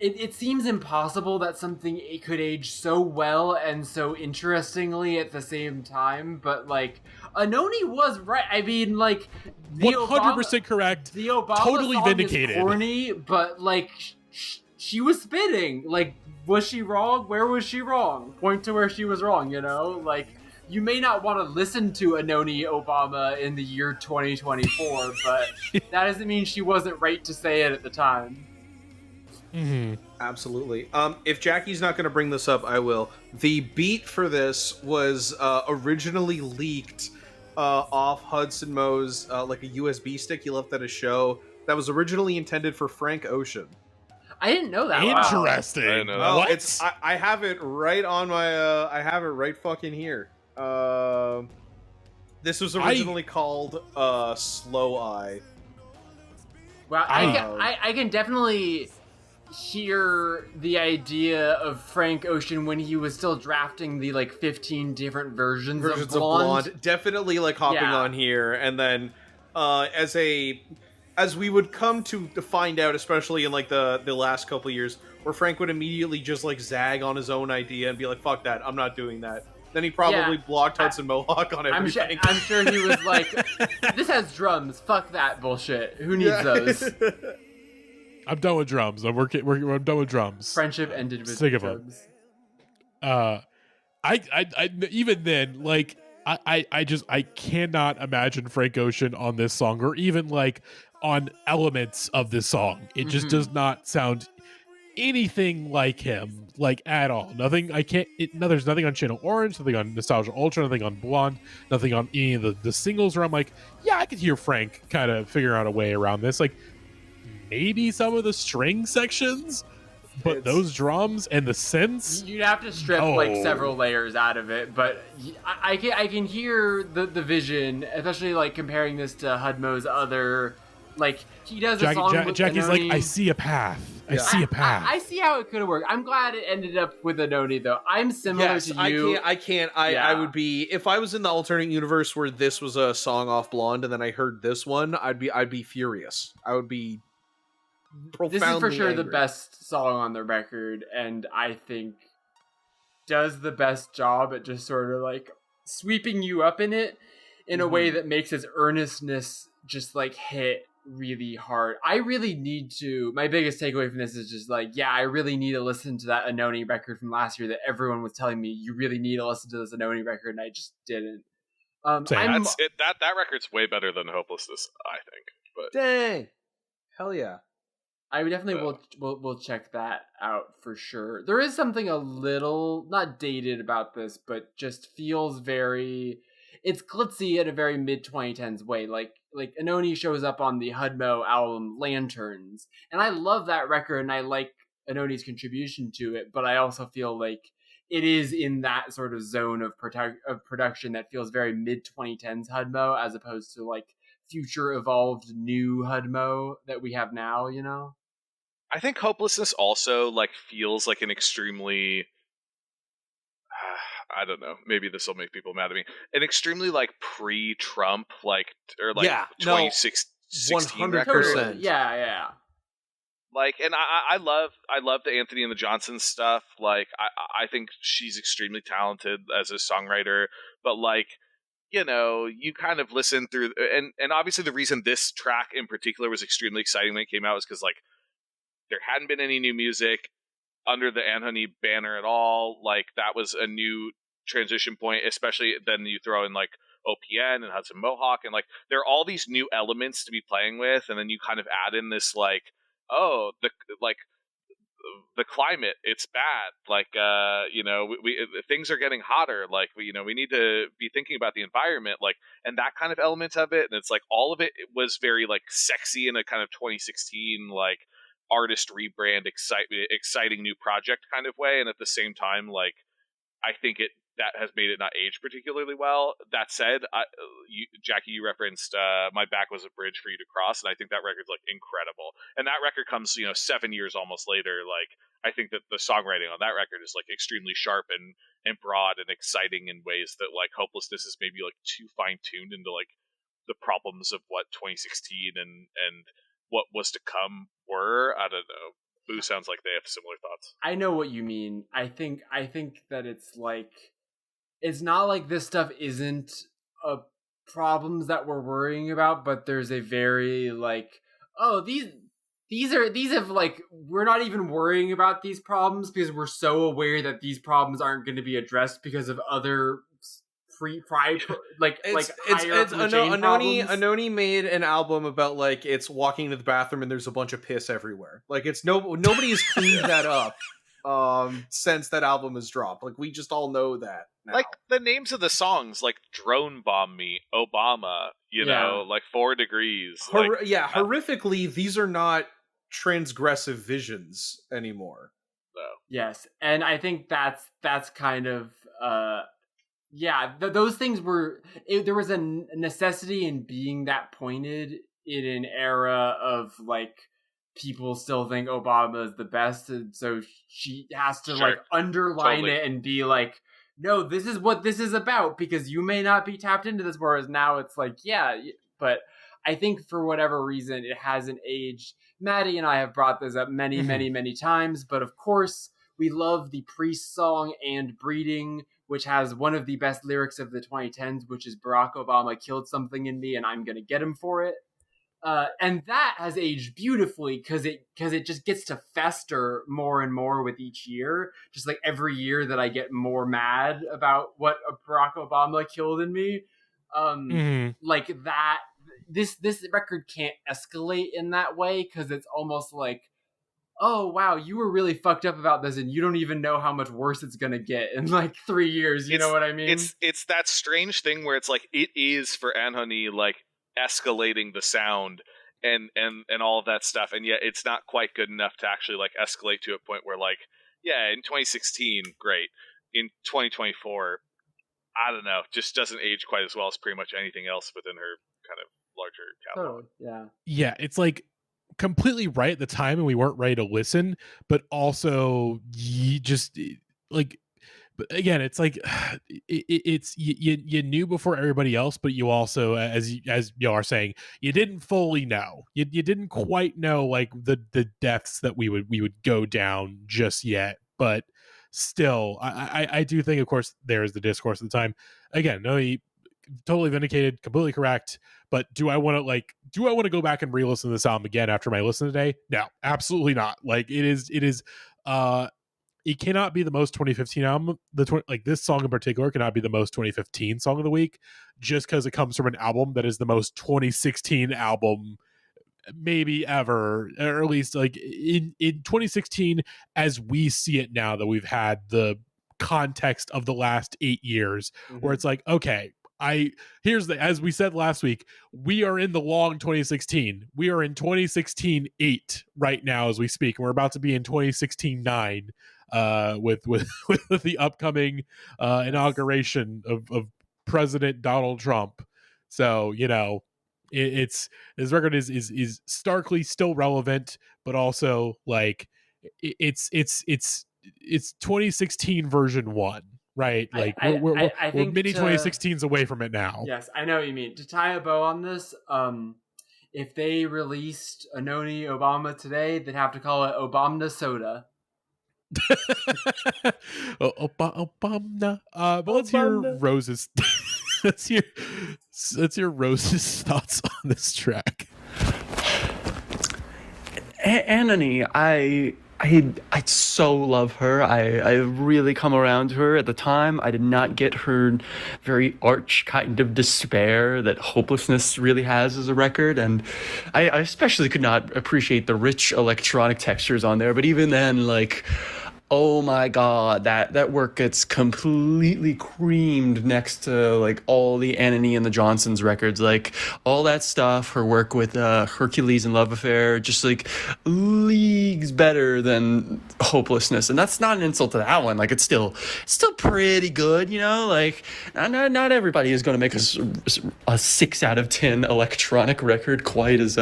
it seems impossible that something could age so well and so interestingly at the same time, but like ANOHNI was right. I mean, like, 100% correct. The Obama totally song vindicated. Is corny, but like she was spitting. Like, was she wrong? Where was she wrong? Point to where she was wrong. You know, like, you may not want to listen to ANOHNI Obama in the year 2024, but that doesn't mean she wasn't right to say it at the time. Mm-hmm. Absolutely. If Jackie's not going to bring this up, I will. The beat for this was originally leaked off Hudson Mo's like a USB stick he left at a show that was originally intended for Frank Ocean. I didn't know that. Interesting. Wow. I know that. It's I have it right on my I have it right fucking here. This was originally called Slow Eye. Well, I can definitely hear the idea of Frank Ocean when he was still drafting the like 15 different versions of Blonde. Definitely like hopping on here, and then as we would come to find out, especially in like the last couple of years, where Frank would immediately just like zag on his own idea and be like, fuck that, I'm not doing that. Then he probably blocked Hudson Mohawk on everything. I'm sure he was like, this has drums, fuck that bullshit, who needs those? I'm done with drums. I'm done with drums. Friendship ended with Sick of drums. I even then, like, I cannot imagine Frank Ocean on this song, or even like on elements of this song. It just does not sound anything like him, like, at all. There's nothing on Channel Orange, nothing on Nostalgia Ultra, nothing on Blonde, nothing on any of the singles where I'm like, yeah, I could hear Frank kind of figure out a way around this. Like, maybe some of the string sections, but those drums and the synths, you'd have to strip like several layers out of it. But I can hear the vision, especially like comparing this to Hudmo's other, like, he does a song with Jackie's ANOHNI. like, I see a path. I see a path. I see how it could have worked. I'm glad it ended up with ANOHNI though. I'm similar to you. I would be, if I was in the alternate universe where this was a song off Blonde and then I heard this one, I'd be furious. I would be profoundly This is for sure angry. the best song on the record, and I think does the best job at just sort of like sweeping you up in it in a way that makes its earnestness just like hit really hard. I really need to, my biggest takeaway from this is just like, yeah, I really need to listen to that ANOHNI record from last year that everyone was telling me you really need to listen to this ANOHNI record, and I just didn't. That record's way better than Hopelessness, I think. But dang, hell yeah. I definitely will check that out for sure. There is something a little not dated about this, but just feels very, it's glitzy in a very mid 2010s way. Like ANOHNI shows up on the Hudmo album Lanterns, and I love that record and I like ANOHNI's contribution to it, but I also feel like it is in that sort of zone of production that feels very mid 2010s Hudmo, as opposed to like future evolved new Hudmo that we have now, you know? I think Hopelessness also like feels like an extremely I don't know. Maybe this will make people mad at me. An extremely like pre-Trump, like or like 2016 record. 100%. Yeah. Like, and I love the Anthony and the Johnson stuff. Like, I think she's extremely talented as a songwriter. But like, you know, you kind of listen through, and obviously the reason this track in particular was extremely exciting when it came out was because like there hadn't been any new music under the ANOHNI banner at all. Like, that was a new transition point, especially then you throw in like OPN and Hudson Mohawk, and like there are all these new elements to be playing with, and then you kind of add in this like, oh, the climate, it's bad. Like, you know, we things are getting hotter. Like, we need to be thinking about the environment, like, and that kind of element of it. And it's like all of it was very like sexy in a kind of 2016 like artist rebrand, exciting new project kind of way. And at the same time, like, I think that has made it not age particularly well. That said, Jackie, you referenced My Back Was a Bridge for You to Cross, and I think that record's like incredible. And that record comes, 7 years almost later. Like, I think that the songwriting on that record is like extremely sharp and broad and exciting in ways that like Hopelessness is maybe like too fine-tuned into like the problems of what 2016 and what was to come were. I don't know. Boo sounds like they have similar thoughts. I know what you mean. I think that it's like, it's not like this stuff isn't problems that we're worrying about, but there's a very like, oh, these have like, we're not even worrying about these problems because we're so aware that these problems aren't going to be addressed because of other ANOHNI made an album about like it's walking to the bathroom and there's a bunch of piss everywhere. Like, it's nobody has cleaned that up since that album has dropped. Like, we just all know that now. Like, the names of the songs, like Drone Bomb Me, Obama, you know, like 4 Degrees. Horrifically, these are not transgressive visions anymore. No. Yes, and I think that's kind of those things were. There was a necessity in being that pointed in an era of like people still think Obama is the best, and so she has to like underline it and be like, no, this is what this is about, because you may not be tapped into this. Whereas now it's like, yeah, but I think for whatever reason it hasn't aged. Matty and I have brought this up many, many times, but of course we love the Priest song And Breeding, which has one of the best lyrics of the 2010s, which is Barack Obama killed something in me and I'm going to get him for it. And that has aged beautifully because it just gets to fester more and more with each year. Just like every year that I get more mad about what Barack Obama killed in me. Like that, this record can't escalate in that way because it's almost like, oh wow, you were really fucked up about this and you don't even know how much worse it's gonna get in like 3 years. You know what I mean? It's that strange thing where it's like, it is for ANOHNI like escalating the sound and all of that stuff, and yet it's not quite good enough to actually like escalate to a point where like, yeah, in 2016 great, in 2024 I don't know, just doesn't age quite as well as pretty much anything else within her kind of larger catalog. Yeah, it's like completely right at the time and we weren't ready to listen, but also you just like, but again, it's like it's you knew before everybody else, but you also, as you are saying, you didn't fully know. You didn't quite know like the depths that we would go down just yet. But still, I do think, of course, there's the discourse at the time. Again, no, he totally vindicated, completely correct. But do I want to go back and re-listen to this album again after my listen today? No, absolutely not. Like it is it cannot be the most 2015 album. Like this song in particular cannot be the most 2015 song of the week, just because it comes from an album that is the most 2016 album maybe ever, or at least like in 2016 as we see it now, that we've had the context of the last 8 years, where it's like, okay, as we said last week, we are in the long 2016. We are in 2016 8 right now as we speak, and we're about to be in 2016 9 with the upcoming inauguration of President Donald Trump. So, you know, it's this record is starkly still relevant, but also like it's 2016 version 1. right? Like I we're think mini to- 2016s away from it now. Yes, I know what you mean. To tie a bow on this, if they released ANOHNI Obama today, they'd have to call it Obama Soda. Obama. But let's hear Rose's. let's hear Rose's thoughts on this track. ANOHNI, I so love her. I really come around to her. At the time, I did not get her very arch kind of despair that Hopelessness really has as a record, and I especially could not appreciate the rich electronic textures on there. But even then, like, oh my god, that work gets completely creamed next to like all the ANOHNI and the Johnsons records, like all that stuff. Her work with Hercules and Love Affair, just like leagues better than Hopelessness. And that's not an insult to that one. Like it's still pretty good, you know. Like not everybody is going to make a 6 out of 10 electronic record quite as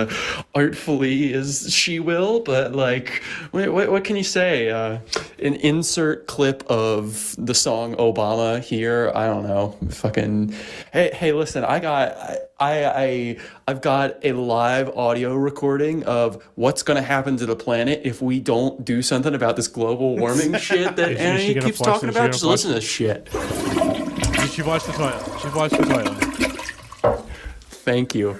artfully as she will, but like what can you say? An insert clip of the song Obama here. I don't know. Fucking hey, listen, I've got a live audio recording of what's gonna happen to the planet if we don't do something about this global warming shit that ANOHNI keeps talking about. Just listen to this shit. She watched the toilet. She watched the toilet. Thank you.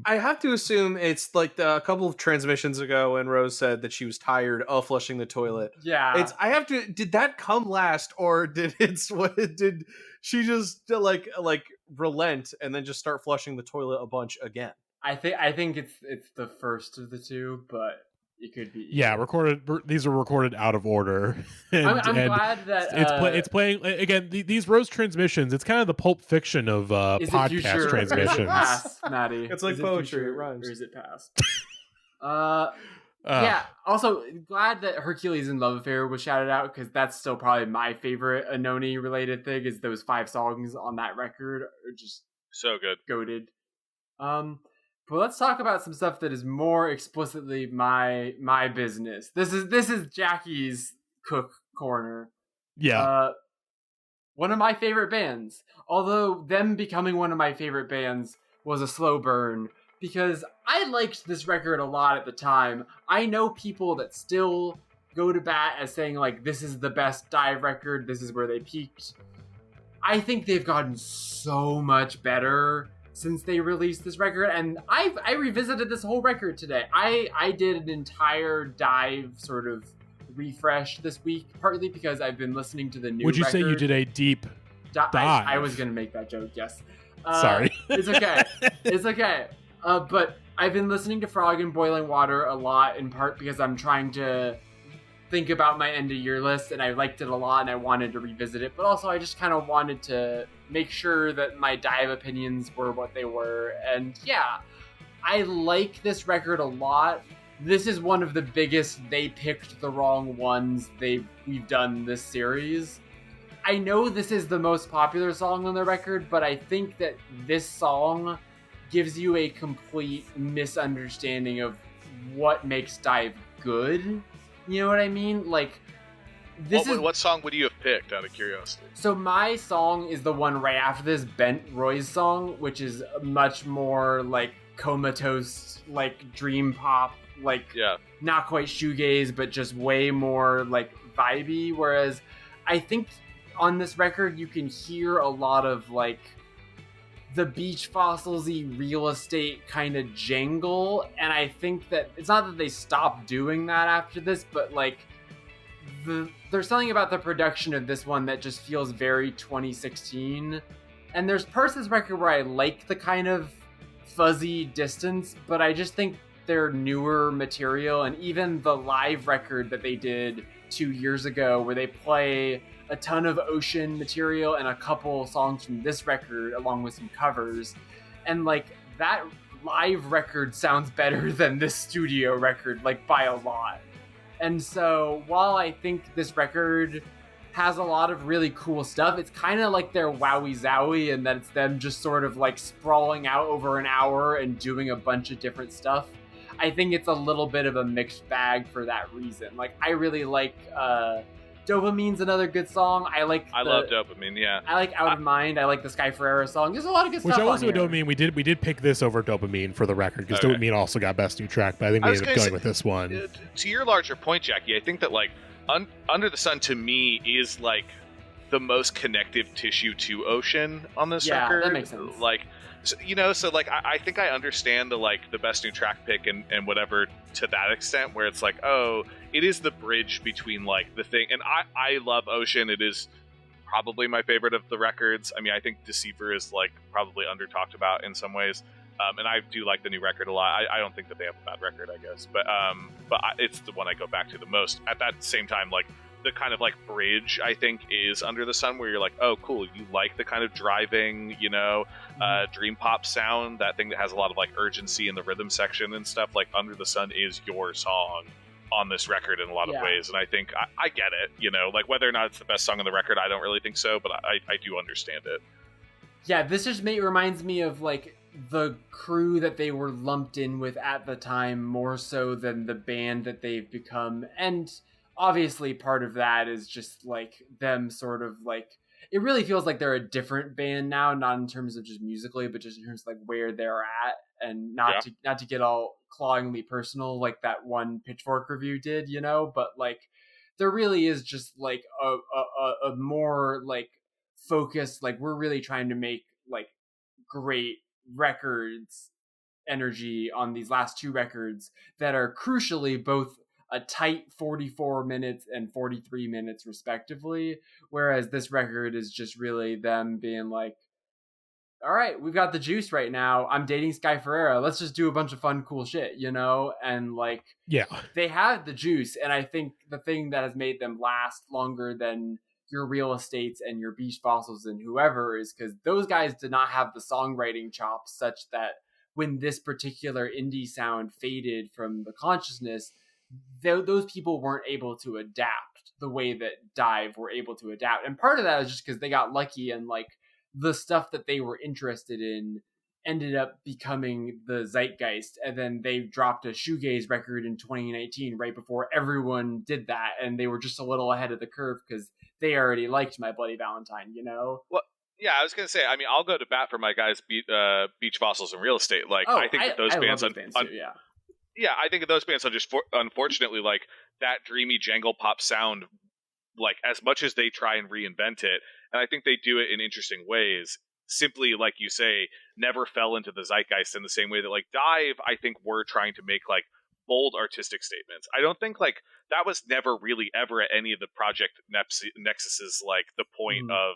I have to assume it's like a couple of transmissions ago when Rose said that she was tired of flushing the toilet. Yeah. Did that come last, or did she just like relent and then just start flushing the toilet a bunch again? I think it's the first of the two, but it could be. Yeah, these are recorded out of order. And, I'm glad that it's playing again. These Rose transmissions. It's kind of the Pulp Fiction of podcast transmissions. Is it past, Matty? It's like poetry. It rhymes. Or is it past? Yeah. Also, glad that Hercules and Love Affair was shouted out, because that's still probably my favorite ANOHNI related thing. Is those 5 songs on that record are just so good, goated. But let's talk about some stuff that is more explicitly my business. This is Jackie's Cook Corner. Yeah. One of my favorite bands. Although them becoming one of my favorite bands was a slow burn, because I liked this record a lot at the time. I know people that still go to bat as saying like, this is the best DIIV record, this is where they peaked. I think they've gotten so much better since they released this record, and I revisited this whole record today. I did an entire DIIV sort of refresh this week, partly because I've been listening to the new Would you record. say you did a deep dive? I was going to make that joke, yes. Sorry. It's okay. It's okay. But I've been listening to Frog in Boiling Water a lot, in part because I'm trying to think about my end of year list, and I liked it a lot and I wanted to revisit it, but also I just kind of wanted to make sure that my DIIV opinions were what they were. And yeah, I like this record a lot. This is one of the biggest they picked the wrong ones we've done this series. I know this is the most popular song on the record, but I think that this song gives you a complete misunderstanding of what makes DIIV good. You know what I mean? Like, what song would you have picked, out of curiosity? So my song is the one right after this, Bent Roy's song, which is much more like comatose, like dream pop, like not quite shoegaze, but just way more like vibey. Whereas I think on this record you can hear a lot of like the Beach Fossils-y real estate kind of jangle, and I think that it's not that they stopped doing that after this, but like there's something about the production of this one that just feels very 2016. And there's parts of this record where I like the kind of fuzzy distance, but I just think they're newer material. And even the live record that they did 2 years ago, where they play a ton of Ocean material and a couple songs from this record along with some covers, and like that live record sounds better than this studio record, like by a lot. And so while I think this record has a lot of really cool stuff, it's kind of like their Wowie Zowie, and that it's them just sort of like sprawling out over an hour and doing a bunch of different stuff. I think it's a little bit of a mixed bag for that reason. Like, I really like Dopamine's another good song. I love Dopamine. Yeah, I like Out of Mind. I like the Sky Ferreira song. There's a lot of good Which stuff. also on here. Dopamine, we did pick this over Dopamine for the record because Okay. Dopamine also got best new track, but I think we ended up going with this one. To your larger point, Jackie, I think that like Under the Sun to me is like the most connective tissue to Ocean on this record. That makes sense. Like, so, you know, so like I think I understand the best new track pick and whatever to that extent, where it's like, oh, it is the bridge between like the thing, and I love Ocean. It is probably my favorite of the records. I mean, I think Deceiver is like probably under talked about in some ways. And I do like the new record a lot. I don't think that they have a bad record, I guess, but it's the one I go back to the most. At that same time, like the kind of like bridge I think is Under the Sun, where you're like, oh, cool, you like the kind of driving, you know, dream pop sound, that thing that has a lot of like urgency in the rhythm section and stuff. Like Under the Sun is your song on this record in a lot of ways, and I think I get it. You know, like whether or not it's the best song on the record, I don't really think so, but I do understand it. Yeah, this just reminds me of like the crew that they were lumped in with at the time, more so than the band that they've become. And obviously part of that is just like them sort of like, it really feels like they're a different band now, not in terms of just musically, but just in terms of like where they're at, and not to get all clawingly personal like that one Pitchfork review did, you know, but like there really is just like a more like focused, like we're really trying to make like great records energy on these last two records that are crucially both a tight 44 minutes and 43 minutes respectively, whereas this record is just really them being like, all right, we've got the juice right now, I'm dating Sky Ferreira, let's just do a bunch of fun cool shit, you know? And like, yeah, they have the juice, and I think the thing that has made them last longer than your Real Estates and your Beach Fossils and whoever is because those guys did not have the songwriting chops such that when this particular indie sound faded from the consciousness, those people weren't able to adapt the way that DIIV were able to adapt. And part of that is just because they got lucky, and like the stuff that they were interested in ended up becoming the zeitgeist, and then they dropped a shoegaze record in 2019 right before everyone did that, and they were just a little ahead of the curve because they already liked My Bloody Valentine, you know? Well, yeah, I was gonna say, I mean, I'll go to bat for my guys, Beach Fossils and Real Estate. Like, I think that those bands, yeah, I think of those bands are just unfortunately like that dreamy jangle pop sound. Like, as much as they try and reinvent it, and I think they do it in interesting ways, simply, like you say, never fell into the zeitgeist in the same way that like DIIV, I think, were trying to make like bold artistic statements. I don't think like that was never really ever at any of the Project Nexus's like the point of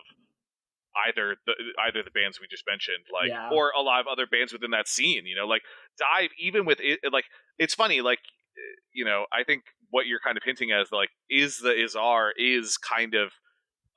either the bands we just mentioned, like, or a lot of other bands within that scene, you know, like DIIV, even with it, like, it's funny, like, you know, I think what you're kind of hinting at is like, is the Izar is kind of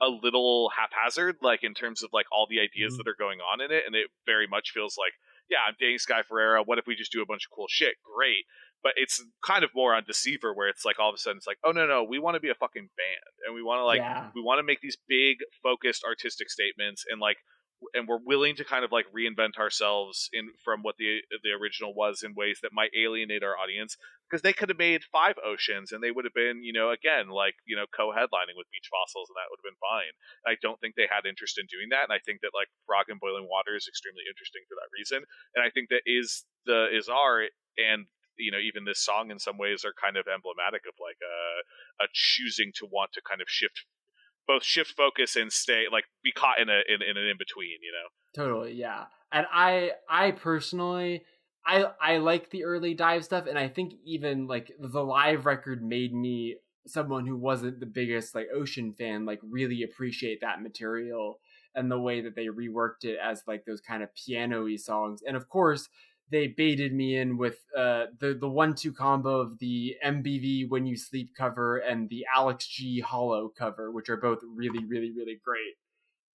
a little haphazard, like in terms of like all the ideas that are going on in it, and it very much feels like, yeah, I'm dating Sky Ferreira, what if we just do a bunch of cool shit? Great. But it's kind of more on Deceiver, where it's like all of a sudden it's like, oh no, we want to be a fucking band, and we want to like we want to make these big focused artistic statements, and like, and we're willing to kind of like reinvent ourselves in from what the original was in ways that might alienate our audience, because they could have made 5 Oceans and they would have been, you know, again, like, you know, co-headlining with Beach Fossils, and that would have been fine. And I don't think they had interest in doing that, and I think that like Frog and Boiling Water is extremely interesting for that reason, and I think that is the Izar, and you know, even this song in some ways are kind of emblematic of like a choosing to want to kind of shift focus and stay, like, be caught in an in-between, you know? Totally, yeah. And I personally, I like the early DIIV stuff, and I think even, like, the live record made me, someone who wasn't the biggest, like, Ocean fan, like, really appreciate that material and the way that they reworked it as, like, those kind of piano-y songs. And, of course, they baited me in with the 1-2 combo of the MBV When You Sleep cover and the Alex G Hollow cover, which are both really, really, really great.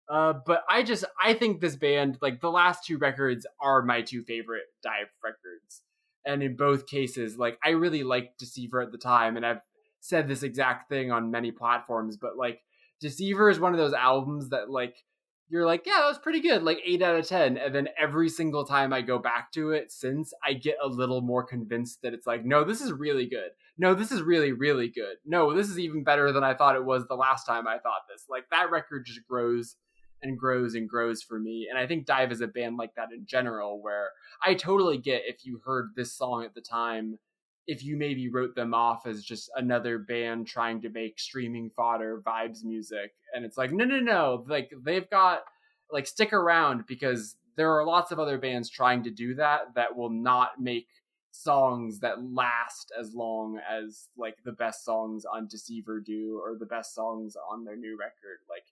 But I think this band, like the last 2 records, are my 2 favorite DIIV records. And in both cases, like, I really liked Deceiver at the time, and I've said this exact thing on many platforms, but like Deceiver is one of those albums that, like, you're like, yeah, that was pretty good, like 8 out of 10. And then every single time I go back to it since, I get a little more convinced that it's like, no, this is really good. No, this is really, really good. No, this is even better than I thought it was the last time I thought this. Like, that record just grows and grows and grows for me. And I think DIIV is a band like that in general, where I totally get if you heard this song at the time, if you maybe wrote them off as just another band trying to make streaming fodder vibes music. And it's like, no. Like, they've got, like, stick around, because there are lots of other bands trying to do that will not make songs that last as long as, like, the best songs on Deceiver do, or the best songs on their new record. Like,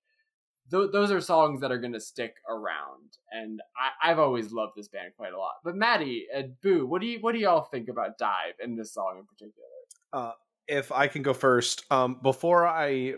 those are songs that are going to stick around, and I've always loved this band quite a lot. But Matty and Boo, what do y'all think about DIIV and this song in particular? If I can go first, before I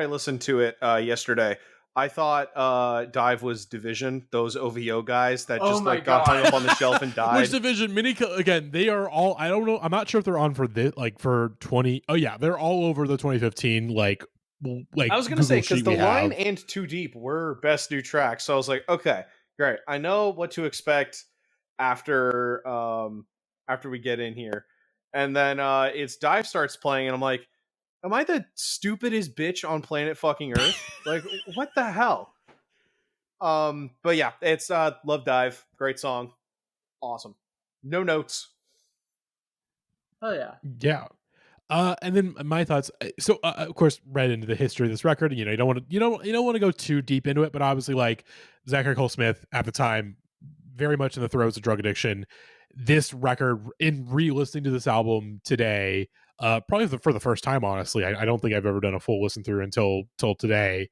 listened to it yesterday, I thought DIIV was Division, those OVO guys that just got hung up on the shelf and died. Which Division? Again, they are all. I don't know. I'm not sure if they're on for this, like for 20. Oh yeah, they're all over the 2015 like I was gonna say, because the line and Too Deep were best new tracks, so I was like, okay, great, I know what to expect after we get in here. And then it's DIIV starts playing, and I'm like, am I the stupidest bitch on planet fucking Earth? Like, what the hell? But yeah, it's love DIIV, great song, awesome, no notes. Oh yeah. And then my thoughts. So, of course, right into the history of this record. You know, you don't want to go too deep into it, but obviously, like, Zachary Cole Smith at the time, very much in the throes of drug addiction. This record, in re-listening to this album today, probably for the first time, honestly, I don't think I've ever done a full listen through until today.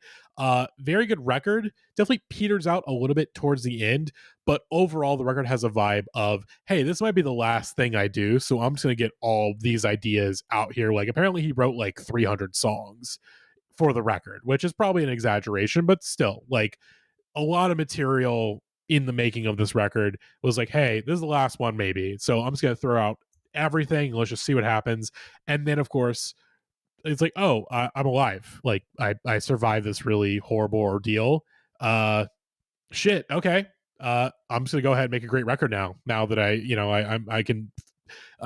Very good record. Definitely peters out a little bit towards the end, but overall the record has a vibe of, hey, this might be the last thing I do, so I'm just gonna get all these ideas out here. Like, apparently he wrote like 300 songs for the record, which is probably an exaggeration, but still, like, a lot of material in the making of this record. Was like, hey, this is the last one maybe, so I'm just gonna throw out everything, let's just see what happens. And then of course it's like, oh, I'm alive. Like, I survived this really horrible ordeal. Shit. Okay. I'm just gonna go ahead and make a great record now. Now that I can.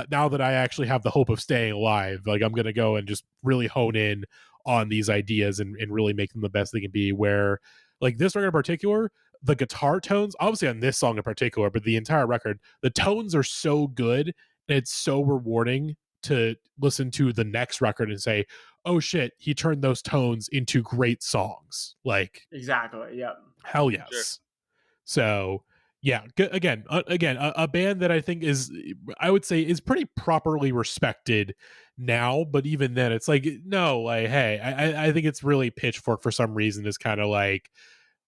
Now that I actually have the hope of staying alive, like, I'm gonna go and just really hone in on these ideas and really make them the best they can be. Where, like, this record in particular, the guitar tones, obviously on this song in particular, but the entire record, the tones are so good, and it's so rewarding to listen to the next record and say, oh shit, he turned those tones into great songs. Like, exactly. Yeah. Hell yes. Sure. So yeah, again, a band that I think I would say is pretty properly respected now, but even then it's like, no, like, hey, I think it's really Pitchfork for some reason is kind of like,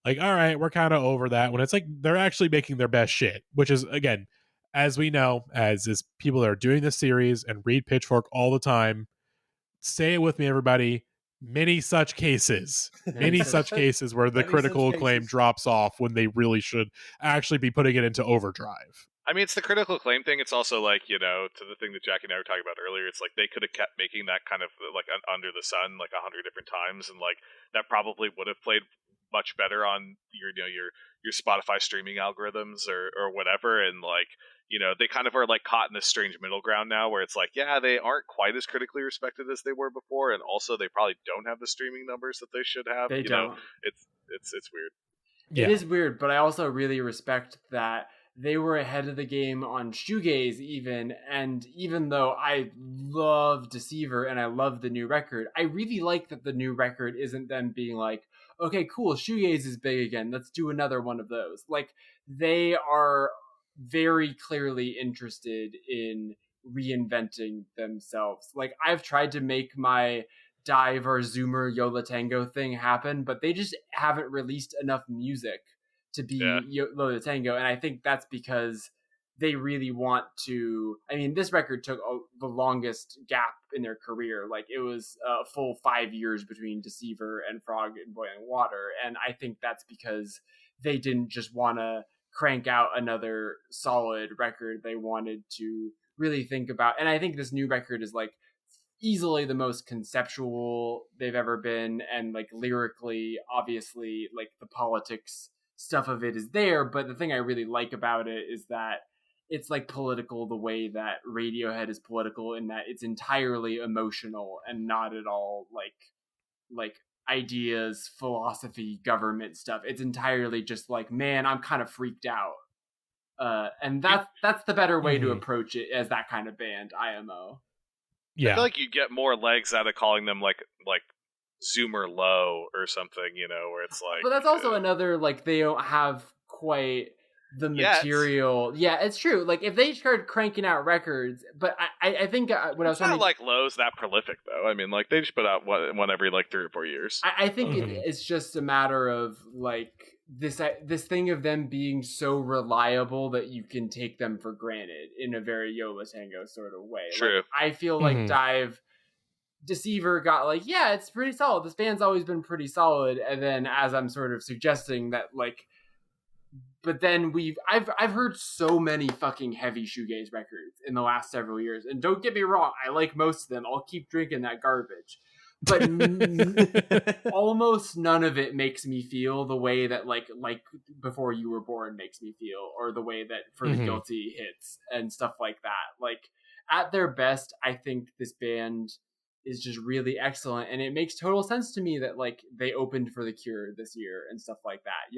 all right, we're kind of over that, when it's like they're actually making their best shit, which is, again, as we know, as is people that are doing this series and read Pitchfork all the time, say it with me, everybody, many such cases where the critical acclaim drops off when they really should actually be putting it into overdrive. I mean, it's the critical acclaim thing. It's also like, to the thing that Jackie and I were talking about earlier, it's like they could have kept making that kind of like Under the Sun like 100 different times, and like that probably would have played much better on your Spotify streaming algorithms or whatever. And like, they kind of are like caught in this strange middle ground now where it's like, yeah, they aren't quite as critically respected as they were before, and also they probably don't have the streaming numbers that they should have. They don't. It's weird. Yeah. It is weird, but I also really respect that they were ahead of the game on shoegaze even, and even though I love Deceiver and I love the new record, I really like that the new record isn't them being like, okay, cool, shoegaze is big again, let's do another one of those. Like, they are very clearly interested in reinventing themselves. Like, I've tried to make my DIIV or Zoomer Yola Tango thing happen, but they just haven't released enough music to be Yola Tango, and I think that's because they really want to. I mean, this record took the longest gap in their career. Like, it was a full 5 years between Deceiver and Frog in Boiling Water, and I think that's because they didn't just want to crank out another solid record. They wanted to really think about, and I think this new record is like easily the most conceptual they've ever been, and like lyrically, obviously, like the politics stuff of it is there, but the thing I really like about it is that it's like political the way that Radiohead is political, in that it's entirely emotional and not at all like ideas, philosophy, government stuff. It's entirely just like, man, I'm kind of freaked out. And that's the better way to approach it as that kind of band, IMO. I feel like you get more legs out of calling them like Zoomer Low or something, where it's like. But that's also another, like, they don't have quite the material. Yeah, it's true. Like, if they started cranking out records, but I think what I was trying to. It's not like Low's that prolific, though. I mean, like, they just put out one every, like, 3 or 4 years. I think it's just a matter of, like, this thing of them being so reliable that you can take them for granted in a very Yo La Tengo sort of way. True. Like, I feel like DIIV Deceiver got like, yeah, it's pretty solid. This band's always been pretty solid. And then as I'm sort of suggesting that, like, but then I've heard so many fucking heavy shoegaze records in the last several years. And don't get me wrong, I like most of them. I'll keep drinking that garbage. But almost none of it makes me feel the way that like Before You Were Born makes me feel, or the way that For the Guilty hits and stuff like that. Like, at their best, I think this band is just really excellent, and it makes total sense to me that like they opened for The Cure this year and stuff like that.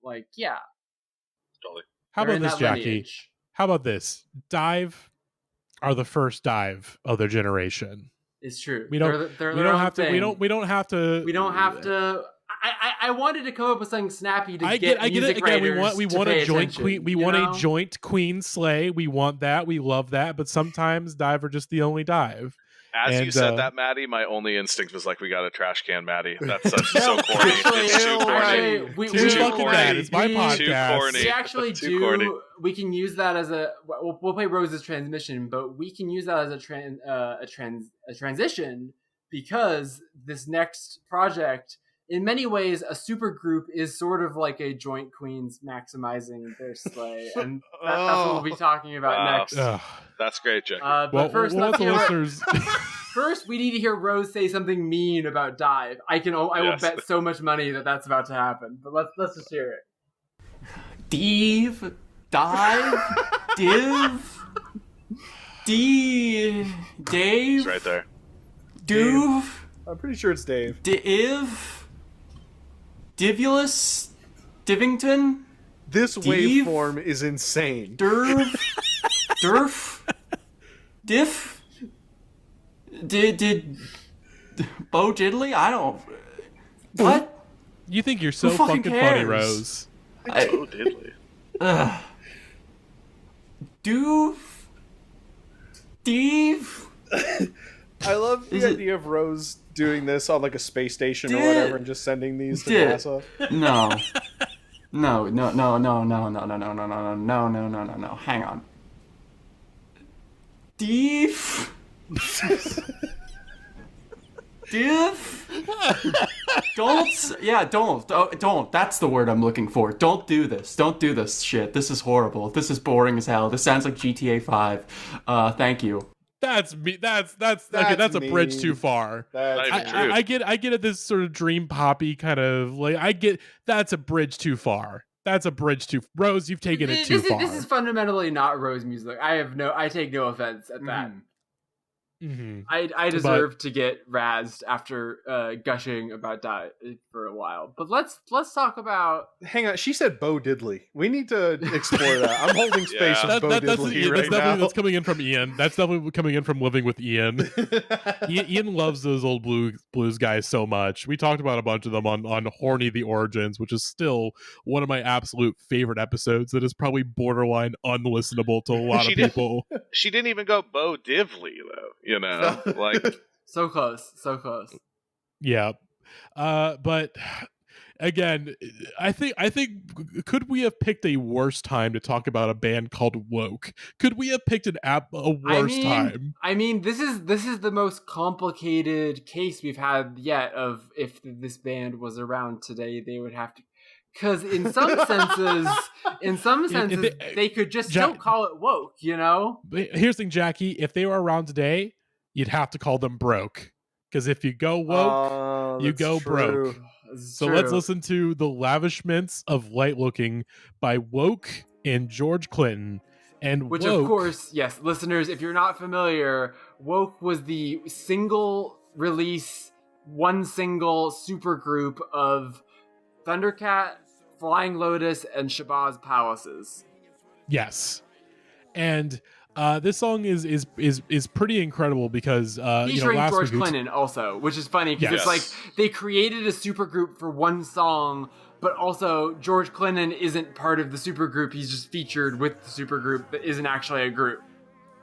Like, yeah. Totally. How They're about in this, that Jackie? lineage. How about this? DIIV are the first DIIV of their generation. It's true. We don't have to. I wanted to come up with something snappy to I get it. music Again, writers we to want pay a joint attention, queen. We want a joint queen slay. We want that. We love that. But sometimes DIIV are just the only DIIV. As you said that, Matty, my only instinct was like, we got a trash can, Matty. That's so corny. It's too corny. Too fucking bad. It's my podcast. Too corny. We actually too corny. We can use that as we'll play Rose's transmission, but we can use that as a transition, because this next project, in many ways, a super group is sort of like a joint queens maximizing their slay, and that's what we'll be talking about next. That's great, Jackie. But first, let's hear listeners. First, we need to hear Rose say something mean about DIIV. I will bet so much money that that's about to happen. But let's just hear it. DIIV, DIIV, Dave. It's right there. Duve. I'm pretty sure it's Dave. DIIV, Divulus, Divington. This waveform is insane. Durf, Diff. Did Bo Diddley? I don't. What? You think you're so Who fucking fucking funny, cares? Rose? Bo Diddley. Doof. Steve. I love the idea of Rose doing this on like a space station or whatever, and just sending these to NASA. No. Hang on. Steve. Div. Don't. That's the word I'm looking for. Don't do this. Don't do this shit. This is horrible. This is boring as hell. This sounds like GTA 5. Thank you. That's me. That's a bridge too far. That's not even true. I get it. This sort of dream poppy kind of like. I get that's a bridge too far. That's a bridge too. Rose, you've taken it too far. This is fundamentally not Rose music. I take no offense at that. Mm-hmm. I deserve to get razzed after gushing about that for a while. But let's talk about. Hang on, she said Bo Diddley. We need to explore that. I'm holding space with Bo Diddley right now. That's coming in from Ian. That's definitely coming in from living with Ian. Ian loves those old blues guys so much. We talked about a bunch of them on Horny the Origins, which is still one of my absolute favorite episodes. That is probably borderline unlistenable to a lot of people. She didn't even go Bo Diddley though. You know, like so close. Yeah, but again, I think could we have picked a worse time to talk about a band called Woke? Could we have picked a worse time? I mean, this is the most complicated case we've had yet. Of if this band was around today, they would have to. Because in some senses, they could just still call it woke, you know? Here's the thing, Jackie. If they were around today, you'd have to call them broke. Because if you go woke, you go broke. So let's listen to the Lavishments of Light Looking by Woke and George Clinton. And which, Woke, of course, yes, listeners, if you're not familiar, Woke was the single release, one single supergroup of Thundercat, Flying Lotus, and Shabazz Palaces. Yes. And this song is pretty incredible because featuring last George week Clinton also, which is funny because Yes. it's like they created a supergroup for one song, but also George Clinton isn't part of the supergroup. He's just featured with the supergroup that isn't actually a group.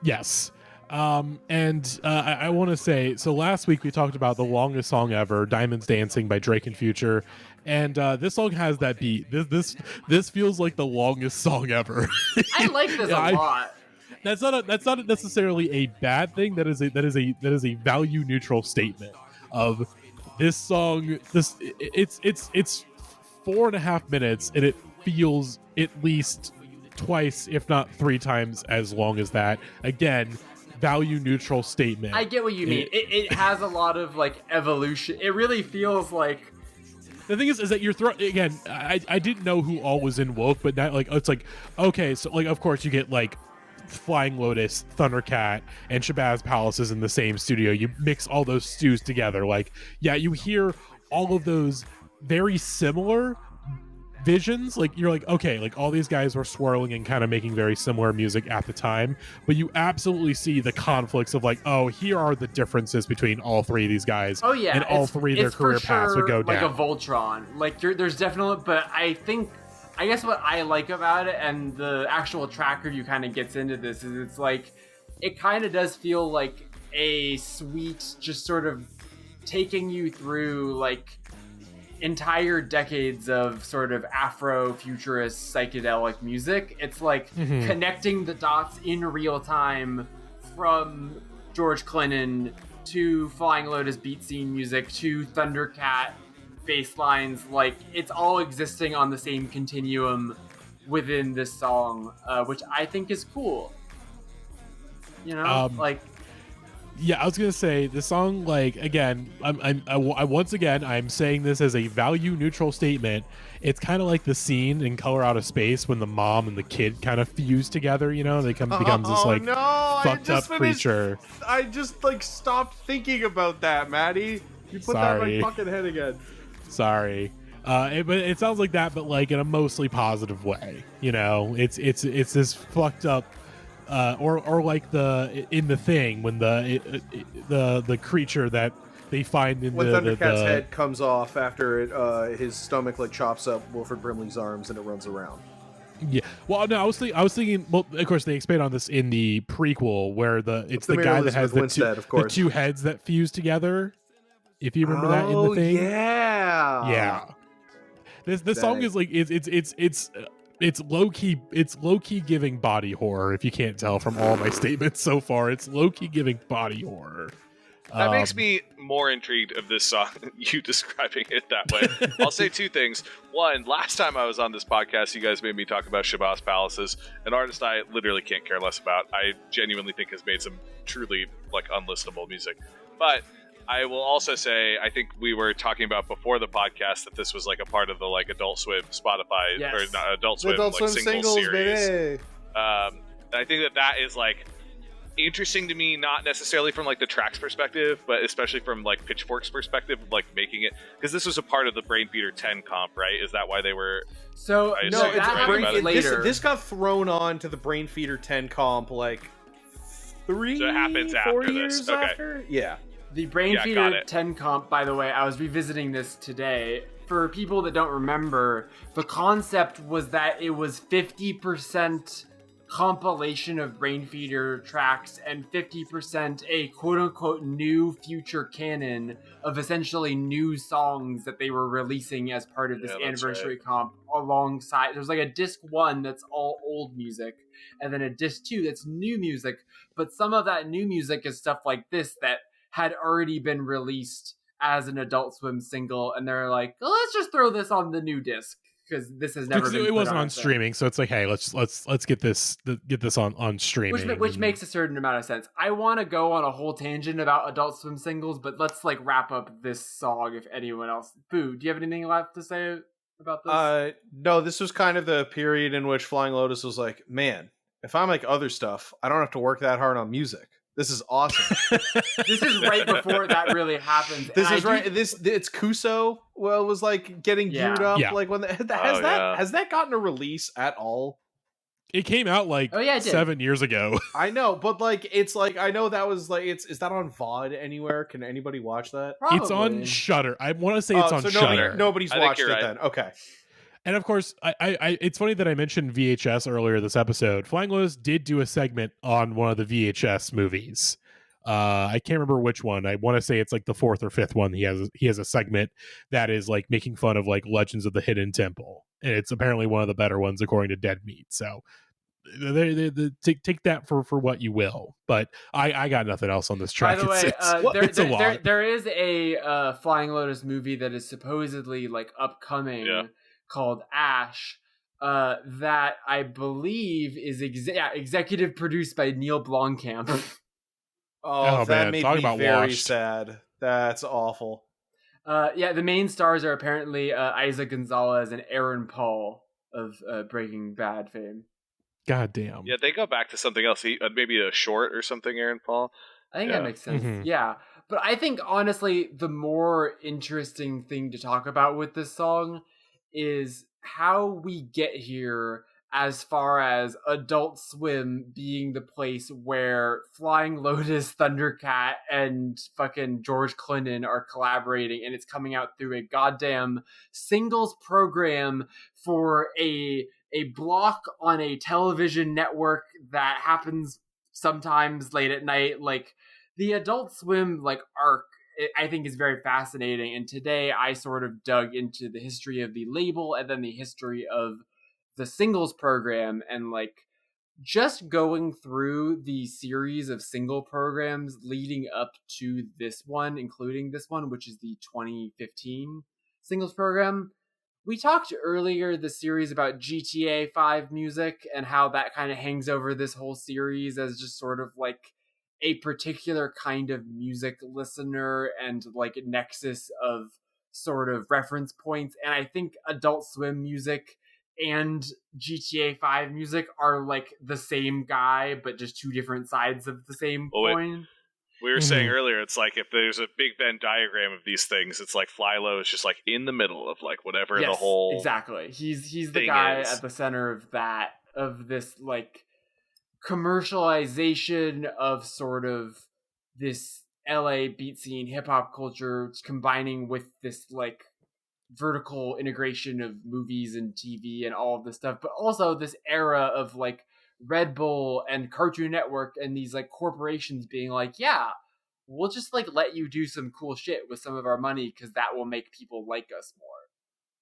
Yes. I want to say, so last week we talked about the longest song ever, Diamonds Dancing by Drake and Future. And this song has that beat. This feels like the longest song ever. I like this a lot. That's not necessarily a bad thing. That is a value neutral statement of this song. It's 4.5 minutes, and it feels at least twice, if not 3 times, as long as that. Again, value neutral statement. I get what you mean. It has a lot of like evolution. It really feels like. The thing is that you're again. I didn't know who all was in Woke, but now it's like okay, so like of course you get like Flying Lotus, Thundercat, and Shabazz Palaces in the same studio. You mix all those stews together. Like, yeah, you hear all of those very similar visions. Like, you're like, okay, like all these guys were swirling and kind of making very similar music at the time, but you absolutely see the conflicts of like, oh, here are the differences between all 3 of these guys. Oh yeah, and all 3 of their career paths would go down. Like a Voltron. Like there's definitely, but I guess what I like about it, and the actual track review kind of gets into this, is it's like, it kind of does feel like a sweet, just sort of taking you through like entire decades of sort of Afro-futurist psychedelic music. It's like connecting the dots in real time from George Clinton to Flying Lotus beat scene music to Thundercat bass lines. Like, it's all existing on the same continuum within this song, which I think is cool. You know, yeah, I was gonna say the song. Like, again, I'm saying this as a value neutral statement. It's kind of like the scene in Color Out of Space when the mom and the kid kind of fuse together. You know, they becomes this like fucked up creature. I just like stopped thinking about that, Matty. You put that in my fucking head again. Sorry. But it sounds like that, but like in a mostly positive way. You know, it's this fucked up, or like in the Thing when the creature that they find in when Thundercat's head comes off after his stomach like chops up Wilford Brimley's arms and it runs around. Yeah. Well, no, I was thinking. Well, of course, they expand on this in the prequel where it's the guy that has the 2 heads that fuse together. If you remember that in the Thing. Yeah. This song is like it's low key giving body horror. If you can't tell from all my statements so far, it's low key giving body horror. That makes me more intrigued of this song, you describing it that way. I'll say 2 things. One, last time I was on this podcast, you guys made me talk about Shabazz Palaces, an artist I literally can't care less about. I genuinely think has made some truly like unlistenable music. But I will also say, I think we were talking about before the podcast that this was like a part of the like Adult Swim Spotify, or not Adult Swim, like singles series. And I think that is like interesting to me, not necessarily from like the track's perspective, but especially from like Pitchfork's perspective of like making it, because this was a part of the Brain Feeder 10 comp, right? Is that why they were? So no, this got thrown on to the Brain Feeder 10 comp like 3. So it happens 4 after years this. Okay. after? Yeah. The Brain Feeder 10 comp, by the way, I was revisiting this today. For people that don't remember, the concept was that it was 50% compilation of Brain Feeder tracks and 50% a quote-unquote new future canon of essentially new songs that they were releasing as part of this anniversary comp alongside. There's like a disc 1 that's all old music, and then a disc 2 that's new music, but some of that new music is stuff like this that had already been released as an Adult Swim single, and they're like, oh, let's just throw this on the new disc. because this has never been. It wasn't on streaming, so it's like, hey, let's get this on streaming, which makes a certain amount of sense. I want to go on a whole tangent about Adult Swim singles, but let's like wrap up this song. If anyone else, Boo, do you have anything left to say about this? No, this was kind of the period in which Flying Lotus was like, man, if I make other stuff, I don't have to work that hard on music. This is awesome. This is right before that really happens. This is right. It's Kuso. Well, was like getting geared up. Yeah. Like when has that gotten a release at all? It came out like 7 years ago. I know, but like it's like I know that was like is that on VOD anywhere? Can anybody watch that? Probably. It's on Shudder. I want to say it's on Shudder. Nobody's watched it then. Okay. And of course, I it's funny that I mentioned VHS earlier this episode. Flying Lotus did do a segment on one of the VHS movies. I can't remember which one. I want to say it's like the fourth or fifth one. He has a segment that is like making fun of like Legends of the Hidden Temple, and it's apparently one of the better ones according to Dead Meat. So take that for what you will. But I got nothing else on this track. By the way, it's a lot. There is a Flying Lotus movie that is supposedly like upcoming. Yeah. Called Ash, that I believe is executive produced by Neil Blomkamp. That man. made Talk me about very washed. sad. That's awful. The main stars are apparently Isa Gonzalez and Aaron Paul of Breaking Bad fame. God damn. Yeah, they go back to something else. Maybe a short or something, Aaron Paul. I think that makes sense. Mm-hmm. Yeah. But I think, honestly, the more interesting thing to talk about with this song is how we get here as far as Adult Swim being the place where Flying Lotus, Thundercat, and fucking George Clinton are collaborating, and it's coming out through a goddamn singles program for a block on a television network that happens sometimes late at night. Like, the Adult Swim, like, arc, I think is very fascinating. And today I sort of dug into the history of the label and then the history of the singles program, and like just going through the series of single programs leading up to this one, including this one, which is the 2015 singles program. We talked earlier the series about GTA 5 music and how that kind of hangs over this whole series as just sort of like a particular kind of music listener and like nexus of sort of reference points. And I think Adult Swim music and GTA 5 music are like the same guy, but just two different sides of the same coin. We were saying earlier, it's like if there's a Big Venn diagram of these things, it's like Philo is just like in the middle of like whatever the whole exactly. He's the guy at the center of that, of this like commercialization of sort of this LA beat scene, hip hop culture, combining with this like vertical integration of movies and TV and all of this stuff, but also this era of like Red Bull and Cartoon Network and these like corporations being like, yeah, we'll just like let you do some cool shit with some of our money because that will make people like us more.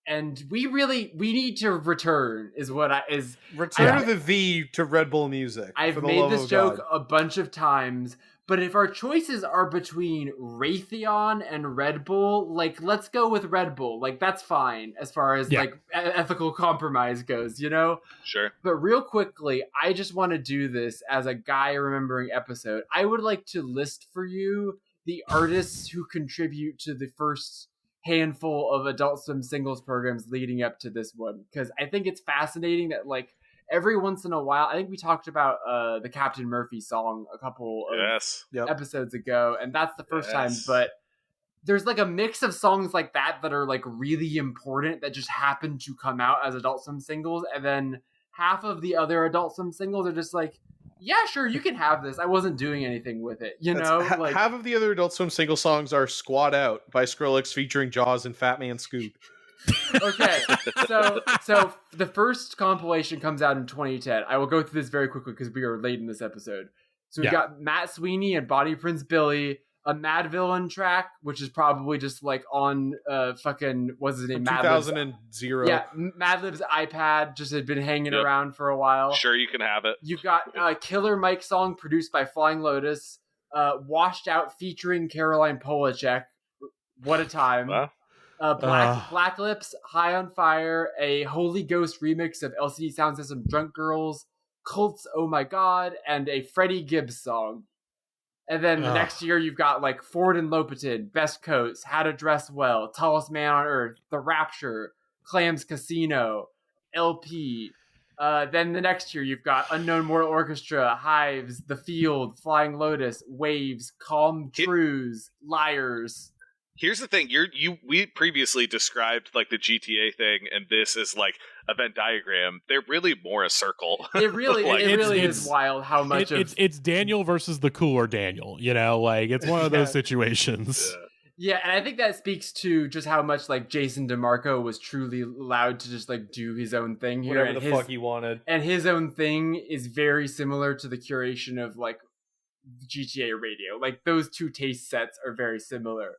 And we need to return to the V to Red Bull music. I've made this joke a bunch of times, but if our choices are between Raytheon and Red Bull, like let's go with Red Bull. Like that's fine as far as like ethical compromise goes, you know? Sure. But real quickly, I just want to do this as a guy remembering episode. I would like to list for you the artists who contribute to the first handful of Adult Swim singles programs leading up to this one, because I think it's fascinating that like every once in a while, I think we talked about the Captain Murphy song a couple of episodes ago, and that's the first time, but there's like a mix of songs like that are like really important that just happen to come out as Adult Swim singles, and then half of the other Adult Swim singles are just like, yeah, sure, you can have this. I wasn't doing anything with it, you know? Like, half of the other Adult Swim single songs are Squad Out by Skrillex featuring Jaws and Fat Man Scoop. Okay, so the first compilation comes out in 2010. I will go through this very quickly because we are late in this episode. So we've got Matt Sweeney and Bonnie Prince Billy, a Mad Villain track, which is probably just like on fucking, what's his name? 2000. Yeah, Madlib's iPad just had been hanging around for a while. Sure, you can have it. You've got Killer Mike song produced by Flying Lotus, Washed Out featuring Caroline Polachek. What a time. Wow. Black Lips, High on Fire, a Holy Ghost remix of LCD Sound System Drunk Girls, Cult's Oh My God, and a Freddie Gibbs song. And then the next year, you've got like Ford and Lopatin, Best Coats, How to Dress Well, Tallest Man on Earth, The Rapture, Clams Casino, LP. Then the next year, you've got Unknown Mortal Orchestra, Hives, The Field, Flying Lotus, Waves, Calm Trues, Liars. Here's the thing: we previously described like the GTA thing, and this is like a Venn diagram. They're really more a circle. It really, Like, it really is wild how much it's Daniel versus the cooler Daniel. You know, like it's one of those situations. Yeah, and I think that speaks to just how much like Jason DeMarco was truly allowed to just like do his own thing here. Whatever the fuck he wanted. And his own thing is very similar to the curation of like GTA Radio. Like those two taste sets are very similar.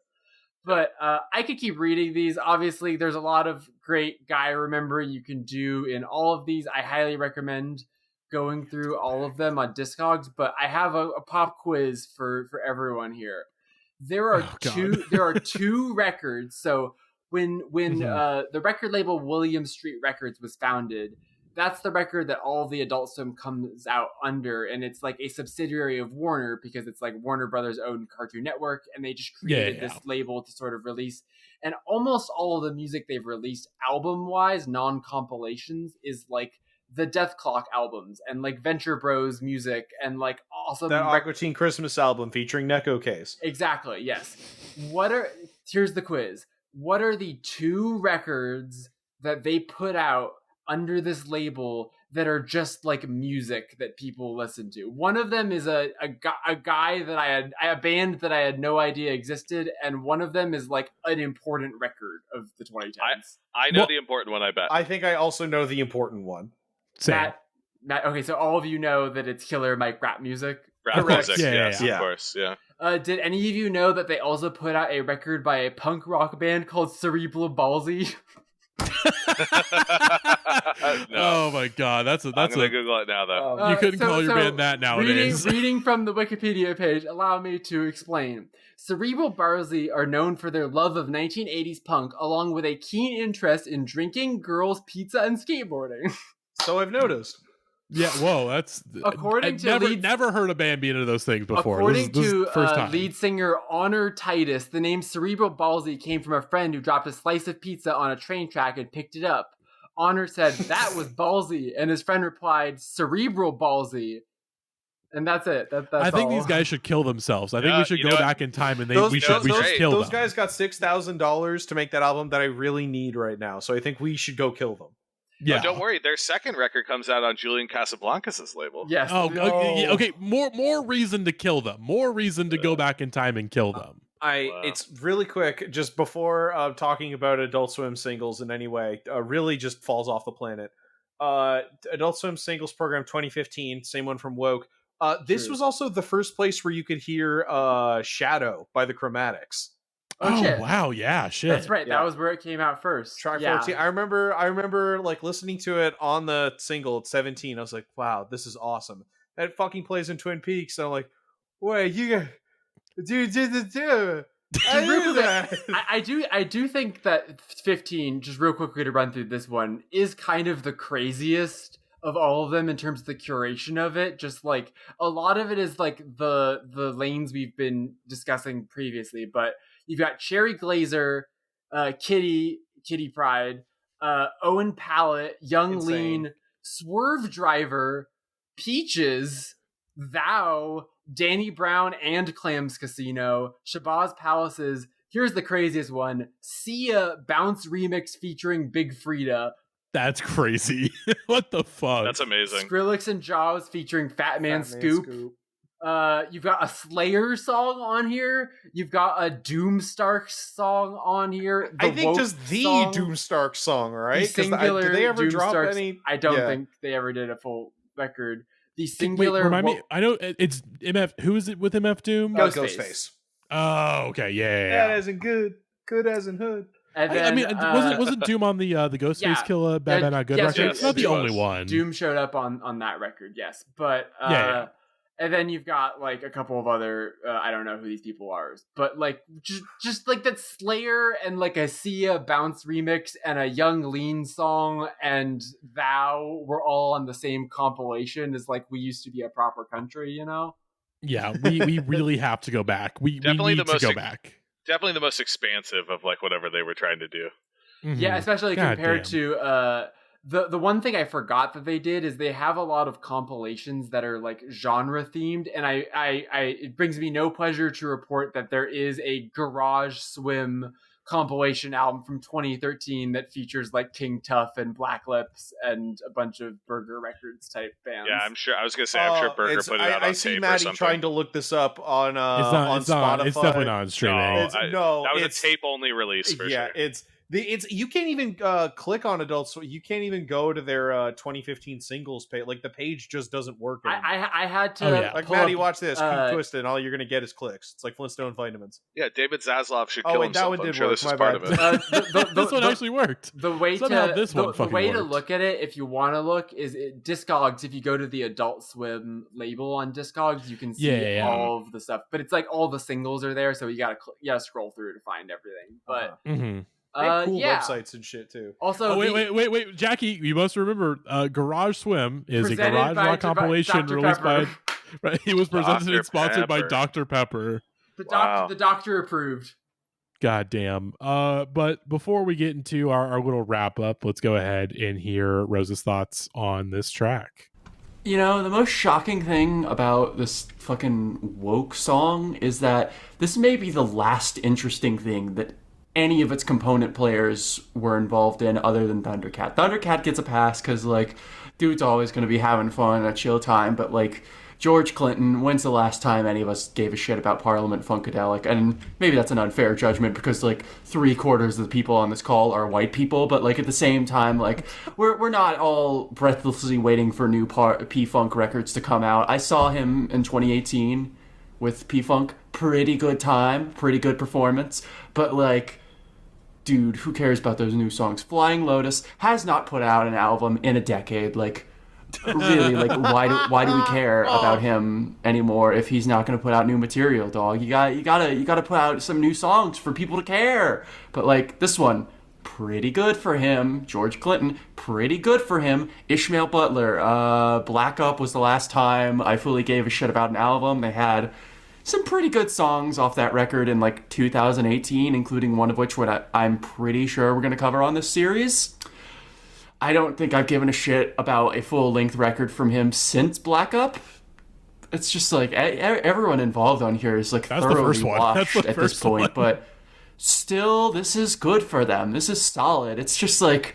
But I could keep reading these. Obviously, there's a lot of great guy remembering you can do in all of these. I highly recommend going through all of them on Discogs. But I have a pop quiz for everyone here. There are two records. So when the record label William Street Records was founded, that's the record that all the Adult Swim comes out under, and it's like a subsidiary of Warner because it's like Warner Brothers' own Cartoon Network, and they just created this label to sort of release. And almost all of the music they've released album-wise, non-compilations, is like the Death Clock albums and like Venture Bros music and like awesome that Aqua Teen Christmas album featuring Neko Case. Exactly, yes. Here's the quiz. What are the two records that they put out under this label that are just like music that people listen to? One of them is a guy that a band that I had no idea existed, and one of them is like an important record of the 2010s. I know the important one, I bet. I think I also know the important one. Same. Matt, okay, so all of you know that it's Killer Mike rap music? Rap music, yes, yeah. Of course, yeah. Did any of you know that they also put out a record by a punk rock band called Cerebral Palsy? No. Oh my god, that's I'm gonna Google it now, though. you couldn't call your band that nowadays. Reading from the Wikipedia page, allow me to explain. Cerebral Palsy are known for their love of 1980s punk, along with a keen interest in drinking, girls, pizza, and skateboarding. So I've noticed. Yeah, whoa, that's according to never heard a band be into those things before. According this to is first time. Lead singer Honor Titus, the name Cerebral Palsy came from a friend who dropped a slice of pizza on a train track and picked it up. Honor said that was ballsy, and his friend replied, "Cerebral Palsy." And that's it. That's I think all. these guys should kill themselves. I think we should go back in time and we should kill them. Those guys got $6,000 to make that album that I really need right now, so I think we should go kill them. Yeah. Oh, don't worry. Their second record comes out on Julian Casablancas' label. Yes. Oh, okay. More reason to kill them. More reason to go back in time and kill them. It's really quick, just before talking about Adult Swim singles in any way, really just falls off the planet. Adult Swim singles program 2015, same one from Woke. This was also the first place where you could hear Shadow by the Chromatics. Oh, wow, yeah, shit. That's right. Yeah. That was where it came out first. Track 14. I remember like listening to it on the single at 17. I was like, wow, this is awesome. And it fucking plays in Twin Peaks. And I'm like, wait, you got do. I do think that 15, just real quickly to run through this one, is kind of the craziest of all of them in terms of the curation of it. Just like a lot of it is like the lanes we've been discussing previously, but you've got Cherry Glazer, Kitty Pride, Owen Pallett, Young Insane. Lean, Swerve Driver, Peaches, Thou, Danny Brown and Clams Casino, Shabazz Palaces. Here's the craziest one: Sia Bounce remix featuring Big Frida. That's crazy. What the fuck? That's amazing. Skrillex and Jaws featuring Fat Man Scoop. You've got a Slayer song on here. You've got a Doomstark song on here. I think just the Doomstark song, right? The singular did they ever drop any? I don't think they ever did a full record. The singular. Remind me. I know it's MF. Who is it with MF Doom? Ghostface. Oh, okay, yeah. That isn't good. Good as in hood. And then, wasn't Doom on the Ghostface Kill Bad Not Good record? It's not the only one. Doom showed up on that record, yes, but And then you've got like a couple of other I don't know who these people are, but like just like that Slayer and like a Sia Bounce remix and a Young Lean song and Thou were all on the same compilation as like We Used to Be a Proper Country, you know? Yeah, we really have to go back. We need to go back. Definitely the most expansive of like whatever they were trying to do. Mm-hmm. Yeah, especially compared to the one thing I forgot that they did is they have a lot of compilations that are like genre themed, and I it brings me no pleasure to report that there is a Garage Swim compilation album from 2013 that features like King Tuff and Black Lips and a bunch of Burger Records type bands. Yeah, I'm sure. I was gonna say, I'm sure Burger put it out on tape or something. I see Matty trying to look this up on Spotify. It's definitely not on streaming. That was a tape only release for sure. It's you can't even click on Adults. You can't even go to their 2015 singles page. Like the page just doesn't work anymore. I had to like Matty, watch this. Keep twisting, and all you're gonna get is clicks. It's like Flintstone vitamins. Yeah, David Zaslav should kill himself. That one I'm did sure work. this is part of it. This one actually worked. The way to look at it, if you want to look, is Discogs. If you go to the Adult Swim label on Discogs, you can see all of the stuff. But it's like all the singles are there, so you gotta scroll through to find everything. But. They have cool websites and shit too. Also, wait, Jackie, you must remember, Garage Swim is a garage rock compilation released by. Right, it was presented and sponsored by Dr. Pepper. The doctor approved. God damn. But before we get into our little wrap up, let's go ahead and hear Rose's thoughts on this track. You know, the most shocking thing about this fucking woke song is that this may be the last interesting thing that any of its component players were involved in other than Thundercat. Thundercat gets a pass because, like, dude's always going to be having fun and a chill time, but, like, George Clinton, when's the last time any of us gave a shit about Parliament Funkadelic? And maybe that's an unfair judgment because, like, 3/4 of the people on this call are white people, but, like, at the same time, like, we're not all breathlessly waiting for new P-Funk records to come out. I saw him in 2018 with P-Funk. Pretty good time, pretty good performance, but, like, dude, who cares about those new songs? Flying Lotus has not put out an album in a decade. Like, really, like, why do we care about him anymore if he's not going to put out new material, dog? You gotta put out some new songs for people to care. But, like, this one, pretty good for him. George Clinton, pretty good for him. Ishmael Butler, Black Up was the last time I fully gave a shit about an album. They had some pretty good songs off that record in like 2018, including one of which I'm pretty sure we're going to cover on this series. I don't think I've given a shit about a full-length record from him since Black Up. It's just like everyone involved on here is like thoroughly washed at this point, but still, this is good for them. This is solid. It's just like,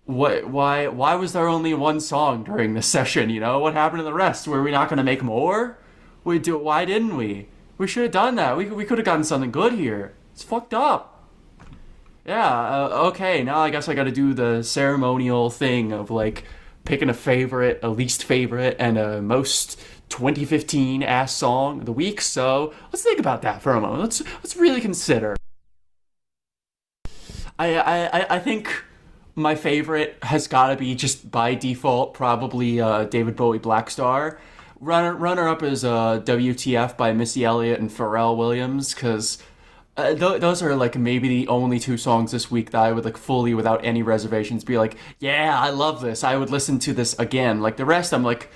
why was there only one song during this session? You know, what happened to the rest? Were we not going to make more? Why didn't we? We should have done that. We could have gotten something good here. It's fucked up. Yeah, okay, now I guess I gotta do the ceremonial thing of, like, picking a favorite, a least favorite, and a most 2015 ass song of the week. So let's think about that for a moment. Let's really consider. I think my favorite has gotta be, just by default, probably David Bowie Black Star. Runner up is WTF by Missy Elliott and Pharrell Williams, because those are like maybe the only two songs this week that I would like fully, without any reservations, be like, yeah, I love this. I would listen to this again. Like the rest, I'm like,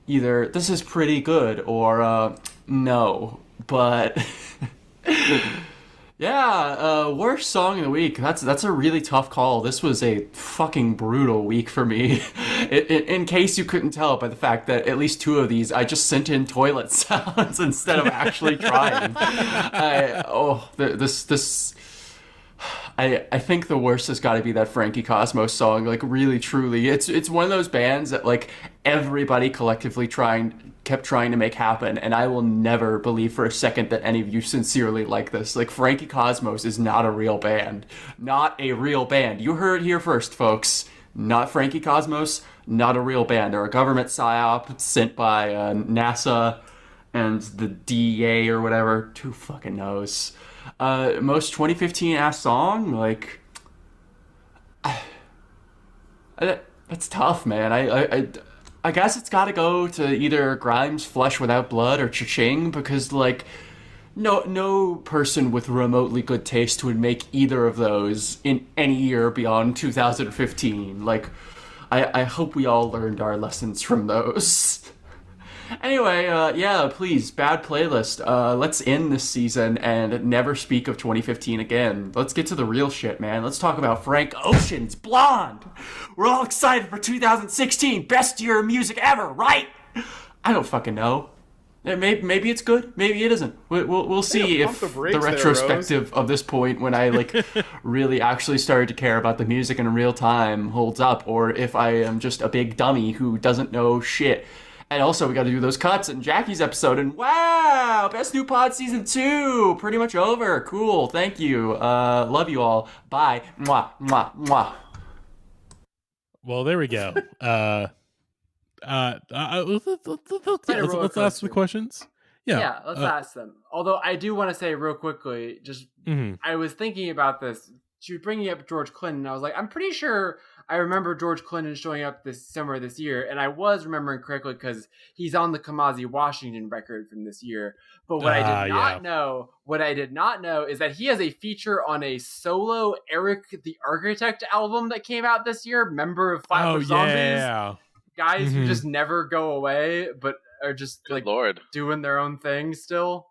either this is pretty good or no. But yeah, worst song of the week. That's a really tough call. This was a fucking brutal week for me. In case you couldn't tell by the fact that at least two of these I just sent in toilet sounds instead of actually trying. I think the worst has got to be that Frankie Cosmos song. Like, really, truly, it's one of those bands that like everybody collectively kept trying to make happen, and I will never believe for a second that any of you sincerely like this. Like, Frankie Cosmos is not a real band. Not a real band. You heard it here first, folks. Not Frankie Cosmos, not a real band. They're a government psyop sent by NASA and the DEA or whatever. Who fucking knows? Most 2015 ass song? Like, that's tough, man. I guess it's got to go to either Grimes' Flesh Without Blood or Ch-Ching, because, like, no person with remotely good taste would make either of those in any year beyond 2015. Like, I hope we all learned our lessons from those. Anyway, yeah, please, bad playlist. Let's end this season and never speak of 2015 again. Let's get to the real shit, man. Let's talk about Frank Ocean's Blonde. We're all excited for 2016, best year of music ever, right? I don't fucking know. Maybe it's good. Maybe it isn't. We'll see if the retrospective of this point, when I like really actually started to care about the music in real time, holds up, or if I am just a big dummy who doesn't know shit. And also, we got to do those cuts in Jackie's episode. And wow, Best New Pod Season 2. Pretty much over. Cool. Thank you. Love you all. Bye. Mwah, mwah, mwah. Well, there we go. Let's ask the questions. Yeah, let's ask them. Although I do want to say real quickly, just I was thinking about this. She was bringing up George Clinton. And I was like, I'm pretty sure I remember George Clinton showing up this summer this year, and I was remembering correctly because he's on the Kamasi Washington record from this year. But what I did not know is that he has a feature on a solo Eric the Architect album that came out this year. Member of Flatbush Zombies, guys who just never go away, but are just doing their own thing still.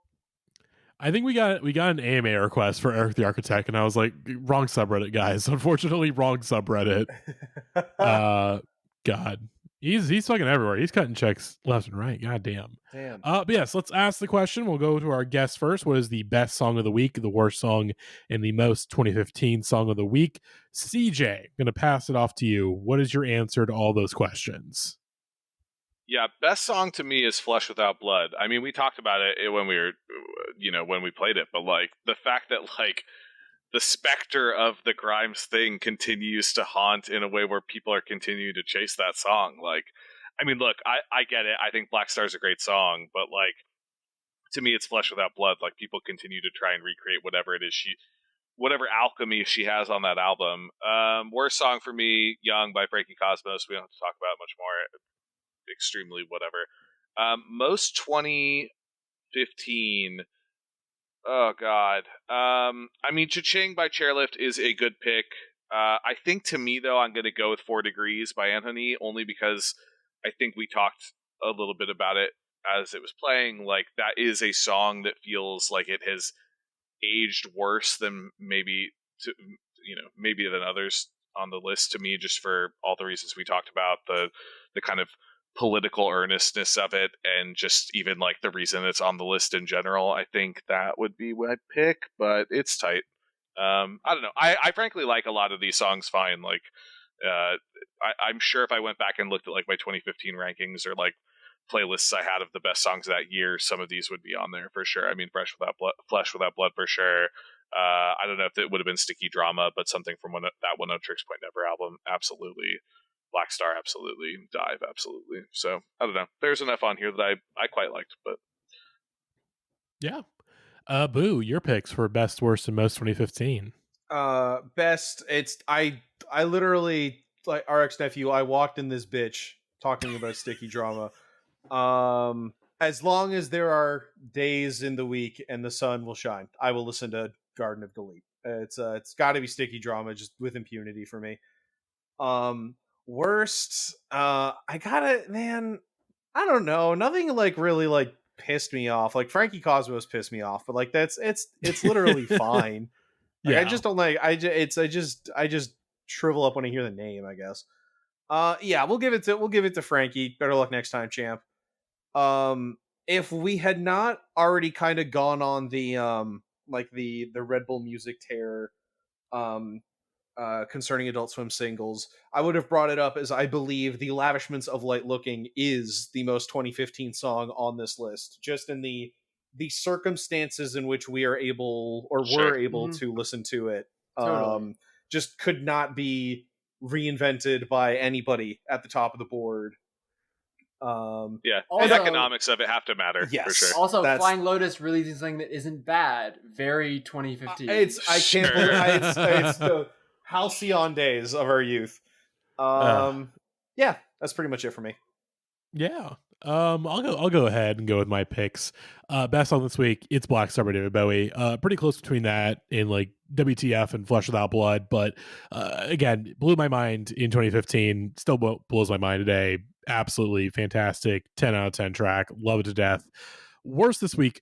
I think we got an AMA request for Eric the Architect, and I was like, wrong subreddit, guys. Unfortunately, wrong subreddit. God, he's fucking everywhere. He's cutting checks left and right. God damn. But yes, let's ask the question. We'll go to our guest first. What is the best song of the week, the worst song, and the most 2015 song of the week? CJ, I'm gonna pass it off to you. What is your answer to all those questions? Yeah, best song to me is Flesh Without Blood. I mean, we talked about it when we were, when we played it, but like the fact that like the specter of the Grimes thing continues to haunt in a way where people are continuing to chase that song. Like, I mean, look, I get it. I think Black Star's a great song, but like, to me, it's Flesh Without Blood. Like, people continue to try and recreate whatever it is whatever alchemy she has on that album. Worst song for me, Young by Frankie Cosmos. We don't have to talk about it much more. Extremely whatever. Most 2015. Oh God. I mean, Ch-Ching by Chairlift is a good pick. I think to me though, I'm going to go with 4 Degrees by ANOHNI, only because I think we talked a little bit about it as it was playing. Like, that is a song that feels like it has aged worse than maybe than others on the list to me, just for all the reasons we talked about, the kind of political earnestness of it, and just even like the reason it's on the list in general. I think that would be what I'd pick, but it's tight. I don't know. I frankly like a lot of these songs fine. Like, I'm sure if I went back and looked at like my 2015 rankings or like playlists I had of the best songs that year, some of these would be on there for sure. I mean, Flesh Without Blood for sure. I don't know if it would have been Sticky Drama, but something from that Oneohtrix Point Never album, absolutely. Black Star, absolutely. DIIV, absolutely. So, I don't know. There's enough on here that I quite liked, but... Yeah. Boo, your picks for best, worst, and most 2015. Best, I literally, like RX Nephew, I walked in this bitch talking about Sticky Drama. As long as there are days in the week and the sun will shine, I will listen to Garden of Delete. It's got to be Sticky Drama, just with impunity for me. Worst, I don't know. Nothing like really like pissed me off. Like Frankie Cosmos pissed me off, but like it's literally fine. Like, I just don't like. I just shrivel up when I hear the name, I guess. Yeah, we'll give it to Frankie. Better luck next time, champ. If we had not already kind of gone on the the Red Bull music tear concerning Adult Swim singles, I would have brought it up, as I believe the Lavishments of Light Looking is the most 2015 song on this list, just in the circumstances in which we are able or were able to listen to it. Totally. Just could not be reinvented by anybody at the top of the board. Yeah, also, the economics of it have to matter. Yes. For sure. Also, Flying Lotus releasing something that isn't bad. Very 2015. I can't believe it's the halcyon days of our youth. Yeah, that's pretty much it for me. Yeah. I'll go ahead and go with my picks. Best song this week, it's Black Star by David Bowie. Pretty close between that and like WTF and Flesh Without Blood, but again, blew my mind in 2015. Still blows my mind today. Absolutely fantastic. 10 out of 10 track. Love it to death. Worst this week,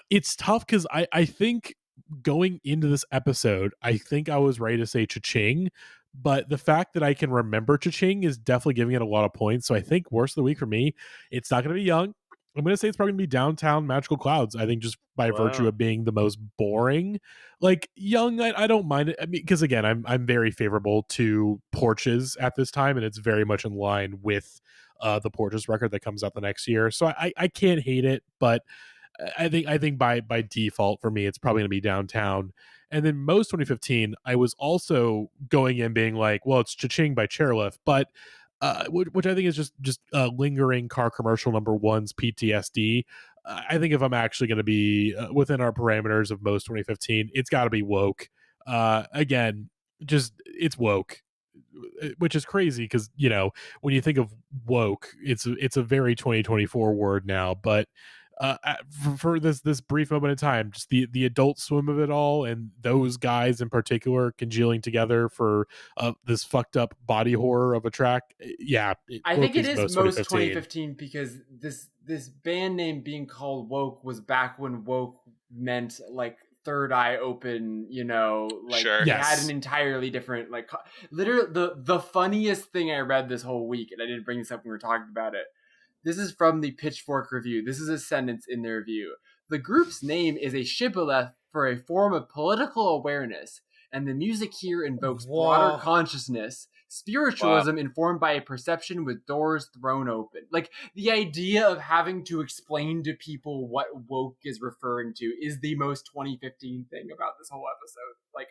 it's tough because I think going into this episode, I think I was ready to say Ch-Ching, but the fact that I can remember Ch-Ching is definitely giving it a lot of points. So I think worst of the week for me, it's not going to be Young. I'm going to say it's probably going to be Downtown Magical Cloudz. I think just by virtue of being the most boring. Like Young, I don't mind it. I mean, because again, I'm very favorable to Porches at this time, and it's very much in line with the Porches record that comes out the next year. So I can't hate it, but I think by default for me, it's probably going to be Downtown. And then most 2015, I was also going in being like, well, it's Ch-Ching by Chairlift, but which I think is just lingering car commercial number one's PTSD. I think if I'm actually going to be within our parameters of most 2015, it's got to be Woke. Again, just it's woke, which is crazy because when you think of woke, it's a very 2024 word now, but for this brief moment in time, just the adult swim of it all, and those guys in particular congealing together for this fucked up body horror of a track. Yeah, I think it is most 2015 because this band name being called Woke was back when woke meant like third eye open, like sure. It had an entirely different, like, literally the funniest thing I read this whole week, and I didn't bring this up when we were talking about it. This is from the Pitchfork review. This is a sentence in their review. The group's name is a shibboleth for a form of political awareness, and the music here invokes broader consciousness, spiritualism informed by a perception with doors thrown open. Like, the idea of having to explain to people what woke is referring to is the most 2015 thing about this whole episode. Like,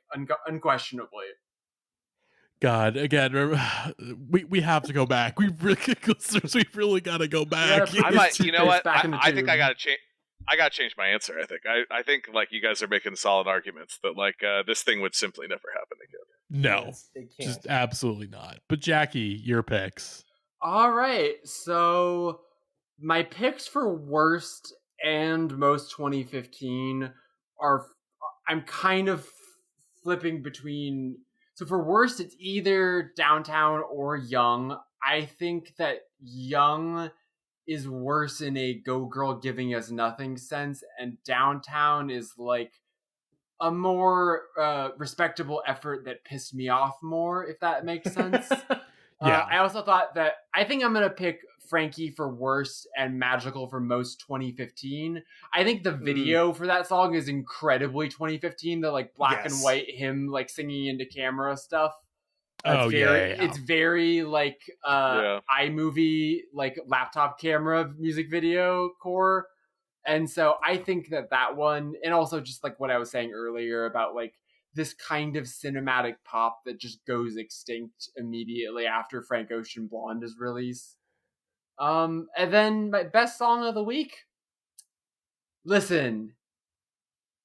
unquestionably. God, again, we have to go back. We really got to go back. I might, you know what? I think I got to change. I got to change my answer. I think like you guys are making solid arguments that like this thing would simply never happen again. No, just absolutely not. But Jackie, your picks. All right, so my picks for worst and most 2015 are, I'm kind of flipping between. So for worst, it's either Downtown or Young. I think that Young is worse in a Go Girl Giving Us Nothing sense, and Downtown is like a more respectable effort that pissed me off more, if that makes sense. Yeah. I also thought that I think I'm going to pick Frankie for worst and Majical for most 2015. I think the video for that song is incredibly 2015. The like black and white him like singing into camera stuff. It's very like iMovie like laptop camera music video core. And so I think that one, and also just like what I was saying earlier about like this kind of cinematic pop that just goes extinct immediately after Frank Ocean Blonde is released. And then my best song of the week. Listen,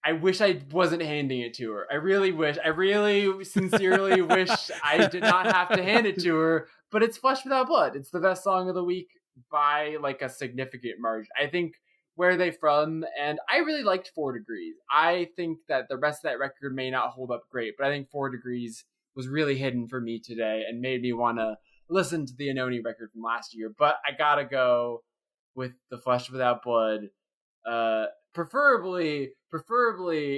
I wish I wasn't handing it to her. I really sincerely wish I did not have to hand it to her, but it's Flesh Without Blood. It's the best song of the week by like a significant margin. I think Where Are They From? And I really liked 4 Degrees. I think that the rest of that record may not hold up great, but I think 4 Degrees was really hidden for me today and made me want to listen to the ANOHNI record from last year. But I gotta go with the Flesh Without Blood. Preferably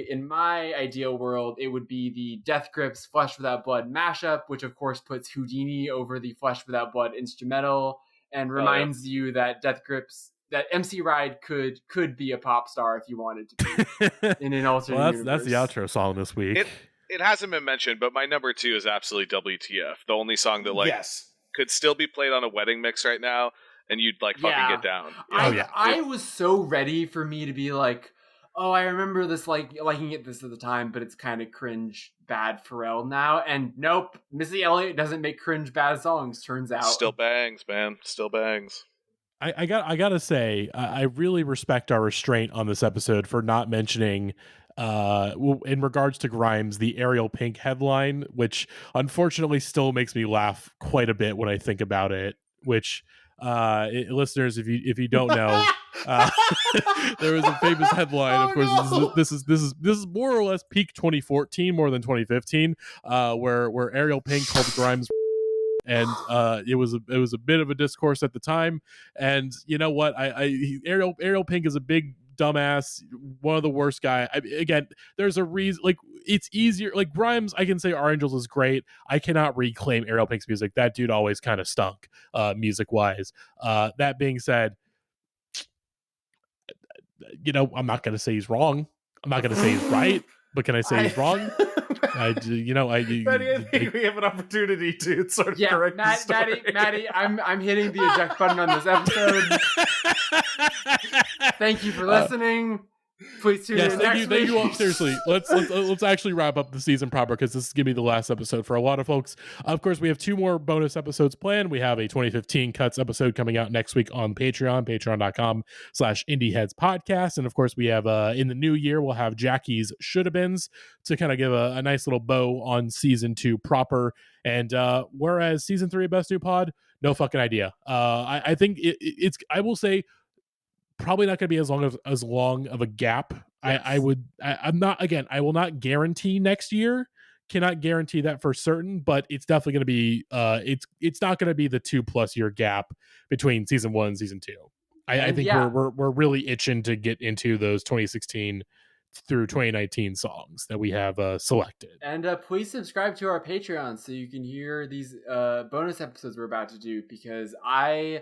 in my ideal world, it would be the Death Grips Flesh Without Blood mashup, which of course puts Houdini over the Flesh Without Blood instrumental and reminds you that Death Grips, that MC Ride could be a pop star if you wanted to be in an alternate universe. That's the outro song this week. It hasn't been mentioned, but my number 2 is absolutely WTF. The only song that could still be played on a wedding mix right now, and you'd like fucking get down. I was so ready for me to be like, oh, I remember this liking it this at the time, but it's kind of cringe bad Pharrell now. And nope, Missy Elliott doesn't make cringe bad songs, turns out. Still bangs, man. Still bangs. I gotta say, I really respect our restraint on this episode for not mentioning, in regards to Grimes, the Ariel Pink headline, which unfortunately still makes me laugh quite a bit when I think about it. Which Listeners, if you don't know, there was a famous headline. Of course, this is more or less peak 2014, more than 2015, where Ariel Pink called Grimes. And it was a bit of a discourse at the time, and you know what? Ariel Pink is a big dumbass, one of the worst guy. Again, there's a reason. Like, it's easier. Like, Grimes, I can say Our Angels is great. I cannot reclaim Ariel Pink's music. That dude always kind of stunk, music wise. That being said, you know, I'm not going to say he's wrong. I'm not going to say he's right, but can I say he's wrong? I think we have an opportunity to sort of correct the story. Matty, I'm hitting the eject button on this episode. Thank you for listening. Please tune in next week. Thank you all. Seriously, let's actually wrap up the season proper, because this is gonna be the last episode for a lot of folks. Of course, we have 2 more bonus episodes planned. We have a 2015 cuts episode coming out next week on patreon.com/indieheadspodcast, and of course we have in the new year we'll have Jackie's Shoulda Beens to kind of give a nice little bow on season 2 proper. And whereas season 3 of Best New Pod, no fucking idea. I think it's I will say, probably not going to be as long of a gap. Yes. I will not guarantee next year. Cannot guarantee that for certain, but it's definitely going to be it's not going to be the 2+ year gap between season 1 and season 2. I think we're really itching to get into those 2016 through 2019 songs that we have selected. And please subscribe to our Patreon so you can hear these bonus episodes we're about to do, because I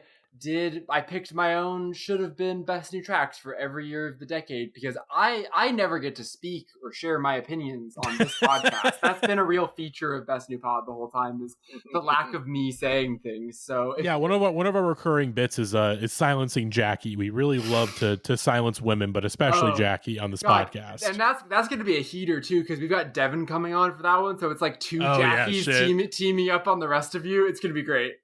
picked my own should have been best new tracks for every year of the decade, because I never get to speak or share my opinions on this podcast. That's been a real feature of Best New Pod the whole time, is the lack of me saying things. So one of our recurring bits is silencing Jackie. We really love to silence women, but especially Jackie on this podcast. And that's going to be a heater too, because we've got Devin coming on for that one. So it's like 2 Jackies teaming up on the rest of you. It's going to be great.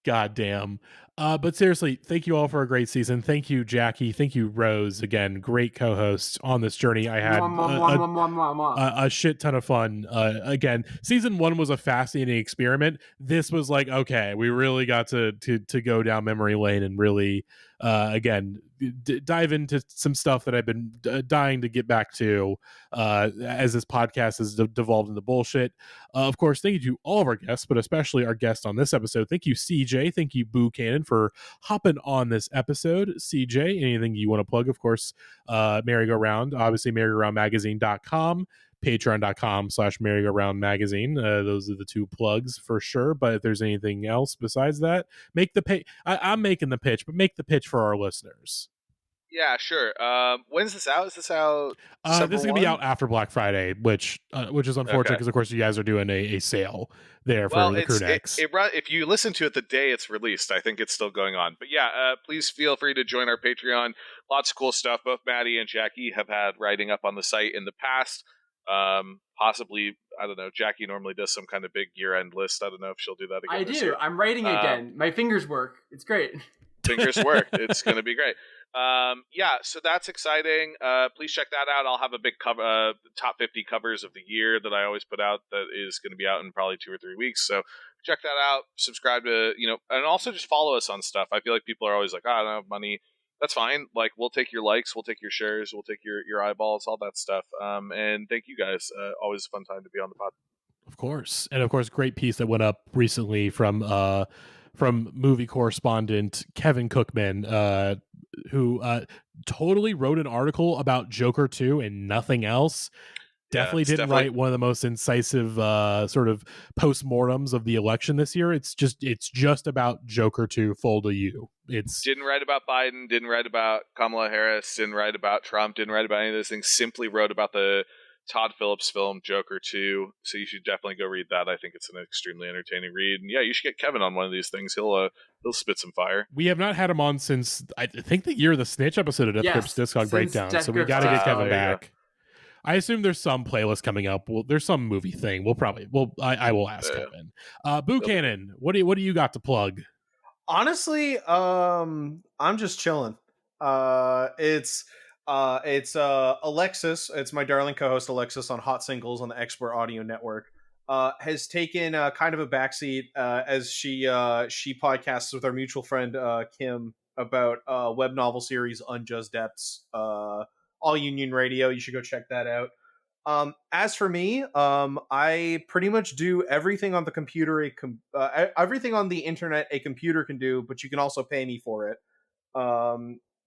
God damn. But seriously, thank you all for a great season. Thank you, Jackie. Thank you, Rose. Again, great co-hosts on this journey. I had a shit ton of fun. Again, season 1 was a fascinating experiment. This was like, okay, we really got to go down memory lane and really, again, dive into some stuff that I've been dying to get back to as this podcast has devolved into bullshit. Of course, thank you to all of our guests, but especially our guest on this episode. Thank you, CJ. Thank you, boocanan, for hopping on this episode. CJ, anything you want to plug? Of course, merry-go-round, obviously merry-go-round-magazine.com, patreon.com/merry-go-round magazine. Those are the 2 plugs for sure. But if there's anything else besides that, make the I'm making the pitch, but make the pitch for our listeners. Yeah, sure. When's this out? Is this out? This is gonna be out after Black Friday, which is unfortunate, because of course you guys are doing a sale there for the Crew Necks. If you listen to it the day it's released, I think it's still going on. But yeah, please feel free to join our Patreon. Lots of cool stuff. Both Matty and Jackie have had writing up on the site in the past. Possibly, I don't know, Jackie normally does some kind of big year-end list. I don't know if she'll do that again. I do. I'm writing again. My fingers work. It's great. Fingers work. It's going to be great. So that's exciting. Please check that out. I'll have a big cover, top 50 covers of the year that I always put out, that is going to be out in probably 2 or 3 weeks. So check that out. Subscribe to, and also just follow us on stuff. I feel like people are always like, I don't have money. That's fine. Like, we'll take your likes, we'll take your shares, we'll take your eyeballs, all that stuff. And thank you guys. Always a fun time to be on the pod. Of course. And of course, great piece that went up recently from movie correspondent Kevin Cookman, who totally wrote an article about Joker 2 and nothing else. Definitely didn't write one of the most incisive sort of postmortems of the election this year. It's just about Joker 2 full to you. Didn't write about Biden, didn't write about Kamala Harris, didn't write about Trump, didn't write about any of those things. Simply wrote about the Todd Phillips film Joker 2. So you should definitely go read that. I think it's an extremely entertaining read. And yeah, you should get Kevin on one of these things. He'll spit some fire. We have not had him on since I think the year of the Snitch episode of Death Grips Discog Breakdown. So we got to get Kevin back. I assume there's some playlist coming up. Well, there's some movie thing. I will ask Kevin. Boocanan, what do you got to plug? Honestly, I'm just chilling. It's Alexis. It's my darling co-host Alexis on Hot Singles on the Expert Audio Network. has taken kind of a backseat as she podcasts with our mutual friend Kim about web novel series Unjust Depths, All Union Radio. You should go check that out. As for me, I pretty much do everything on the computer, everything on the internet a computer can do, but you can also pay me for it.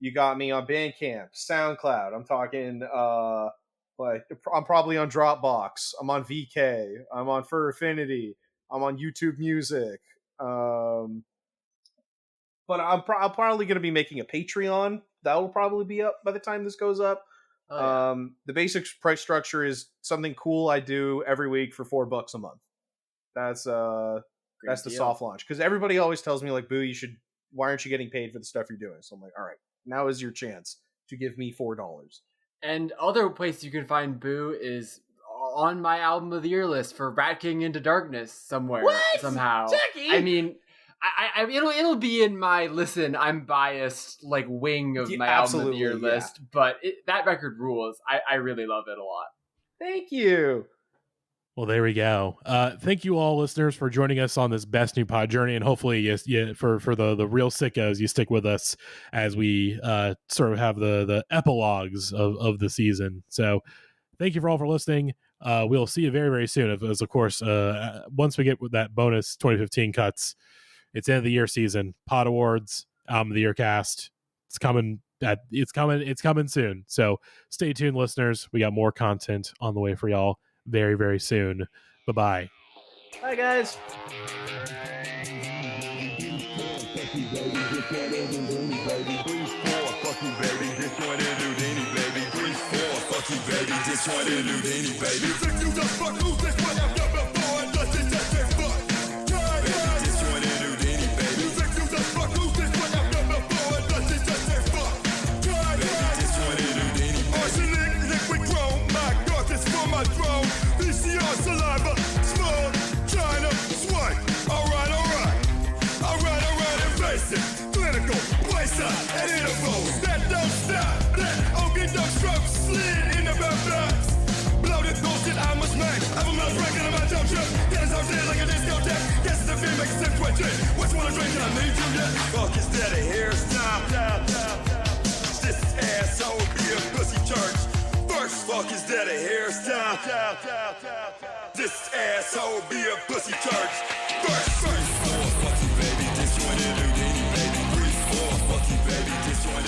You got me on Bandcamp, SoundCloud. I'm talking, I'm probably on Dropbox. I'm on VK. I'm on Fur Affinity. I'm on YouTube Music. But I'm probably going to be making a Patreon. That will probably be up by the time this goes up. Oh, yeah. The basic price structure is something cool I do every week for $4 a month. That's the soft launch. Because everybody always tells me, like, Boo, why aren't you getting paid for the stuff you're doing? So I'm like, all right, now is your chance to give me $4. And other place you can find Boo is on my album of the year list for Rat King Into Darkness somewhere. Somehow. Jackie! I mean, it'll be in my I'm biased like wing of my album of the year list, but that record rules. I really love it a lot. Thank you. Well, there we go. Thank you all, listeners, for joining us on this Best New Pod journey, and hopefully, for the real sickos, you stick with us as we sort of have the epilogues of the season. So, thank you for all for listening. We'll see you very, very soon. As of course, once we get with that bonus 2015 cuts, it's end of the year season. Pod Awards, Album of the Year cast. It's coming. It's coming soon. So stay tuned, listeners. We got more content on the way for y'all very, very soon. Bye-bye. Bye, guys. Saliva, smoke, China, swipe. Alright, and face it. Clinical, wayside, and intervals that don't stop. That okie doke stroke slid in the backs. Bloated bullshit I must make. I'm not breaking on my jump trip. Get us out like a discotheque. Guess the film makes sense twitching. Which one I drink and I need you yet? Fuck is that a hairstyle? This asshole be a pussy church. First fuck is that a hairstyle? This asshole be a pussy church. First, fuck you, baby. This one, baby. 3, 4, fuck you, baby. This one,